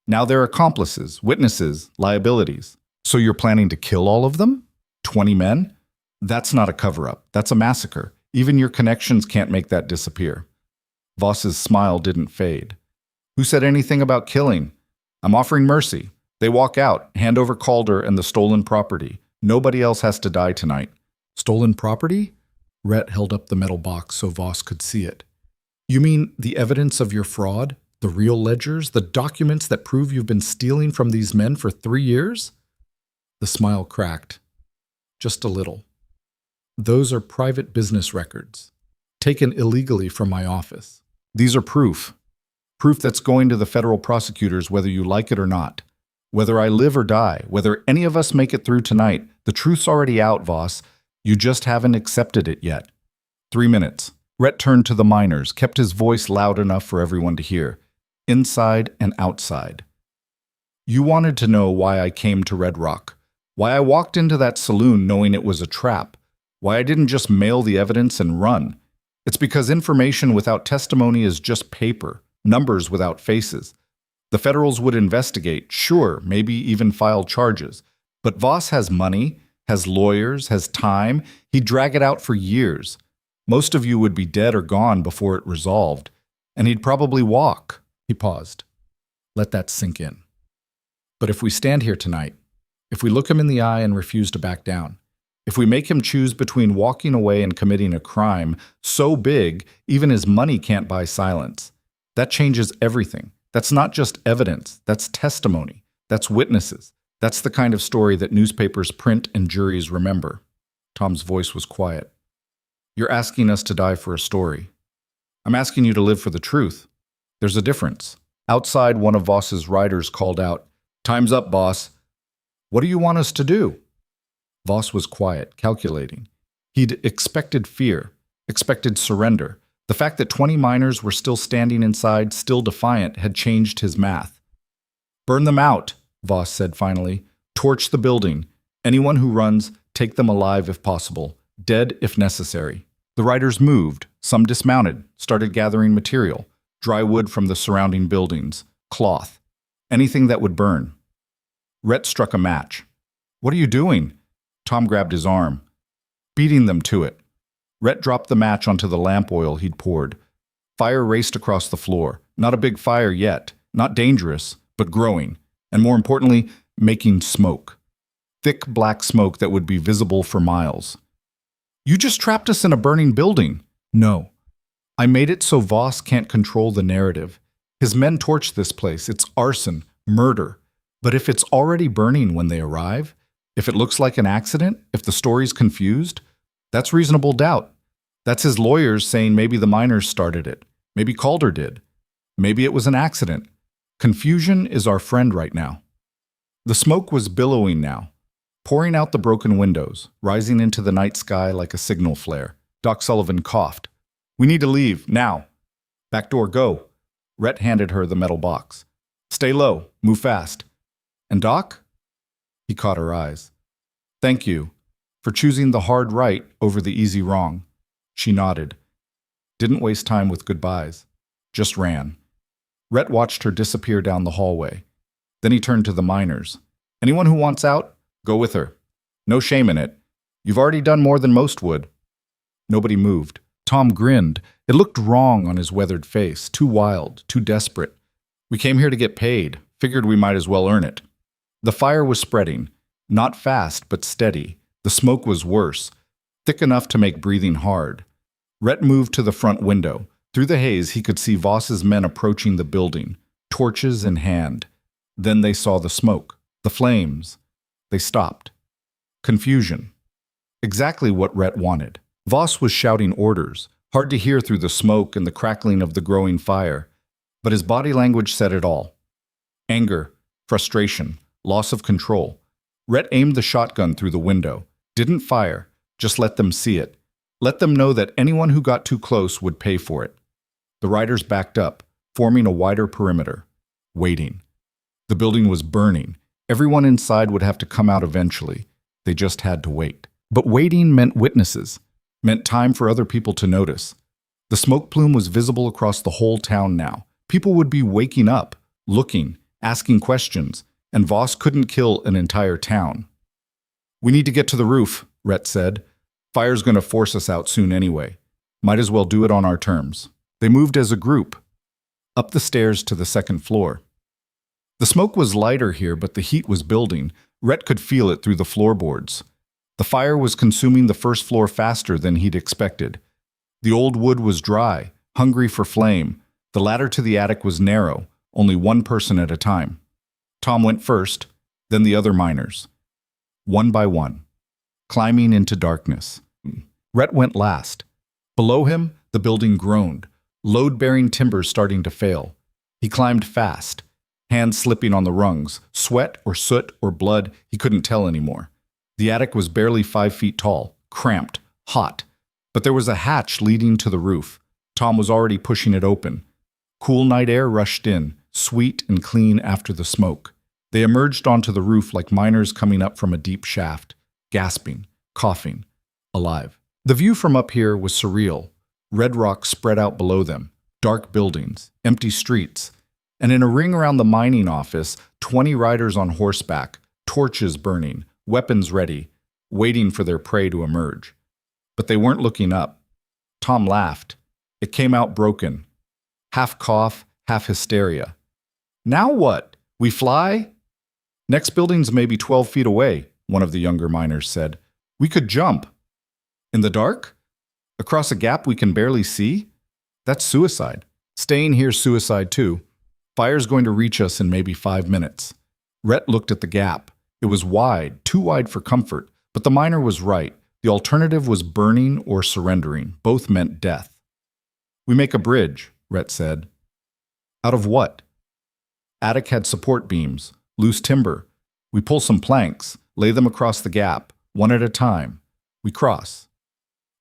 Now they're accomplices, witnesses, liabilities. So you're planning to kill all of them? 20 men? That's not a cover-up. That's a massacre. Even your connections can't make that disappear. Voss's smile didn't fade. Who said anything about killing? I'm offering mercy. They walk out, hand over Calder and the stolen property. Nobody else has to die tonight. Stolen property? Rhett held up the metal box so Voss could see it. You mean the evidence of your fraud? The real ledgers? The documents that prove you've been stealing from these men for 3 years? The smile cracked. Just a little. Those are private business records, taken illegally from my office. These are proof. Proof that's going to the federal prosecutors whether you like it or not. Whether I live or die, whether any of us make it through tonight, the truth's already out, Voss. You just haven't accepted it yet. 3 minutes. Rhett turned to the miners, kept his voice loud enough for everyone to hear, inside and outside. You wanted to know why I came to Red Rock, why I walked into that saloon knowing it was a trap, why I didn't just mail the evidence and run. It's because information without testimony is just paper, numbers without faces. The Federals would investigate, sure, maybe even file charges. But Voss has money, has lawyers, has time. He'd drag it out for years. Most of you would be dead or gone before it resolved. And he'd probably walk. He paused. Let that sink in. But if we stand here tonight, if we look him in the eye and refuse to back down, if we make him choose between walking away and committing a crime so big, even his money can't buy silence, that changes everything. That's not just evidence, that's testimony, that's witnesses. That's the kind of story that newspapers print and juries remember. Tom's voice was quiet. You're asking us to die for a story. I'm asking you to live for the truth. There's a difference. Outside, one of Voss's riders called out, Time's up, boss. What do you want us to do? Voss was quiet, calculating. He'd expected fear, expected surrender, The fact that 20 miners were still standing inside, still defiant, had changed his math. "Burn them out," Voss said finally. "Torch the building. Anyone who runs, take them alive if possible, dead if necessary." The riders moved, some dismounted, started gathering material, dry wood from the surrounding buildings, cloth, anything that would burn. Rhett struck a match. "What are you doing?" Tom grabbed his arm. "Beating them to it." Rhett dropped the match onto the lamp oil he'd poured. Fire raced across the floor. Not a big fire yet, not dangerous, but growing, and more importantly, making smoke. Thick black smoke that would be visible for miles. "You just trapped us in a burning building." "No. I made it so Voss can't control the narrative. His men torched this place. It's arson, murder. But if it's already burning when they arrive, if it looks like an accident, if the story's confused, that's reasonable doubt. That's his lawyers saying maybe the miners started it. Maybe Calder did. Maybe it was an accident. Confusion is our friend right now." The smoke was billowing now, pouring out the broken windows, rising into the night sky like a signal flare. Doc Sullivan coughed. "We need to leave, now." "Back door, go." Rhett handed her the metal box. "Stay low, move fast." "And Doc?" He caught her eyes. "Thank you for choosing the hard right over the easy wrong." She nodded. Didn't waste time with goodbyes. Just ran. Rhett watched her disappear down the hallway. Then he turned to the miners. "Anyone who wants out, go with her. No shame in it. You've already done more than most would." Nobody moved. Tom grinned. It looked wrong on his weathered face, too wild, too desperate. "We came here to get paid. Figured we might as well earn it." The fire was spreading. Not fast, but steady. The smoke was worse, thick enough to make breathing hard. Rhett moved to the front window. Through the haze, he could see Voss's men approaching the building, torches in hand. Then they saw the smoke, the flames. They stopped. Confusion. Exactly what Rhett wanted. Voss was shouting orders, hard to hear through the smoke and the crackling of the growing fire. But his body language said it all. Anger, frustration, loss of control. Rhett aimed the shotgun through the window. Didn't fire, just let them see it. Let them know that anyone who got too close would pay for it. The riders backed up, forming a wider perimeter, waiting. The building was burning. Everyone inside would have to come out eventually. They just had to wait. But waiting meant witnesses, meant time for other people to notice. The smoke plume was visible across the whole town now. People would be waking up, looking, asking questions, and Voss couldn't kill an entire town. "We need to get to the roof," Rhett said. "Fire's going to force us out soon anyway. Might as well do it on our terms." They moved as a group, up the stairs to the second floor. The smoke was lighter here, but the heat was building. Rhett could feel it through the floorboards. The fire was consuming the first floor faster than he'd expected. The old wood was dry, hungry for flame. The ladder to the attic was narrow, only one person at a time. Tom went first, then the other miners. One by one, climbing into darkness. Rhett went last. Below him, the building groaned, load-bearing timbers starting to fail. He climbed fast, hands slipping on the rungs, sweat or soot or blood, he couldn't tell anymore. The attic was barely 5 feet tall, cramped, hot, but there was a hatch leading to the roof. Tom was already pushing it open. Cool night air rushed in, sweet and clean after the smoke. They emerged onto the roof like miners coming up from a deep shaft, gasping, coughing, alive. The view from up here was surreal. Red rock spread out below them, dark buildings, empty streets, and in a ring around the mining office, 20 riders on horseback, torches burning, weapons ready, waiting for their prey to emerge. But they weren't looking up. Tom laughed. It came out broken. Half cough, half hysteria. "Now what? We fly?" "Next building's maybe 12 feet away," one of the younger miners said. "We could jump." "In the dark? Across a gap we can barely see? That's suicide. Staying here's suicide too. Fire's going to reach us in maybe 5 minutes." Rhett looked at the gap. It was wide, too wide for comfort, but the miner was right. The alternative was burning or surrendering. Both meant death. "We make a bridge," Rhett said. "Out of what?" "Attic had support beams, loose timber. We pull some planks, lay them across the gap, one at a time. We cross."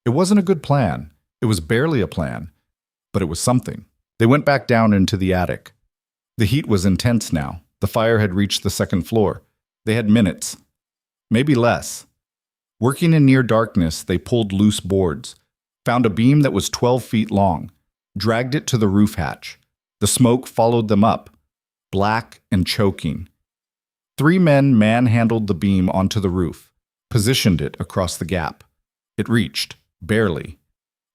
It wasn't a good plan. It was barely a plan. but it was something. They went back down into the attic. The heat was intense now. The fire had reached the second floor. They had minutes, maybe less. Working in near darkness, they pulled loose boards, found a beam that was 12 feet long, dragged it to the roof hatch. The smoke followed them up, black and choking. 3 men manhandled the beam onto the roof, positioned it across the gap. It reached, barely,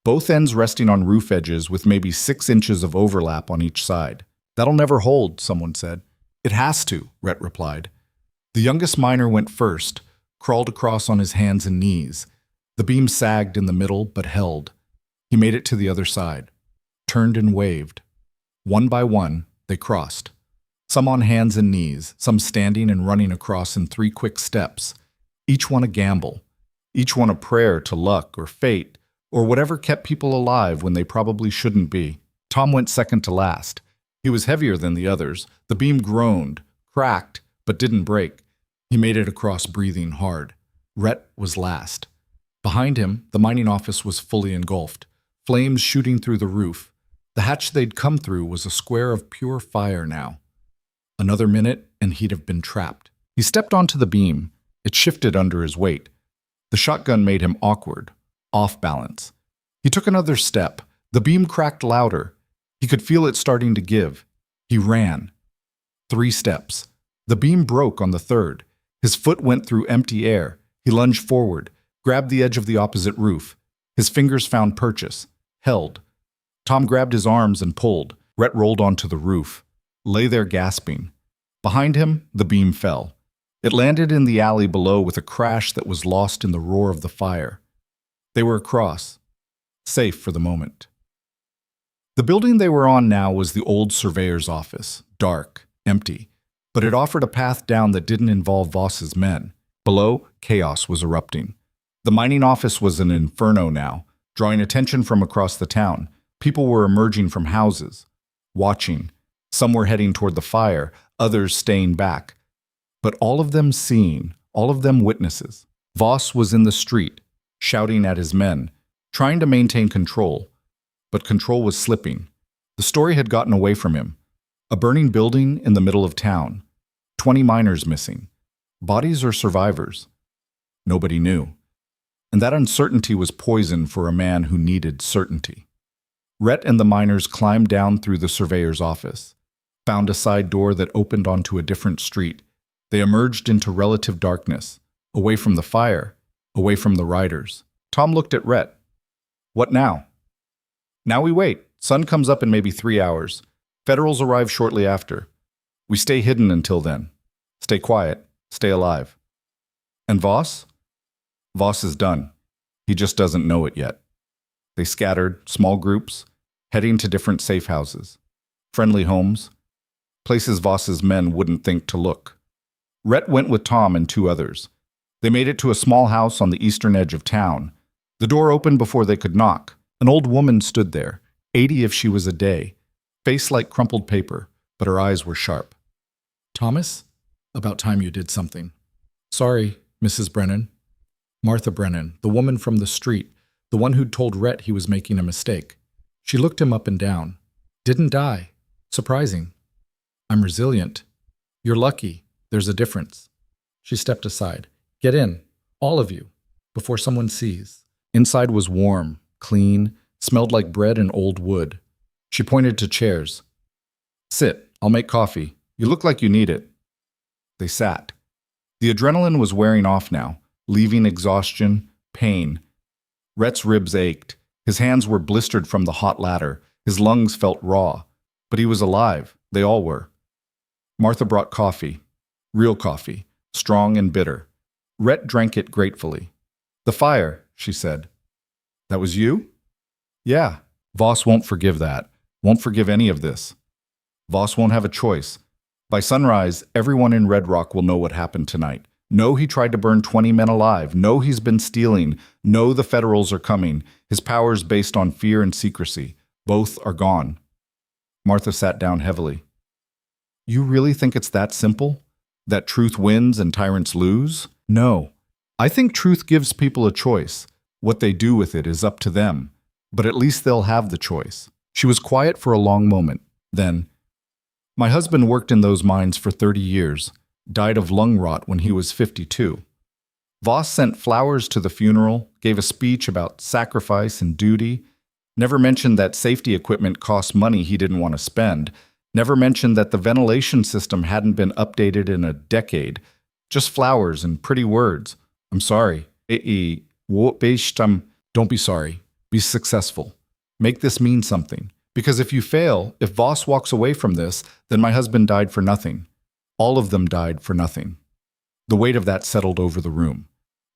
both ends resting on roof edges with maybe 6 inches of overlap on each side. "That'll never hold," someone said. "It has to," Rhett replied. The youngest miner went first, crawled across on his hands and knees. The beam sagged in the middle, but held. He made it to the other side, turned and waved. One by one, they crossed. Some on hands and knees, some standing and running across in 3 quick steps. Each one a gamble. Each one a prayer to luck or fate, or whatever kept people alive when they probably shouldn't be. Tom went second to last. He was heavier than the others. The beam groaned, cracked, but didn't break. He made it across, breathing hard. Rhett was last. Behind him, the mining office was fully engulfed, flames shooting through the roof. The hatch they'd come through was a square of pure fire now. Another minute, and he'd have been trapped. He stepped onto the beam. It shifted under his weight. The shotgun made him awkward, off balance. He took another step. The beam cracked louder. He could feel it starting to give. He ran. 3 steps. The beam broke on the third. His foot went through empty air. He lunged forward, grabbed the edge of the opposite roof. His fingers found purchase, held. Tom grabbed his arms and pulled. Rhett rolled onto the roof, lay there gasping. Behind him, the beam fell. It landed in the alley below with a crash that was lost in the roar of the fire. They were across, safe for the moment. The building they were on now was the old surveyor's office, dark, empty, but it offered a path down that didn't involve Voss's men. Below, chaos was erupting. The mining office was an inferno now, drawing attention from across the town. People were emerging from houses, watching. Some were heading toward the fire, others staying back. But all of them seeing, all of them witnesses. Voss was in the street, shouting at his men, trying to maintain control. But control was slipping. The story had gotten away from him. A burning building in the middle of town. 20 miners missing. Bodies or survivors? Nobody knew. And that uncertainty was poison for a man who needed certainty. Rhett and the miners climbed down through the surveyor's office, found a side door that opened onto a different street. They emerged into relative darkness, away from the fire, away from the riders. Tom looked at Rhett. "What now?" "Now we wait. Sun comes up in maybe 3 hours. Federals arrive shortly after. We stay hidden until then. Stay quiet. Stay alive." "And Voss?" "Voss is done. He just doesn't know it yet." They scattered, small groups, heading to different safe houses. Friendly homes. Places Voss's men wouldn't think to look. Rhett went with Tom and 2 others. They made it to a small house on the eastern edge of town. The door opened before they could knock. An old woman stood there, 80 if she was a day, face like crumpled paper, but her eyes were sharp. "Thomas? About time you did something." "Sorry, Mrs. Brennan." Martha Brennan, the woman from the street, the one who'd told Rhett he was making a mistake. She looked him up and down. "Didn't die. Surprising." "I'm resilient." "You're lucky. There's a difference." She stepped aside. "Get in, all of you, before someone sees." Inside was warm, clean, smelled like bread and old wood. She pointed to chairs. "Sit, I'll make coffee. You look like you need it." They sat. The adrenaline was wearing off now, leaving exhaustion, pain. Rhett's ribs ached. His hands were blistered from the hot ladder. His lungs felt raw. But he was alive. They all were. Martha brought coffee. Real coffee. Strong and bitter. Rhett drank it gratefully. "The fire," she said. "That was you?" "Yeah. Voss won't forgive that. Won't forgive any of this. Voss won't have a choice. By sunrise, everyone in Red Rock will know what happened tonight. Know he tried to burn 20 men alive. Know he's been stealing. Know the Federals are coming. His power's based on fear and secrecy. Both are gone." Martha sat down heavily. "You really think it's that simple? That truth wins and tyrants lose?" "No. I think truth gives people a choice. What they do with it is up to them. But at least they'll have the choice." She was quiet for a long moment. Then, "My husband worked in those mines for 30 years, died of lung rot when he was 52. Voss sent flowers to the funeral, gave a speech about sacrifice and duty, never mentioned that safety equipment cost money he didn't want to spend, never mentioned that the ventilation system hadn't been updated in a decade. Just flowers and pretty words. I'm sorry. Don't be sorry. Be successful. Make this mean something. Because if you fail, if Voss walks away from this, then my husband died for nothing. All of them died for nothing." The weight of that settled over the room.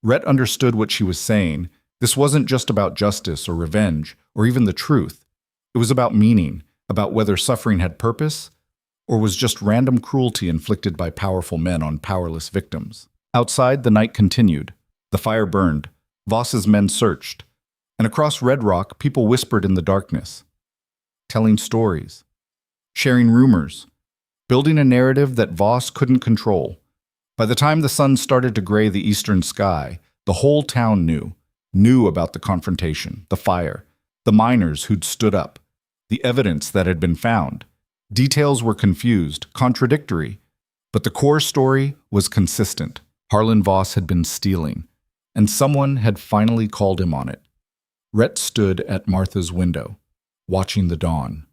Rhett understood what she was saying. This wasn't just about justice or revenge or even the truth. It was about meaning, about whether suffering had purpose or was just random cruelty inflicted by powerful men on powerless victims. Outside, the night continued. The fire burned. Voss's men searched. And across Red Rock, people whispered in the darkness, telling stories, sharing rumors, building a narrative that Voss couldn't control. By the time the sun started to gray the eastern sky, the whole town knew about the confrontation, the fire, the miners who'd stood up, the evidence that had been found. Details were confused, contradictory, but the core story was consistent. Harlan Voss had been stealing, and someone had finally called him on it. Rhett stood at Martha's window, watching the dawn.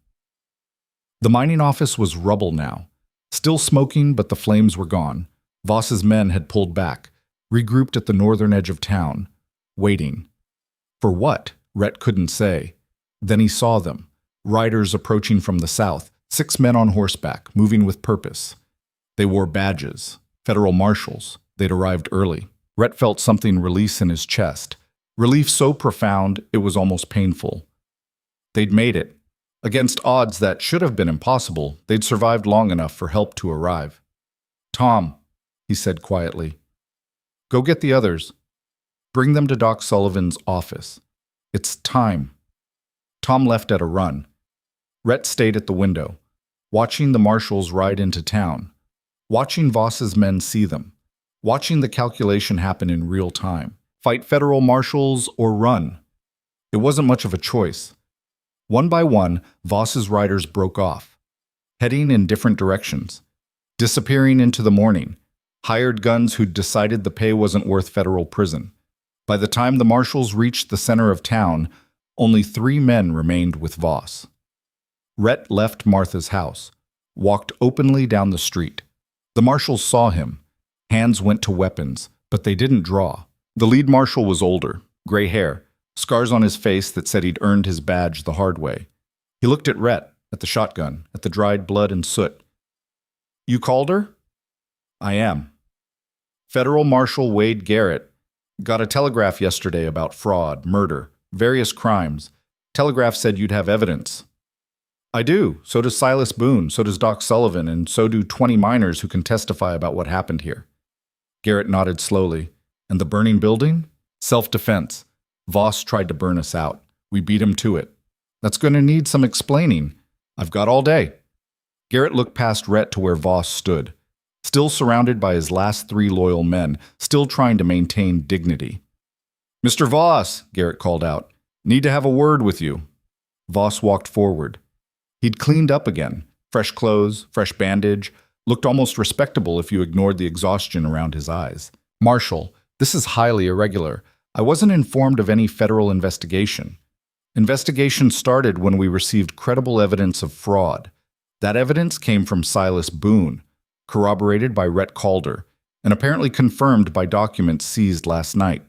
The mining office was rubble now, still smoking, but the flames were gone. Voss's men had pulled back, regrouped at the northern edge of town, waiting. For what? Rhett couldn't say. Then he saw them, riders approaching from the south, 6 men on horseback, moving with purpose. They wore badges, federal marshals. They'd arrived early. Rhett felt something release in his chest, relief so profound it was almost painful. They'd made it. Against odds that should have been impossible, they'd survived long enough for help to arrive. "Tom," he said quietly, "go get the others. Bring them to Doc Sullivan's office. It's time." Tom left at a run. Rhett stayed at the window, watching the marshals ride into town, watching Voss's men see them, watching the calculation happen in real time. Fight federal marshals or run. It wasn't much of a choice. One by one, Voss's riders broke off, heading in different directions, disappearing into the morning, hired guns who'd decided the pay wasn't worth federal prison. By the time the marshals reached the center of town, only 3 men remained with Voss. Rhett left Martha's house, walked openly down the street. The marshals saw him. Hands went to weapons, but they didn't draw. The lead marshal was older, gray hair, scars on his face that said he'd earned his badge the hard way. He looked at Rhett, at the shotgun, at the dried blood and soot. "You called her?" "I am." "Federal Marshal Wade Garrett. Got a telegraph yesterday about fraud, murder, various crimes. Telegraph said you'd have evidence." "I do. So does Silas Boone, so does Doc Sullivan, and so do 20 miners who can testify about what happened here." Garrett nodded slowly. "And the burning building?" "Self-defense. Voss tried to burn us out. We beat him to it." "That's going to need some explaining. I've got all day." Garrett looked past Rhett to where Voss stood, still surrounded by his last 3 loyal men, still trying to maintain dignity. "Mr. Voss," Garrett called out, "need to have a word with you." Voss walked forward. He'd cleaned up again, fresh clothes, fresh bandage, looked almost respectable if you ignored the exhaustion around his eyes. "Marshal, this is highly irregular. I wasn't informed of any federal investigation. Investigation started when we received credible evidence of fraud. That evidence came from Silas Boone, corroborated by Rhett Calder, and apparently confirmed by documents seized last night.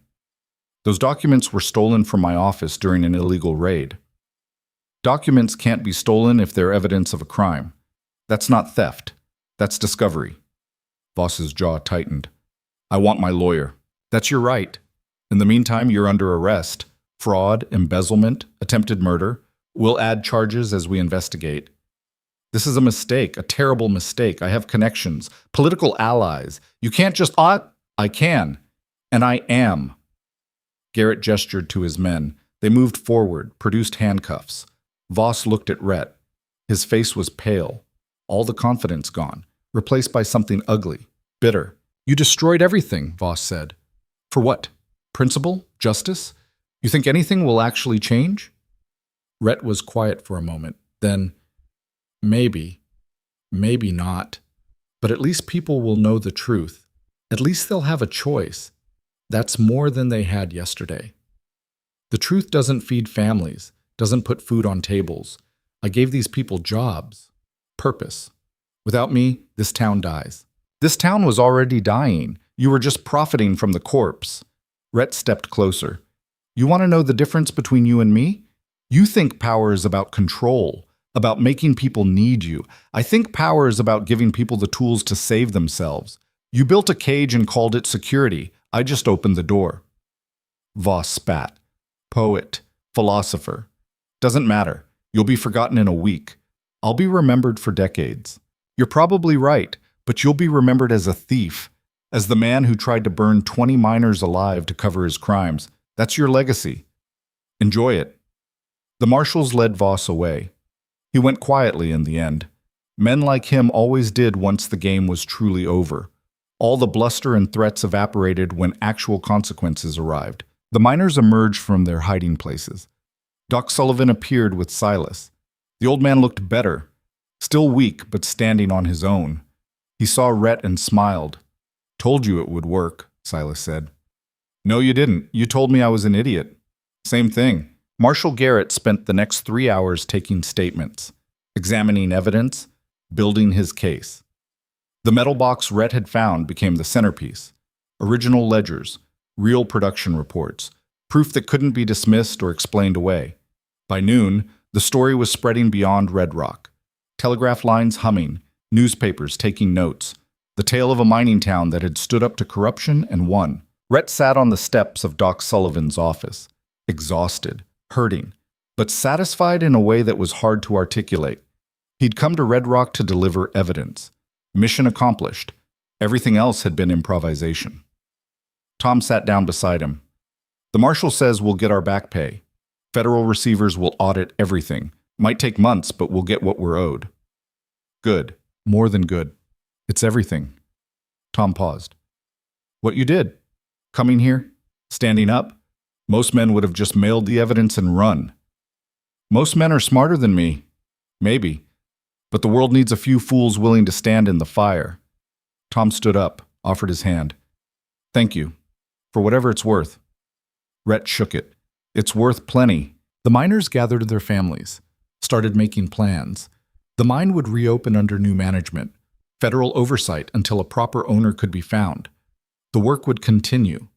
Those documents were stolen from my office during an illegal raid. Documents can't be stolen if they're evidence of a crime. That's not theft. That's discovery." Voss's jaw tightened. "I want my lawyer." "That's your right. In the meantime, you're under arrest. Fraud, embezzlement, attempted murder. We'll add charges as we investigate. This is a mistake, a terrible mistake. I have connections, political allies. You can't just, I can, and I am." Garrett gestured to his men. They moved forward, produced handcuffs. Voss looked at Rhett. His face was pale, all the confidence gone, replaced by something ugly, bitter. "You destroyed everything," Voss said. "For what? Principle? Justice? You think anything will actually change?" Rhett was quiet for a moment. Then, maybe, maybe not. But at least people will know the truth. At least they'll have a choice. That's more than they had yesterday. The truth doesn't feed families, doesn't put food on tables. I gave these people jobs, purpose. Without me, this town dies. This town was already dying. You were just profiting from the corpse. Rhett stepped closer. You want to know the difference between you and me? You think power is about control, about making people need you. I think power is about giving people the tools to save themselves. You built a cage and called it security. I just opened the door. Voss spat. Poet, philosopher. Doesn't matter. You'll be forgotten in a week. I'll be remembered for decades. You're probably right, but you'll be remembered as a thief, as the man who tried to burn 20 miners alive to cover his crimes. That's your legacy. Enjoy it. The marshals led Voss away. He went quietly in the end. Men like him always did once the game was truly over. All the bluster and threats evaporated when actual consequences arrived. The miners emerged from their hiding places. Doc Sullivan appeared with Silas. The old man looked better, still weak but standing on his own. He saw Rhett and smiled. Told you it would work, Silas said. No, you didn't. You told me I was an idiot. Same thing. Marshal Garrett spent the next 3 hours taking statements, examining evidence, building his case. The metal box Rhett had found became the centerpiece. Original ledgers, real production reports, proof that couldn't be dismissed or explained away. By noon, the story was spreading beyond Red Rock. Telegraph lines humming, newspapers taking notes. The tale of a mining town that had stood up to corruption and won. Rhett sat on the steps of Doc Sullivan's office, exhausted, hurting, but satisfied in a way that was hard to articulate. He'd come to Red Rock to deliver evidence. Mission accomplished. Everything else had been improvisation. Tom sat down beside him. The marshal says we'll get our back pay. Federal receivers will audit everything. Might take months, but we'll get what we're owed. Good. More than good. It's everything. Tom paused. What you did? Coming here? Standing up? Most men would have just mailed the evidence and run. Most men are smarter than me. Maybe. But the world needs a few fools willing to stand in the fire. Tom stood up, offered his hand. Thank you. For whatever it's worth. Rhett shook it. It's worth plenty. The miners gathered their families, started making plans. The mine would reopen under new management, federal oversight until a proper owner could be found. The work would continue.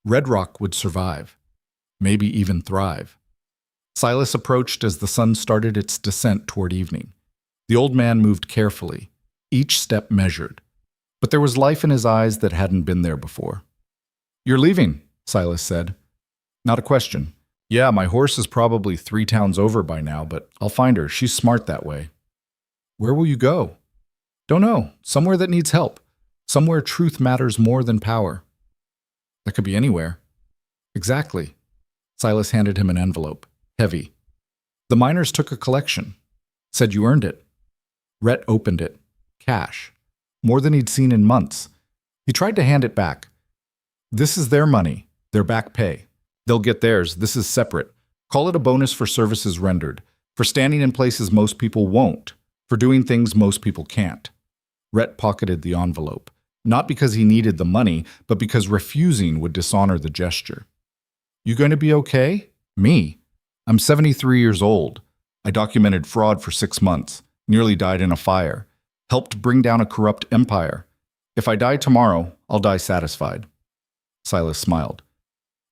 Red Rock would survive, maybe even thrive. Silas approached as the sun started its descent toward evening. The old man moved carefully, each step measured. But there was life in his eyes that hadn't been there before. You're leaving, Silas said. Not a question. Yeah, my horse is probably 3 towns over by now, but I'll find her. She's smart that way. Where will you go? Don't know. Somewhere that needs help. Somewhere truth matters more than power. That could be anywhere. Exactly. Silas handed him an envelope. Heavy. The miners took a collection. Said you earned it. Rhett opened it. Cash. More than he'd seen in months. He tried to hand it back. This is their money. Their back pay. They'll get theirs. This is separate. Call it a bonus for services rendered. For standing in places most people won't. For doing things most people can't. Rhett pocketed the envelope. Not because he needed the money, but because refusing would dishonor the gesture. You going to be okay? Me? I'm 73 years old. I documented fraud for 6 months. Nearly died in a fire. Helped bring down a corrupt empire. If I die tomorrow, I'll die satisfied. Silas smiled.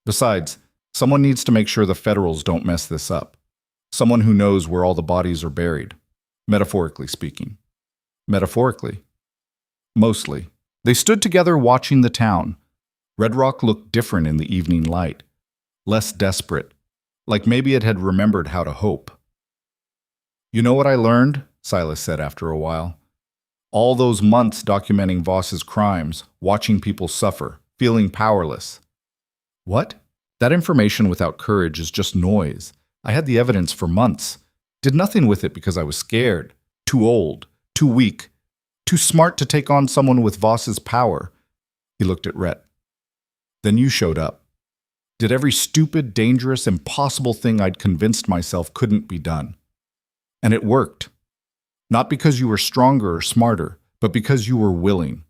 Besides, someone needs to make sure the Federals don't mess this up. Someone who knows where all the bodies are buried. Metaphorically speaking. Metaphorically. Mostly. They stood together watching the town. Red Rock looked different in the evening light. Less desperate. Like maybe it had remembered how to hope. You know what I learned? Silas said after a while. All those months documenting Voss's crimes, watching people suffer, feeling powerless. What? That information without courage is just noise. I had the evidence for months. Did nothing with it because I was scared. Too old. Too weak. Too smart to take on someone with Voss's power. He looked at Rhett. Then you showed up. Did every stupid, dangerous, impossible thing I'd convinced myself couldn't be done. And it worked. Not because you were stronger or smarter, but because you were willing.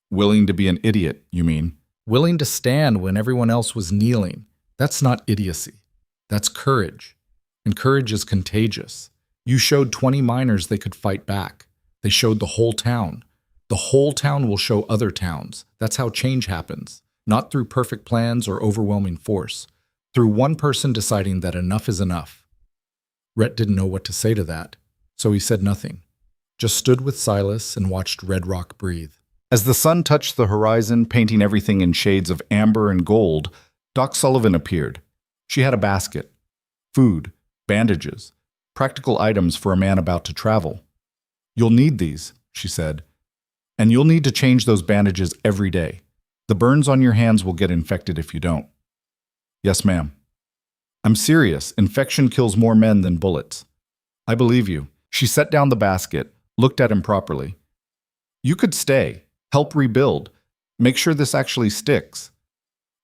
Willing to be an idiot, you mean? Willing to stand when everyone else was kneeling. That's not idiocy. That's courage. And courage is contagious. You showed 20 miners they could fight back. They showed the whole town. The whole town will show other towns. That's how change happens. Not through perfect plans or overwhelming force. Through one person deciding that enough is enough. Rhett didn't know what to say to that, so he said nothing. Just stood with Silas and watched Red Rock breathe. As the sun touched the horizon, painting everything in shades of amber and gold, Doc Sullivan appeared. She had a basket. Food, bandages, practical items for a man about to travel. "You'll need these," she said. "And you'll need to change those bandages every day. The burns on your hands will get infected if you don't." "Yes, ma'am." "I'm serious. Infection kills more men than bullets." "I believe you." She set down the basket, looked at him properly. "You could stay, help rebuild, make sure this actually sticks.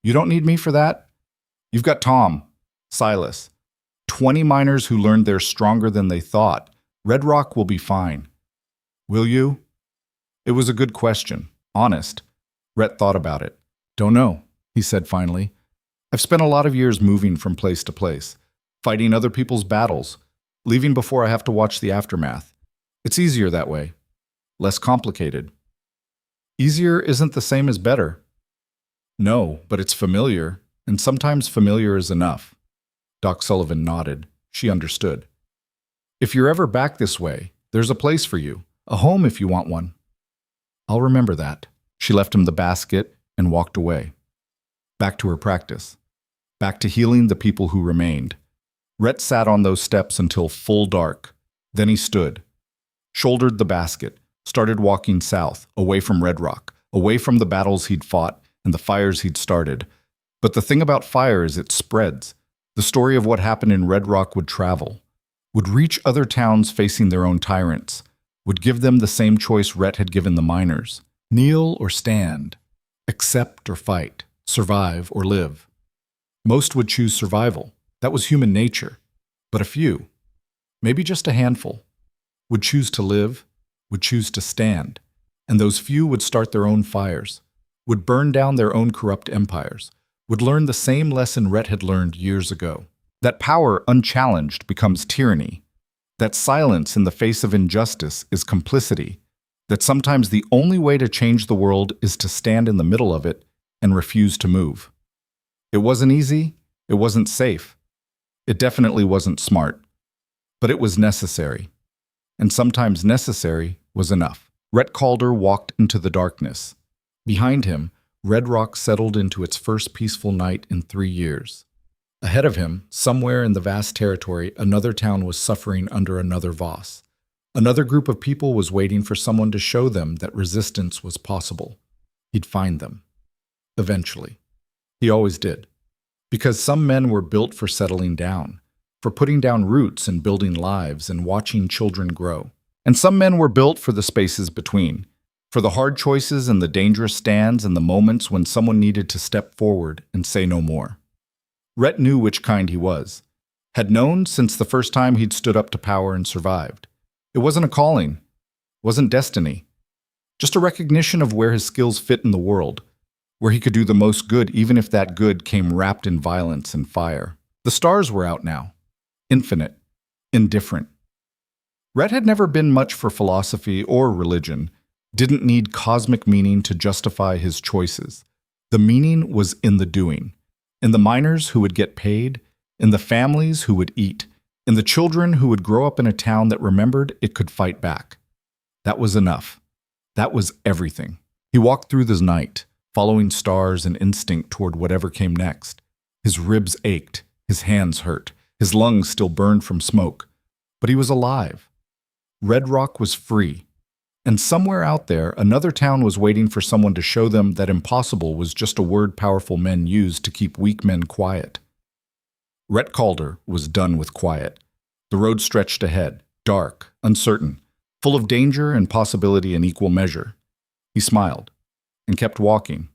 You don't need me for that? You've got Tom, Silas, 20 miners who learned they're stronger than they thought. Red Rock will be fine. Will you?" It was a good question. Honest. Rhett thought about it. "Don't know," he said finally. "I've spent a lot of years moving from place to place, fighting other people's battles, leaving before I have to watch the aftermath. It's easier that way. Less complicated." "Easier isn't the same as better." "No, but it's familiar, and sometimes familiar is enough." Doc Sullivan nodded. She understood. "If you're ever back this way, there's a place for you, a home if you want one." "I'll remember that." She left him the basket and walked away. Back to her practice. Back to healing the people who remained. Rhett sat on those steps until full dark. Then he stood, shouldered the basket, started walking south, away from Red Rock, away from the battles he'd fought and the fires he'd started. But the thing about fire is it spreads. The story of what happened in Red Rock would travel, would reach other towns facing their own tyrants, would give them the same choice Rhett had given the miners. Kneel or stand, accept or fight, survive or live. Most would choose survival. That was human nature. But a few, maybe just a handful, would choose to live, would choose to stand. And those few would start their own fires, would burn down their own corrupt empires, would learn the same lesson Rhett had learned years ago. That power unchallenged becomes tyranny. That silence in the face of injustice is complicity. That sometimes the only way to change the world is to stand in the middle of it and refuse to move. It wasn't easy, it wasn't safe. It definitely wasn't smart. But it was necessary. And sometimes necessary was enough. Rhett Calder walked into the darkness. Behind him, Red Rock settled into its first peaceful night in 3 years. Ahead of him, somewhere in the vast territory, another town was suffering under another Voss. Another group of people was waiting for someone to show them that resistance was possible. He'd find them. Eventually. He always did. Because some men were built for settling down, for putting down roots and building lives and watching children grow. And some men were built for the spaces between, for the hard choices and the dangerous stands and the moments when someone needed to step forward and say no more. Rhett knew which kind he was. Had known since the first time he'd stood up to power and survived. It wasn't a calling, wasn't destiny, just a recognition of where his skills fit in the world, where he could do the most good even if that good came wrapped in violence and fire. The stars were out now, infinite, indifferent. Rhett had never been much for philosophy or religion, didn't need cosmic meaning to justify his choices. The meaning was in the doing, in the miners who would get paid, in the families who would eat, in the children who would grow up in a town that remembered it could fight back. That was enough. That was everything. He walked through the night, following stars and instinct toward whatever came next. His ribs ached, his hands hurt, his lungs still burned from smoke. But he was alive. Red Rock was free. And somewhere out there, another town was waiting for someone to show them that impossible was just a word powerful men used to keep weak men quiet. Rhett Calder was done with quiet. The road stretched ahead, dark, uncertain, full of danger and possibility in equal measure. He smiled and kept walking.